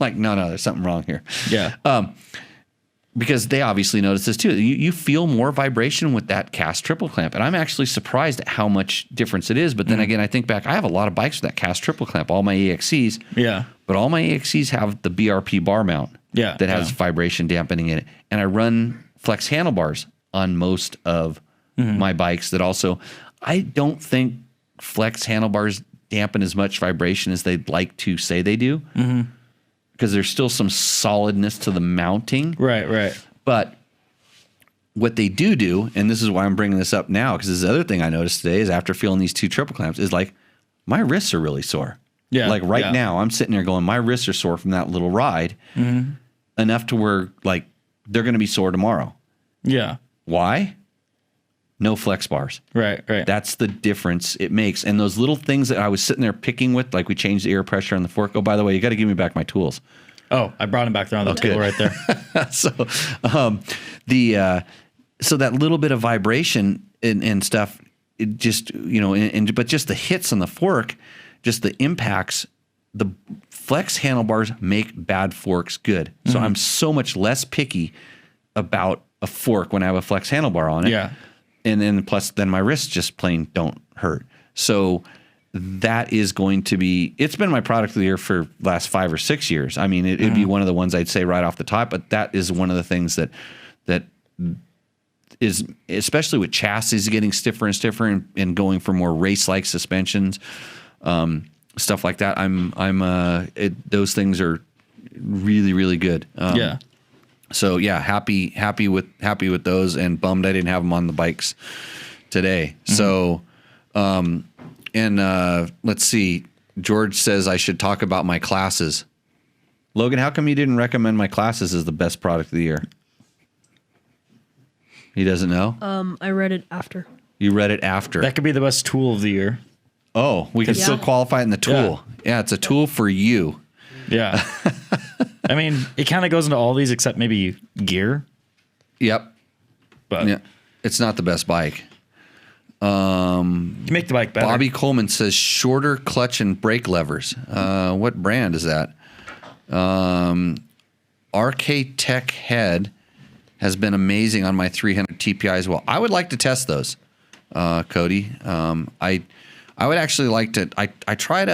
Speaker 1: Like, no, there's something wrong here.
Speaker 2: Yeah.
Speaker 1: Because they obviously notice this too. You feel more vibration with that cast triple clamp. And I'm actually surprised at how much difference it is. But then again, I think back, I have a lot of bikes with that cast triple clamp, all my EXCs.
Speaker 2: Yeah.
Speaker 1: But all my EXCs have the BRP bar mount that has vibration dampening in it. And I run flex handlebars on most of my bikes that also, I don't think flex handlebars dampen as much vibration as they'd like to say they do. Because there's still some solidness to the mounting.
Speaker 2: Right.
Speaker 1: But what they do, and this is why I'm bringing this up now, because this is the other thing I noticed today is after feeling these two triple clamps, is like my wrists are really sore.
Speaker 2: Yeah.
Speaker 1: Like now, I'm sitting there going, my wrists are sore from that little ride, enough to where like they're going to be sore tomorrow.
Speaker 2: Yeah.
Speaker 1: Why? No flex bars.
Speaker 2: Right.
Speaker 1: That's the difference it makes. And those little things that I was sitting there picking with, like we changed the air pressure on the fork. Oh, by the way, you got to give me back my tools.
Speaker 2: Oh, I brought him back there on the table right there.
Speaker 1: So, so that little bit of vibration and stuff, it just, but just the hits on the fork, just the impacts, the flex handlebars make bad forks good. So I'm so much less picky about a fork when I have a flex handlebar on it.
Speaker 2: Yeah.
Speaker 1: And then plus then my wrists just plain don't hurt. So that is going to be, it's been my product of the year for the last 5 or 6 years. I mean, it'd be one of the ones I'd say right off the top, but that is one of the things that is, especially with chassis getting stiffer and stiffer and going for more race-like suspensions, stuff like that. Those things are really, really good.
Speaker 2: Yeah.
Speaker 1: So yeah, happy with those, and bummed I didn't have them on the bikes today. So, let's see. George says I should talk about my classes. Logan, how come you didn't recommend my classes as the best product of the year? He doesn't know?
Speaker 3: I read it after.
Speaker 1: You read it after.
Speaker 2: That could be the best tool of the year.
Speaker 1: Oh, we could still qualify it in the tool. Yeah, it's a tool for you.
Speaker 2: Yeah. I mean, it kind of goes into all these except maybe gear.
Speaker 1: Yep.
Speaker 2: But
Speaker 1: yeah, it's not the best bike.
Speaker 2: You make the bike better.
Speaker 1: Bobby Coleman says shorter clutch and brake levers. What brand is that? RK Tech Head has been amazing on my 300 TPI as well. I would like to test those, Cody. I would actually like to. I tried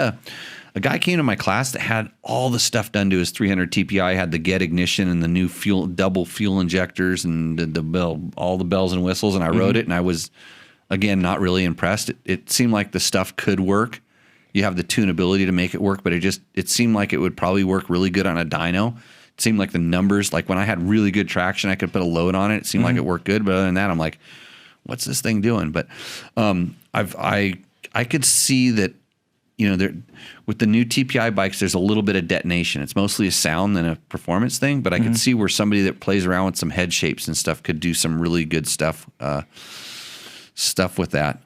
Speaker 1: a guy came to my class that had all the stuff done to his 300 TPI, had the get ignition and the new double fuel injectors and all the bells and whistles, and I rode it, and I was, again, not really impressed. It seemed like the stuff could work. You have the tunability to make it work, but it seemed like it would probably work really good on a dyno. It seemed like the numbers, like when I had really good traction, I could put a load on it. It seemed like it worked good, but other than that, I'm like, what's this thing doing? But I could see that, with the new TPI bikes, there's a little bit of detonation. It's mostly a sound than a performance thing, but I could see where somebody that plays around with some head shapes and stuff could do some really good stuff with that.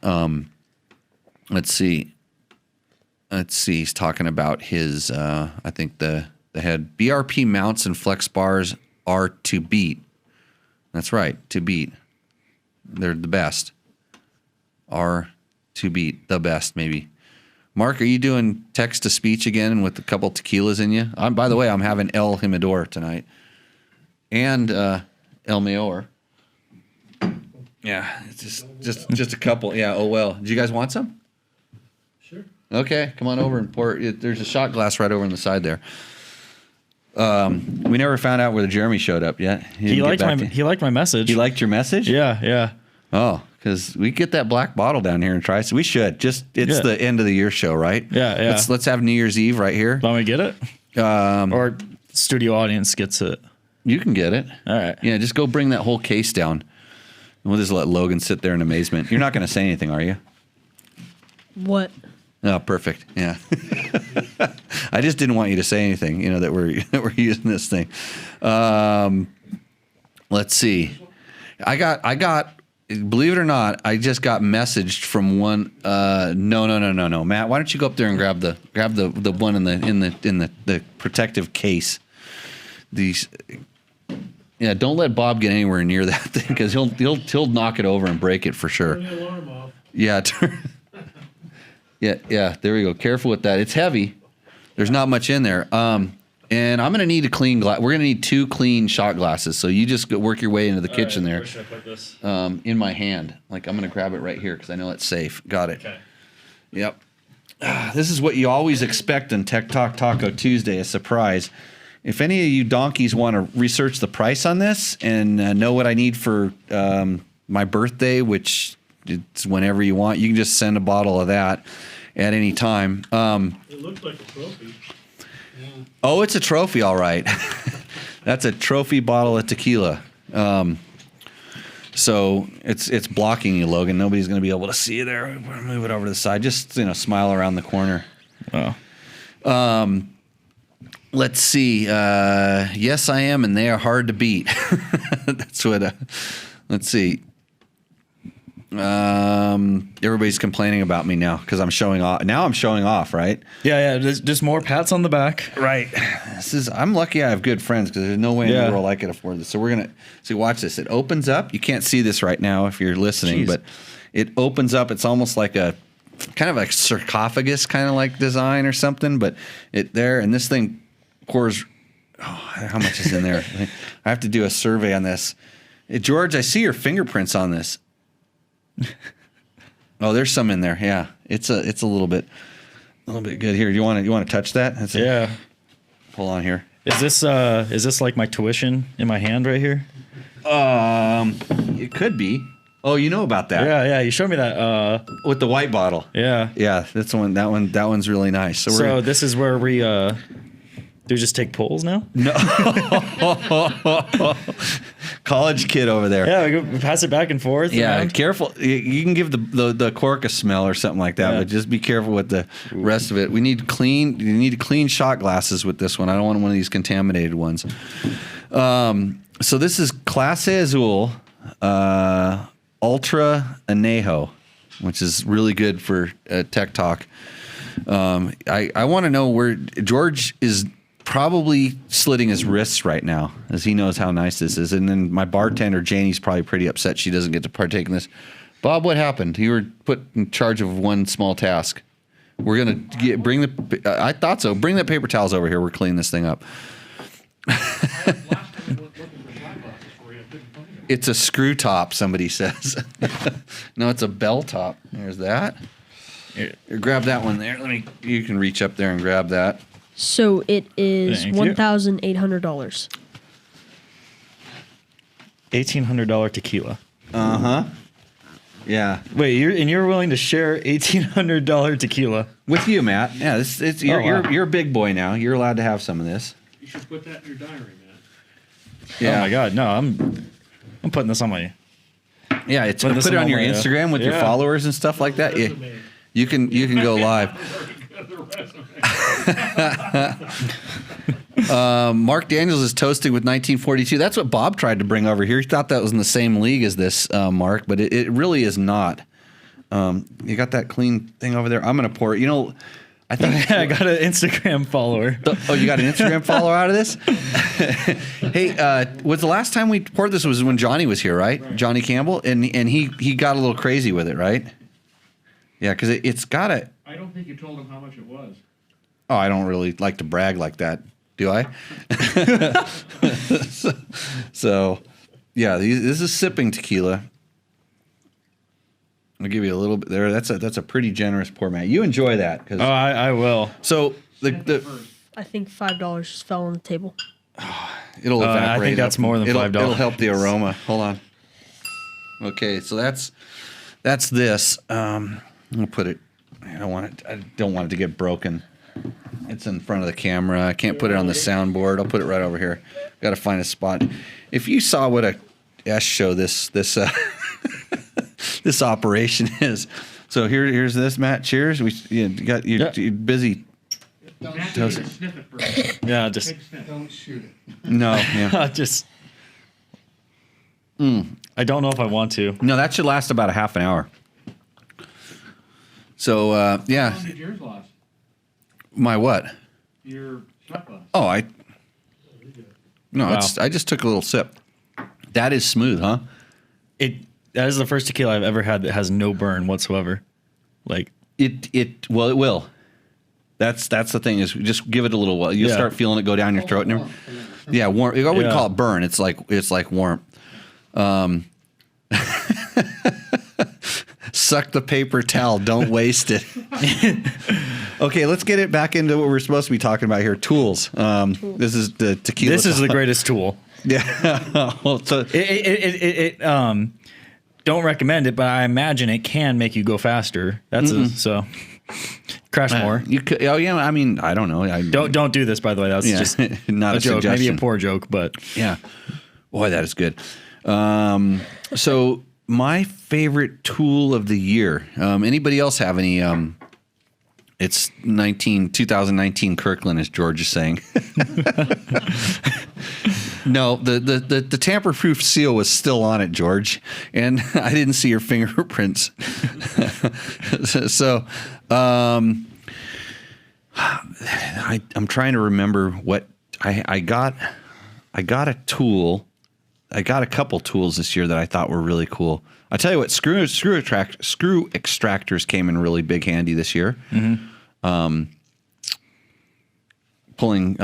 Speaker 1: Let's see. He's talking about his, I think the head. BRP mounts and flex bars are to beat. That's right, to beat. They're the best. Are to beat, the best, maybe. Mark, are you doing text to speech again with a couple tequilas in you? By the way, I'm having El Jimador tonight, and El Mayor. Yeah, it's just a couple. Yeah. Oh well. Do you guys want some?
Speaker 6: Sure.
Speaker 1: Okay, come on over and pour. There's a shot glass right over on the side there. We never found out whether Jeremy showed up yet.
Speaker 2: He liked my message.
Speaker 1: He liked your message?
Speaker 2: Yeah.
Speaker 1: Oh, because we get that black bottle down here and try. So we should. It's the end of the year show, right?
Speaker 2: Yeah.
Speaker 1: Let's have New Year's Eve right here.
Speaker 2: Want me to get it? Or studio audience gets it.
Speaker 1: You can get it.
Speaker 2: All right.
Speaker 1: Yeah, just go bring that whole case down. We'll just let Logan sit there in amazement. You're not going to say anything, are you?
Speaker 3: What?
Speaker 1: Oh, perfect. Yeah. I just didn't want you to say anything, that we're using this thing. Let's see. I got, believe it or not, I just got messaged from one. No. Matt, why don't you go up there and grab the one in the protective case. Yeah, don't let Bob get anywhere near that thing because he'll knock it over and break it for sure.
Speaker 6: Turn the alarm off.
Speaker 1: Yeah. Yeah. There we go. Careful with that. It's heavy. There's not much in there. And I'm gonna need a clean glass. We're gonna need 2 clean shot glasses. So you just work your way into the kitchen there.
Speaker 6: Where should I put this?
Speaker 1: In my hand. Like I'm gonna grab it right here because I know it's safe. Got it.
Speaker 6: Okay.
Speaker 1: Yep. This is what you always expect in Tech Talk Taco Tuesday, a surprise. If any of you donkeys want to research the price on this and know what I need for my birthday, which it's whenever you want, you can just send a bottle of that at any time.
Speaker 6: It looks like a trophy.
Speaker 1: Oh, it's a trophy, all right. That's a trophy bottle of tequila. So it's blocking you, Logan. Nobody's going to be able to see you there. Move it over to the side. Just smile around the corner.
Speaker 2: Oh.
Speaker 1: Let's see. Yes, I am, and they are hard to beat. That's what. Let's see. Everybody's complaining about me now because I'm showing off. Now I'm showing off, right?
Speaker 2: Yeah. There's just more pats on the back.
Speaker 1: Right. I'm lucky I have good friends because there's no way in the world I could afford this. So we're gonna see. Watch this. It opens up. You can't see this right now if you're listening, but it opens up. It's almost like a kind of a sarcophagus kind of like design or something. But and this thing pours. Oh, how much is in there? I have to do a survey on this. George, I see your fingerprints on this. Oh, there's some in there. Yeah, it's a little bit good. Here, you want to touch that?
Speaker 2: Yeah.
Speaker 1: Hold on here.
Speaker 2: Is this like my tuition in my hand right here?
Speaker 1: It could be. Oh, you know about that?
Speaker 2: Yeah. You showed me that.
Speaker 1: With the white bottle.
Speaker 2: Yeah.
Speaker 1: Yeah, that's one. That one's really nice.
Speaker 2: So this is where we do we just take pulls now?
Speaker 1: No. College kid over there.
Speaker 2: Yeah, we pass it back and forth.
Speaker 1: Yeah, careful. You can give the cork a smell or something like that, but just be careful with the rest of it. You need clean shot glasses with this one. I don't want one of these contaminated ones. So this is Clase Azul Ultra Anejo, which is really good for Tech Talk. I want to know where George is probably slitting his wrists right now as he knows how nice this is. And then my bartender, Janie's probably pretty upset she doesn't get to partake in this. Bob, what happened? You were put in charge of one small task. We're going to bring I thought so. Bring the paper towels over here. We're cleaning this thing up. It's a screw top, somebody says. No, it's a bell top. There's that. Here, grab that one there. You can reach up there and grab that.
Speaker 3: So it is
Speaker 2: Thank you.
Speaker 3: $1,800.
Speaker 2: $1,800 tequila.
Speaker 1: Yeah.
Speaker 2: Wait, you're willing to share $1,800 tequila
Speaker 1: With you, Matt. Yeah, you're a big boy now. You're allowed to have some of this.
Speaker 6: You should put that in your diary, man.
Speaker 1: Yeah.
Speaker 2: Oh my God, no! I'm putting this on my.
Speaker 1: Yeah, put it on your Instagram with your followers and stuff like that. Yeah, you can go live. Mark Daniels is toasting with 1942. That's what Bob tried to bring over here. He thought that was in the same league as this, Mark, but it really is not. You got that clean thing over there? I'm going to pour it. I think
Speaker 2: I got an Instagram follower.
Speaker 1: Oh, you got an Instagram follower out of this? Hey, was the last time we poured this was when Johnny was here, right? Johnny Campbell, and he got a little crazy with it, right? Yeah, because it's got a.
Speaker 4: I don't think you told him how much it was.
Speaker 1: Oh, I don't really like to brag like that, do I? so, yeah, this is sipping tequila. I'll give you a little bit there. That's a pretty generous pour, Matt. You enjoy that,
Speaker 2: Oh, I will.
Speaker 1: So
Speaker 4: Send it first.
Speaker 3: I think $5 just fell on the table.
Speaker 1: It'll evaporate.
Speaker 2: I think that's more than $5.
Speaker 1: It'll help the aroma. Hold on. Okay, so that's this. I'll put it. I don't want it to get broken. It's in front of the camera. I can't put it on the soundboard. I'll put it right over here. Got to find a spot. If you saw what a show this this operation is. So here's this, Matt. Cheers. You're busy.
Speaker 4: Matt, you need to sniff it first.
Speaker 2: Yeah, just
Speaker 4: Take a sniff.
Speaker 5: Don't shoot it.
Speaker 1: No, yeah.
Speaker 2: just. I don't know if I want to.
Speaker 1: No, that should last about a half an hour. So yeah.
Speaker 4: How long did yours last?
Speaker 1: My what?
Speaker 4: Your shot glass.
Speaker 1: Oh, No,
Speaker 2: Wow.
Speaker 1: I just took a little sip. That is smooth, huh?
Speaker 2: That is the first tequila I've ever had that has no burn whatsoever. Like
Speaker 1: It will. That's the thing is just give it a little while. You'll start feeling it go down your throat. Yeah, warm. I wouldn't call it burn. It's like warmth. Suck the paper towel. Don't waste it. Okay, let's get it back into what we're supposed to be talking about here. Tools. This is the tequila.
Speaker 2: this is the greatest tool.
Speaker 1: Yeah. Well, so
Speaker 2: Don't recommend it, but I imagine it can make you go faster. So crash more.
Speaker 1: you could. Oh yeah. I mean, I don't know.
Speaker 2: Don't do this, by the way. That was just
Speaker 1: not a
Speaker 2: joke. Maybe a
Speaker 1: suggestion.
Speaker 2: poor joke, but
Speaker 1: Yeah. Boy, that is good. So my favorite tool of the year. Anybody else have any? It's 2019 Kirkland, as George is saying. No, the tamper-proof seal was still on it, George, and I didn't see your fingerprints. So, I'm trying to remember what I got. I got a tool. I got a couple tools this year that I thought were really cool. I tell you what, screw extractors came in really big handy this year. Mm-hmm. Pulling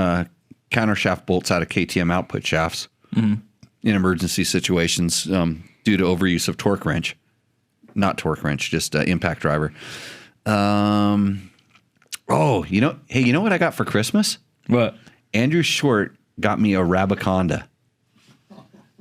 Speaker 1: countershaft bolts out of KTM output shafts in emergency situations due to overuse of torque wrench. Not torque wrench, just impact driver. Hey, you know what I got for Christmas?
Speaker 2: what?
Speaker 1: Andrew Short got me a Rabaconda,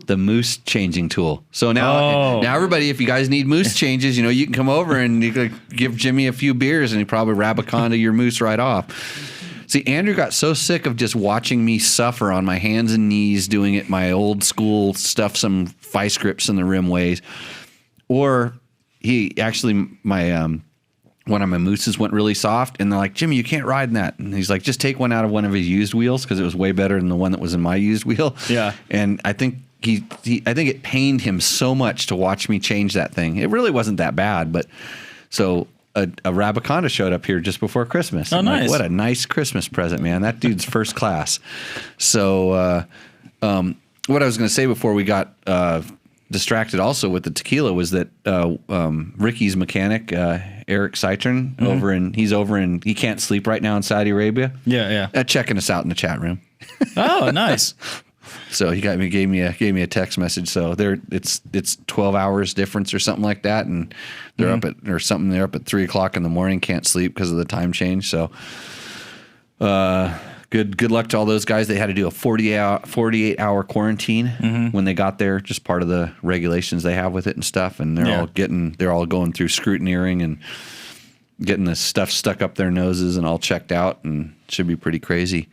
Speaker 1: the moose changing tool. So now everybody, if you guys need moose changes, you can come over and you could give Jimmy a few beers and he probably Rabaconda your moose right off. See, Andrew got so sick of just watching me suffer on my hands and knees doing it my old school stuff, some vice grips in the rim ways. Or he actually, one of my mooses went really soft and they're like, Jimmy, you can't ride in that. And he's like, just take one out of one of his used wheels because it was way better than the one that was in my used wheel.
Speaker 2: Yeah.
Speaker 1: And I think I think it pained him so much to watch me change that thing. It really wasn't that bad, but so a Rabaconda showed up here just before Christmas.
Speaker 2: Oh, nice.
Speaker 1: What a nice Christmas present, man. That dude's first class. So what I was going to say before we got distracted also with the tequila was that Ricky's mechanic, Eric Seitern, he can't sleep right now in Saudi Arabia.
Speaker 2: Yeah.
Speaker 1: Checking us out in the chat room.
Speaker 2: Oh, nice.
Speaker 1: So he gave me a text message. So it's 12 hours difference or something like that, and they're up at 3:00 in the morning. Can't sleep because of the time change. So good luck to all those guys. They had to do a 48-hour quarantine when they got there, just part of the regulations they have with it and stuff. And they're all going through scrutineering and getting the stuff stuck up their noses and all checked out, and should be pretty crazy.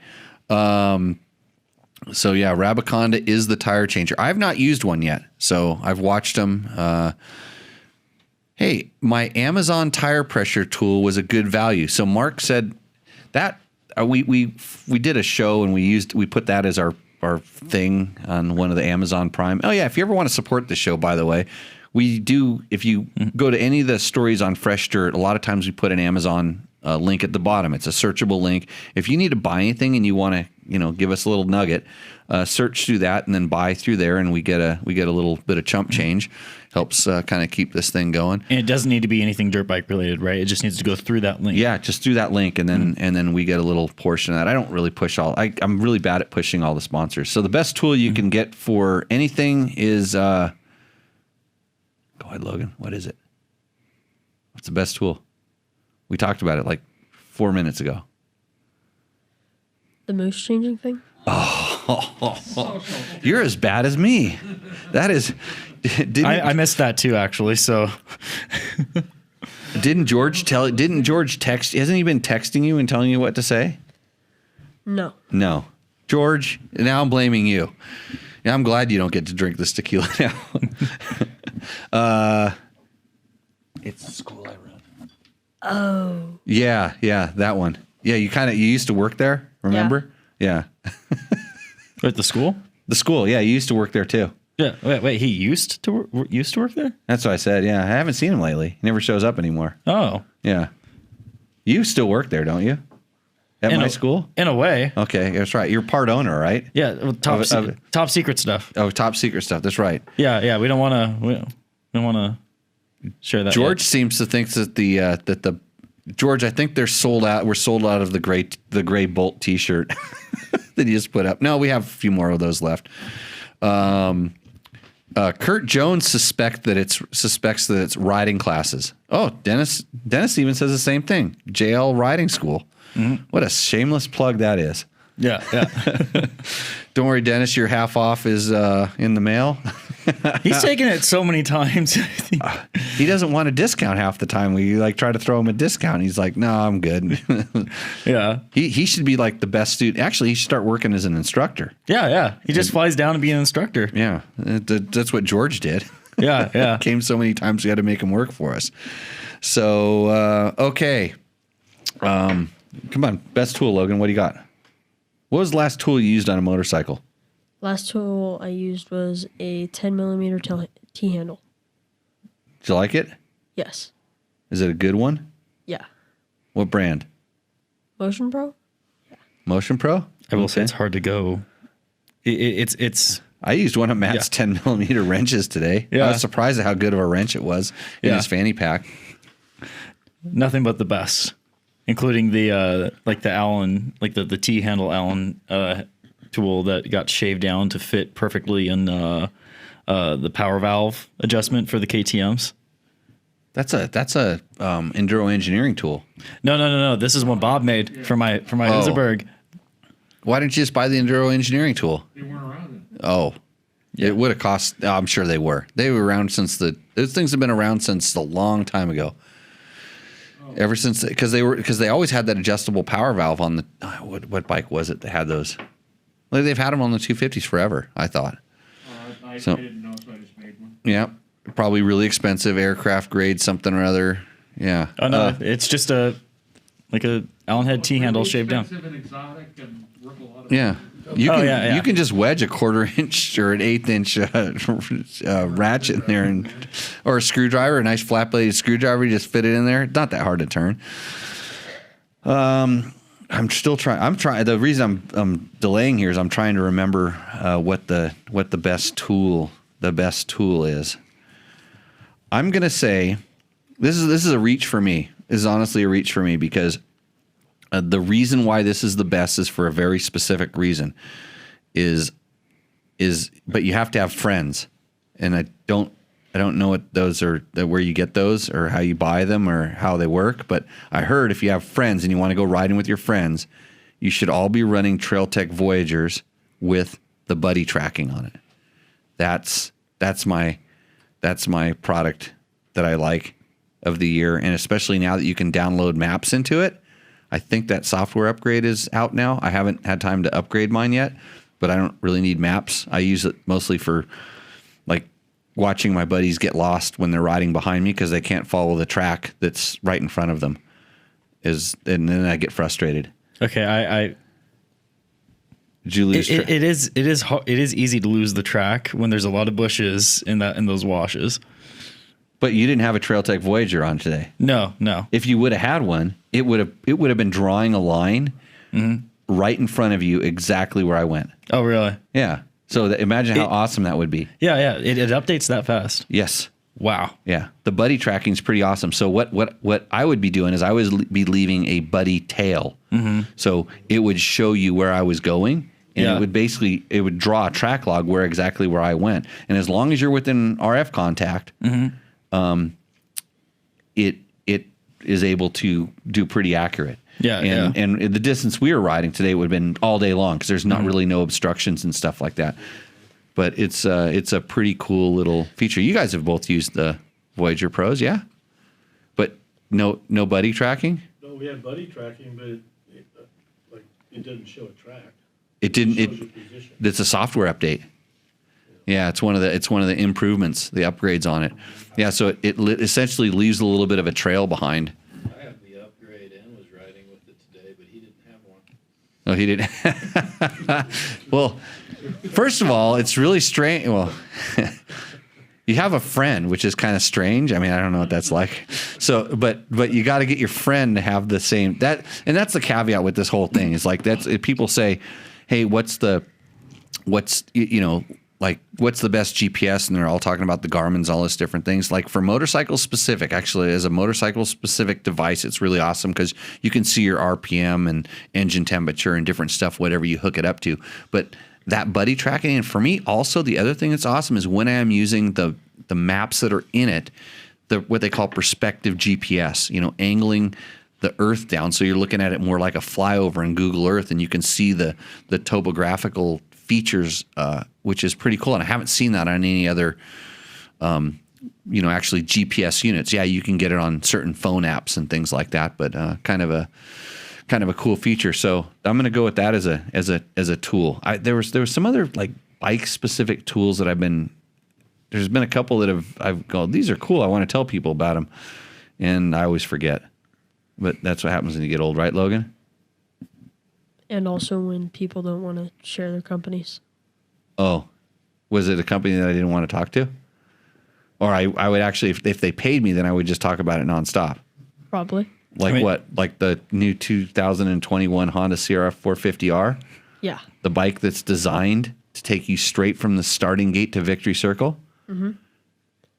Speaker 1: So yeah, Rabaconda is the tire changer. I've not used one yet, so I've watched them. Hey, my Amazon tire pressure tool was a good value. So Mark said that we did a show and we put that as our thing on one of the Amazon Prime. Oh yeah, if you ever want to support the show, by the way, we do. If you go to any of the stories on Fresh Dirt, a lot of times we put an Amazon link at the bottom. It's a searchable link. If you need to buy anything and you want to, give us a little nugget, search through that and then buy through there, and we get a little bit of chump change. Helps kind of keep this thing going.
Speaker 2: And it doesn't need to be anything dirt bike related, right? It just needs to go through that link.
Speaker 1: Yeah, just through that link, and then we get a little portion of that. I don't really push all. I'm really bad at pushing all the sponsors. So the best tool you can get for anything is. Go ahead, Logan. What is it? What's the best tool? We talked about it like 4 minutes ago.
Speaker 3: The moose changing thing?
Speaker 1: You're as bad as me. That is.
Speaker 2: I missed that too, actually. So
Speaker 1: Didn't George text? Hasn't he been texting you and telling you what to say?
Speaker 3: No.
Speaker 1: No. George, now I'm blaming you. Yeah, I'm glad you don't get to drink this tequila now. It's the school I run.
Speaker 3: Oh.
Speaker 1: Yeah, that one. Yeah, you used to work there, remember? Yeah.
Speaker 2: at the school.
Speaker 1: The school, yeah, you used to work there too.
Speaker 2: Yeah. Wait. He used to work there.
Speaker 1: That's what I said. Yeah, I haven't seen him lately. He never shows up anymore.
Speaker 2: Oh.
Speaker 1: Yeah. You still work there, don't you? At my school?
Speaker 2: In a way.
Speaker 1: Okay, that's right. You're part owner, right?
Speaker 2: Yeah. Well, top secret stuff.
Speaker 1: Oh, top secret stuff. That's right.
Speaker 2: Yeah. We don't want to share that.
Speaker 1: George
Speaker 2: yet.
Speaker 1: seems to think that the George, I think they're sold out. We're sold out of the gray Bolt T-shirt that he just put up. No, we have a few more of those left. Kurt Jones suspects that it's riding classes. Oh, Dennis even says the same thing. JL Riding School. Mm-hmm. What a shameless plug that is.
Speaker 2: Yeah.
Speaker 1: Don't worry, Dennis. Your half off is in the mail.
Speaker 2: He's taken it so many times.
Speaker 1: He doesn't want a discount half the time. We try to throw him a discount. He's like, no, I'm good.
Speaker 2: Yeah.
Speaker 1: He should be like the best student. Actually, he should start working as an instructor.
Speaker 2: Yeah. He just flies down to be an instructor.
Speaker 1: Yeah. That's what George did.
Speaker 2: Yeah.
Speaker 1: Came so many times we had to make him work for us. So, okay. Come on. Best tool, Logan. What do you got? What was the last tool you used on a motorcycle?
Speaker 3: Last tool I used was a 10 millimeter T-handle.
Speaker 1: Did you like it?
Speaker 3: Yes.
Speaker 1: Is it a good one?
Speaker 3: Yeah.
Speaker 1: What brand?
Speaker 3: Motion Pro?
Speaker 1: Motion Pro?
Speaker 2: I will say it's hard to go. It's.
Speaker 1: I used one of Matt's 10 millimeter wrenches today.
Speaker 2: Yeah.
Speaker 1: I was surprised at how good of a wrench it was in his fanny pack.
Speaker 2: Nothing but the best, including the Allen, the T-handle Allen tool that got shaved down to fit perfectly in the power valve adjustment for the KTM's.
Speaker 1: That's a enduro engineering tool.
Speaker 2: No. This is one Bob made for my Iserberg.
Speaker 1: Why didn't you just buy the enduro engineering tool?
Speaker 4: They weren't around then.
Speaker 1: Oh, yeah. It would have cost. I'm sure they were. They were around since those things have been around since a long time ago. Ever since, because they always had that adjustable power valve on the what bike was it that had those? Like they've had them on the 250s forever. I thought.
Speaker 4: I
Speaker 1: So-
Speaker 4: didn't know, so I just made one.
Speaker 1: Yeah, probably really expensive aircraft grade something or other. Yeah.
Speaker 2: Oh no, it's just a Allen head T-handle
Speaker 4: Really
Speaker 2: shaved down.
Speaker 4: expensive and exotic and worth a lot of
Speaker 1: Yeah.
Speaker 4: money.
Speaker 1: You can just wedge a 1/4 inch or an 1/8 inch ratchet in there, or a screwdriver, a nice flat bladed screwdriver. You just fit it in there. It's not that hard to turn. I'm still trying. The reason I'm delaying here is I'm trying to remember what the best tool is. I'm gonna say this is a reach for me. This is honestly a reach for me because the reason why this is the best is for a very specific reason. But you have to have friends, and I don't know what those are, where you get those or how you buy them or how they work. But I heard if you have friends and you want to go riding with your friends, you should all be running Trail Tech Voyagers with the buddy tracking on it. That's my product that I like of the year, and especially now that you can download maps into it. I think that software upgrade is out now. I haven't had time to upgrade mine yet, but I don't really need maps. I use it mostly for like watching my buddies get lost when they're riding behind me because they can't follow the track that's right in front of them. And then I get frustrated.
Speaker 2: Okay,
Speaker 1: Did you lose track?
Speaker 2: it is easy to lose the track when there's a lot of bushes in those washes.
Speaker 1: But you didn't have a Trail Tech Voyager on today.
Speaker 2: No.
Speaker 1: If you would have had one, it would have been drawing a line right in front of you exactly where I went.
Speaker 2: Oh, really?
Speaker 1: Yeah. So imagine how awesome that would be.
Speaker 2: Yeah. It updates that fast.
Speaker 1: Yes.
Speaker 2: Wow.
Speaker 1: Yeah. The buddy tracking is pretty awesome. So what I would be doing is I would be leaving a buddy tail. Mm-hmm. So it would show you where I was going. And it would draw a track log exactly where I went. And as long as you're within RF contact, it is able to do pretty accurate.
Speaker 2: Yeah,
Speaker 1: and the distance we were riding today would have been all day long because there's not really no obstructions and stuff like that. But it's a pretty cool little feature. You guys have both used the Voyager Pros, yeah? But no buddy tracking?
Speaker 6: No, we had buddy tracking, but it didn't show a track.
Speaker 1: It didn't.
Speaker 6: It shows your position.
Speaker 1: It's a software update. Yeah, it's one of the improvements, the upgrades on it. Yeah, so it essentially leaves a little bit of a trail behind.
Speaker 5: I have the upgrade and was riding with it today, but he didn't have one.
Speaker 1: Oh, he didn't. Well, first of all, it's really strange. Well, you have a friend, which is kind of strange. I mean, I don't know what that's like. So, but you got to get your friend to have the same that, and that's the caveat with this whole thing. Is like people say, "Hey, what's the best GPS?" And they're all talking about the Garmin's, all this different things. Like for motorcycle specific, actually, as a motorcycle specific device, it's really awesome because you can see your RPM and engine temperature and different stuff, whatever you hook it up to. But that buddy tracking, and for me also, the other thing that's awesome is when I am using the maps that are in it, what they call perspective GPS, angling the earth down. So you're looking at it more like a flyover in Google Earth, and you can see the topographical features, which is pretty cool. And I haven't seen that on any other, actually GPS units. Yeah, you can get it on certain phone apps and things like that, but kind of a cool feature. So I'm going to go with that as a tool. There was some other like bike specific tools that there's been a couple that I've gone, these are cool. I want to tell people about them, and I always forget. But that's what happens when you get old, right, Logan?
Speaker 3: And also when people don't want to share their companies.
Speaker 1: Oh, was it a company that I didn't want to talk to? Or I would actually, if they paid me, then I would just talk about it nonstop.
Speaker 3: Probably.
Speaker 1: Like what? Like the new 2021 Honda CRF 450R?
Speaker 3: Yeah.
Speaker 1: The bike that's designed to take you straight from the starting gate to Victory Circle? Mm-hmm.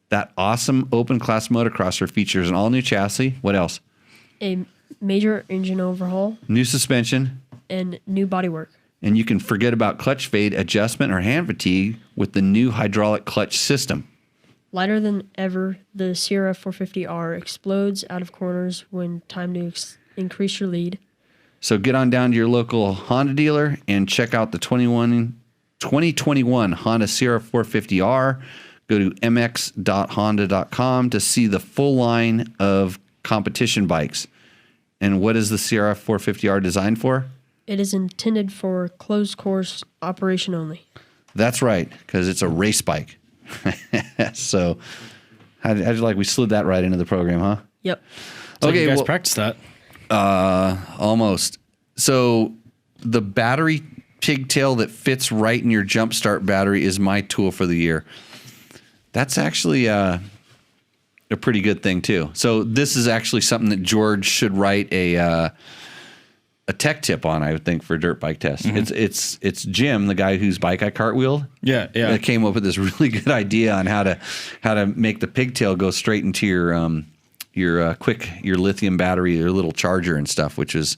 Speaker 1: That awesome open class motocrosser features an all new chassis. What else?
Speaker 3: A major engine overhaul.
Speaker 1: New suspension.
Speaker 3: And new bodywork.
Speaker 1: And you can forget about clutch fade, adjustment, or hand fatigue with the new hydraulic clutch system.
Speaker 3: Lighter than ever, the CRF 450R explodes out of corners when time to increase your lead.
Speaker 1: So get on down to your local Honda dealer and check out the 2021 Honda CRF 450R. Go to mx.honda.com to see the full line of competition bikes. And what is the CRF 450R designed for?
Speaker 3: It is intended for closed course operation only.
Speaker 1: That's right, because it's a race bike. So, how'd you like we slid that right into the program, huh?
Speaker 3: Yep.
Speaker 2: So
Speaker 1: Okay,
Speaker 2: you guys
Speaker 1: well,
Speaker 2: practice that.
Speaker 1: Almost. So the battery pigtail that fits right in your jump start battery is my tool for the year. That's actually a pretty good thing too. So this is actually something that George should write a tech tip on, I would think, for dirt bike tests. Mm-hmm. It's Jim, the guy whose bike I cartwheeled.
Speaker 2: Yeah.
Speaker 1: That came up with this really good idea on how to make the pigtail go straight into your lithium battery, your little charger and stuff, which is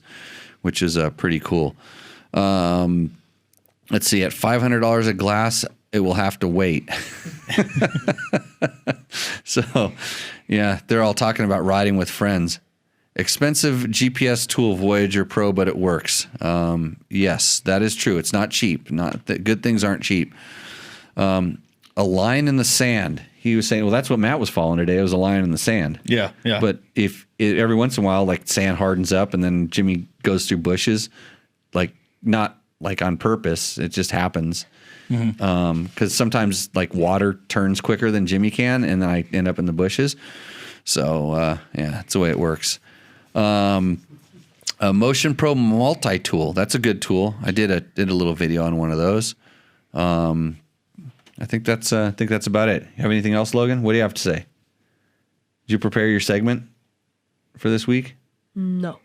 Speaker 1: pretty cool. Let's see, at $500 a glass, it will have to wait. So, yeah, they're all talking about riding with friends. Expensive GPS tool, Voyager Pro, but it works. Yes, that is true. It's not cheap. Good things aren't cheap. A line in the sand. He was saying, well, that's what Matt was following today. It was a line in the sand.
Speaker 2: Yeah.
Speaker 1: But every once in a while, like sand hardens up and then Jimmy goes through bushes, like not like on purpose. It just happens. Because sometimes like water turns quicker than Jimmy can, and then I end up in the bushes. So yeah, that's the way it works. A Motion Pro multi-tool. That's a good tool. I did a little video on one of those. I think that's about it. You have anything else, Logan? What do you have to say? Did you prepare your segment for this week?
Speaker 3: No.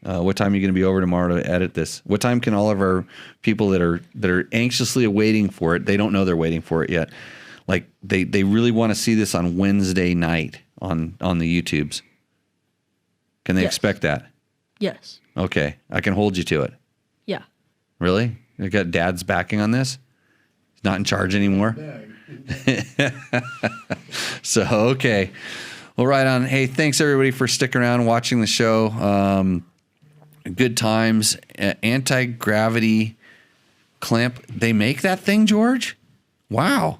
Speaker 1: What time are you going to be over tomorrow to edit this? What time can all of our people that are anxiously waiting for it? They don't know they're waiting for it yet. Like they really want to see this on Wednesday night on the YouTubes. Can they expect that?
Speaker 3: Yes.
Speaker 1: Okay, I can hold you to it.
Speaker 3: Yeah.
Speaker 1: Really? You got Dad's backing on this? He's not in charge anymore. So okay. Well, right on. Hey, thanks everybody for sticking around and watching the show. Good times. Anti-gravity clamp. They make that thing, George? Wow.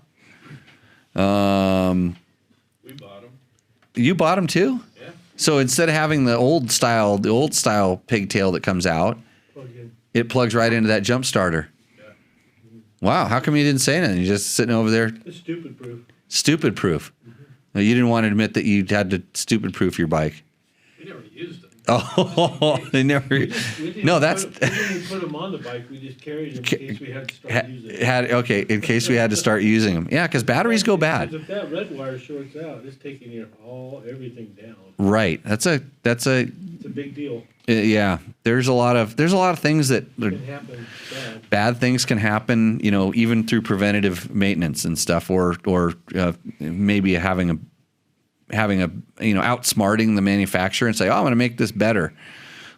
Speaker 6: We bought them.
Speaker 1: You bought them too?
Speaker 6: Yeah.
Speaker 1: So instead of having the old style pigtail that comes out,
Speaker 6: Plug in.
Speaker 1: it plugs right into that jump starter.
Speaker 6: Yeah.
Speaker 1: Wow. How come you didn't say anything? You're just sitting over there.
Speaker 6: It's stupid proof.
Speaker 1: Stupid proof. No, you didn't want to admit that you had to stupid proof your bike.
Speaker 6: We never used them.
Speaker 1: Oh, they never.
Speaker 6: We didn't
Speaker 1: No, that's.
Speaker 6: we didn't put them on the bike. We just carried them in case we had to start using them.
Speaker 1: Okay, in case we had to start using them. Yeah, because batteries go bad.
Speaker 6: Because if that red wire shorts out, it's taking everything down.
Speaker 1: Right. That's a.
Speaker 6: It's a big deal.
Speaker 1: Yeah. There's a lot of things that
Speaker 6: It can happen bad.
Speaker 1: bad things can happen. Even through preventative maintenance and stuff, or maybe having a outsmarting the manufacturer and say, oh, I'm going to make this better.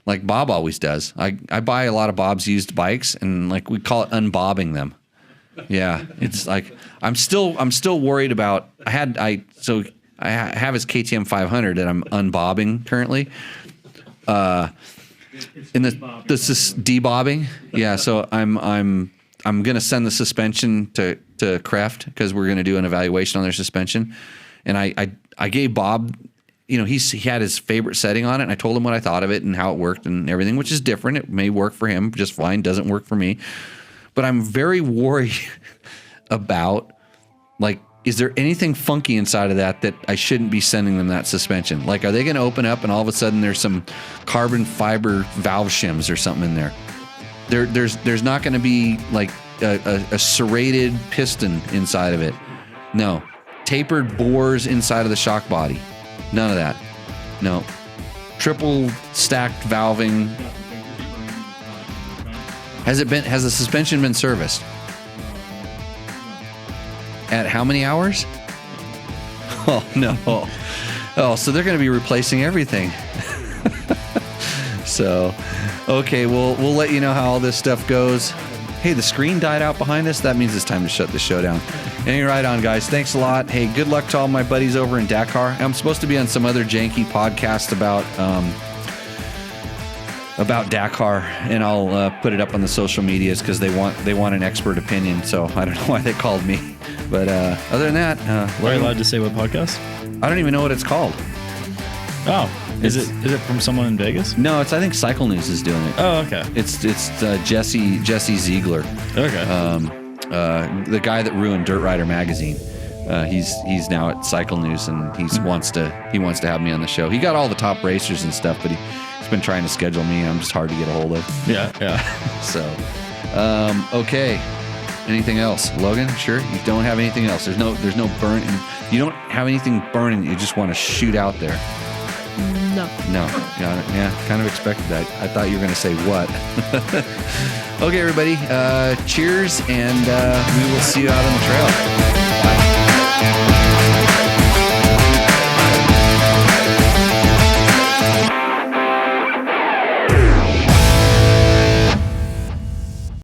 Speaker 1: Like Bob always does. I buy a lot of Bob's used bikes and like we call it unbobbing them. Yeah. It's like, I'm still worried about, I have his KTM 500 that I'm unbobbing currently. In this is debobbing. Yeah. So I'm going to send the suspension to Kreft because we're going to do an evaluation on their suspension. And I gave Bob, he had his favorite setting on it, and I told him what I thought of it and how it worked and everything, which is different. It may work for him just fine, doesn't work for me. But I'm very worried about, like, is there anything funky inside of that I shouldn't be sending them that suspension? Like, are they going to open up and all of a sudden there's some carbon fiber valve shims or something in there? There's not going to be, like, a serrated piston inside of it. No. Tapered bores inside of the shock body. None of that. No. Triple stacked valving. Has the suspension been serviced? At how many hours? Oh no. Oh, so they're going to be replacing everything. So, okay, we'll let you know how all this stuff goes. Hey, the screen died out behind us. That means it's time to shut the show down. Anyway, right on, guys. Thanks a lot. Hey, good luck to all my buddies over in Dakar. I'm supposed to be on some other janky podcast about Dakar, and I'll put it up on the social medias because they want an expert opinion. So I don't know why they called me, but other than that,
Speaker 2: Are you allowed to say what podcast?
Speaker 1: I don't even know what it's called.
Speaker 2: Oh, is it from someone in Vegas?
Speaker 1: No, I think Cycle News is doing it.
Speaker 2: Oh, okay.
Speaker 1: It's Jesse Ziegler.
Speaker 2: Okay.
Speaker 1: The guy that ruined Dirt Rider magazine. He's now at Cycle News, and he wants to have me on the show. He got all the top racers and stuff, but he's been trying to schedule me, and I'm just hard to get a hold of.
Speaker 2: Yeah.
Speaker 1: So, okay. Anything else, Logan? Sure. You don't have anything else. There's no burn. You don't have anything burning. You just want to shoot out there.
Speaker 3: No.
Speaker 1: No, got it. Yeah, kind of expected that. I thought you were going to say what. Okay, everybody. Cheers, and we will see you out on the trail. Bye.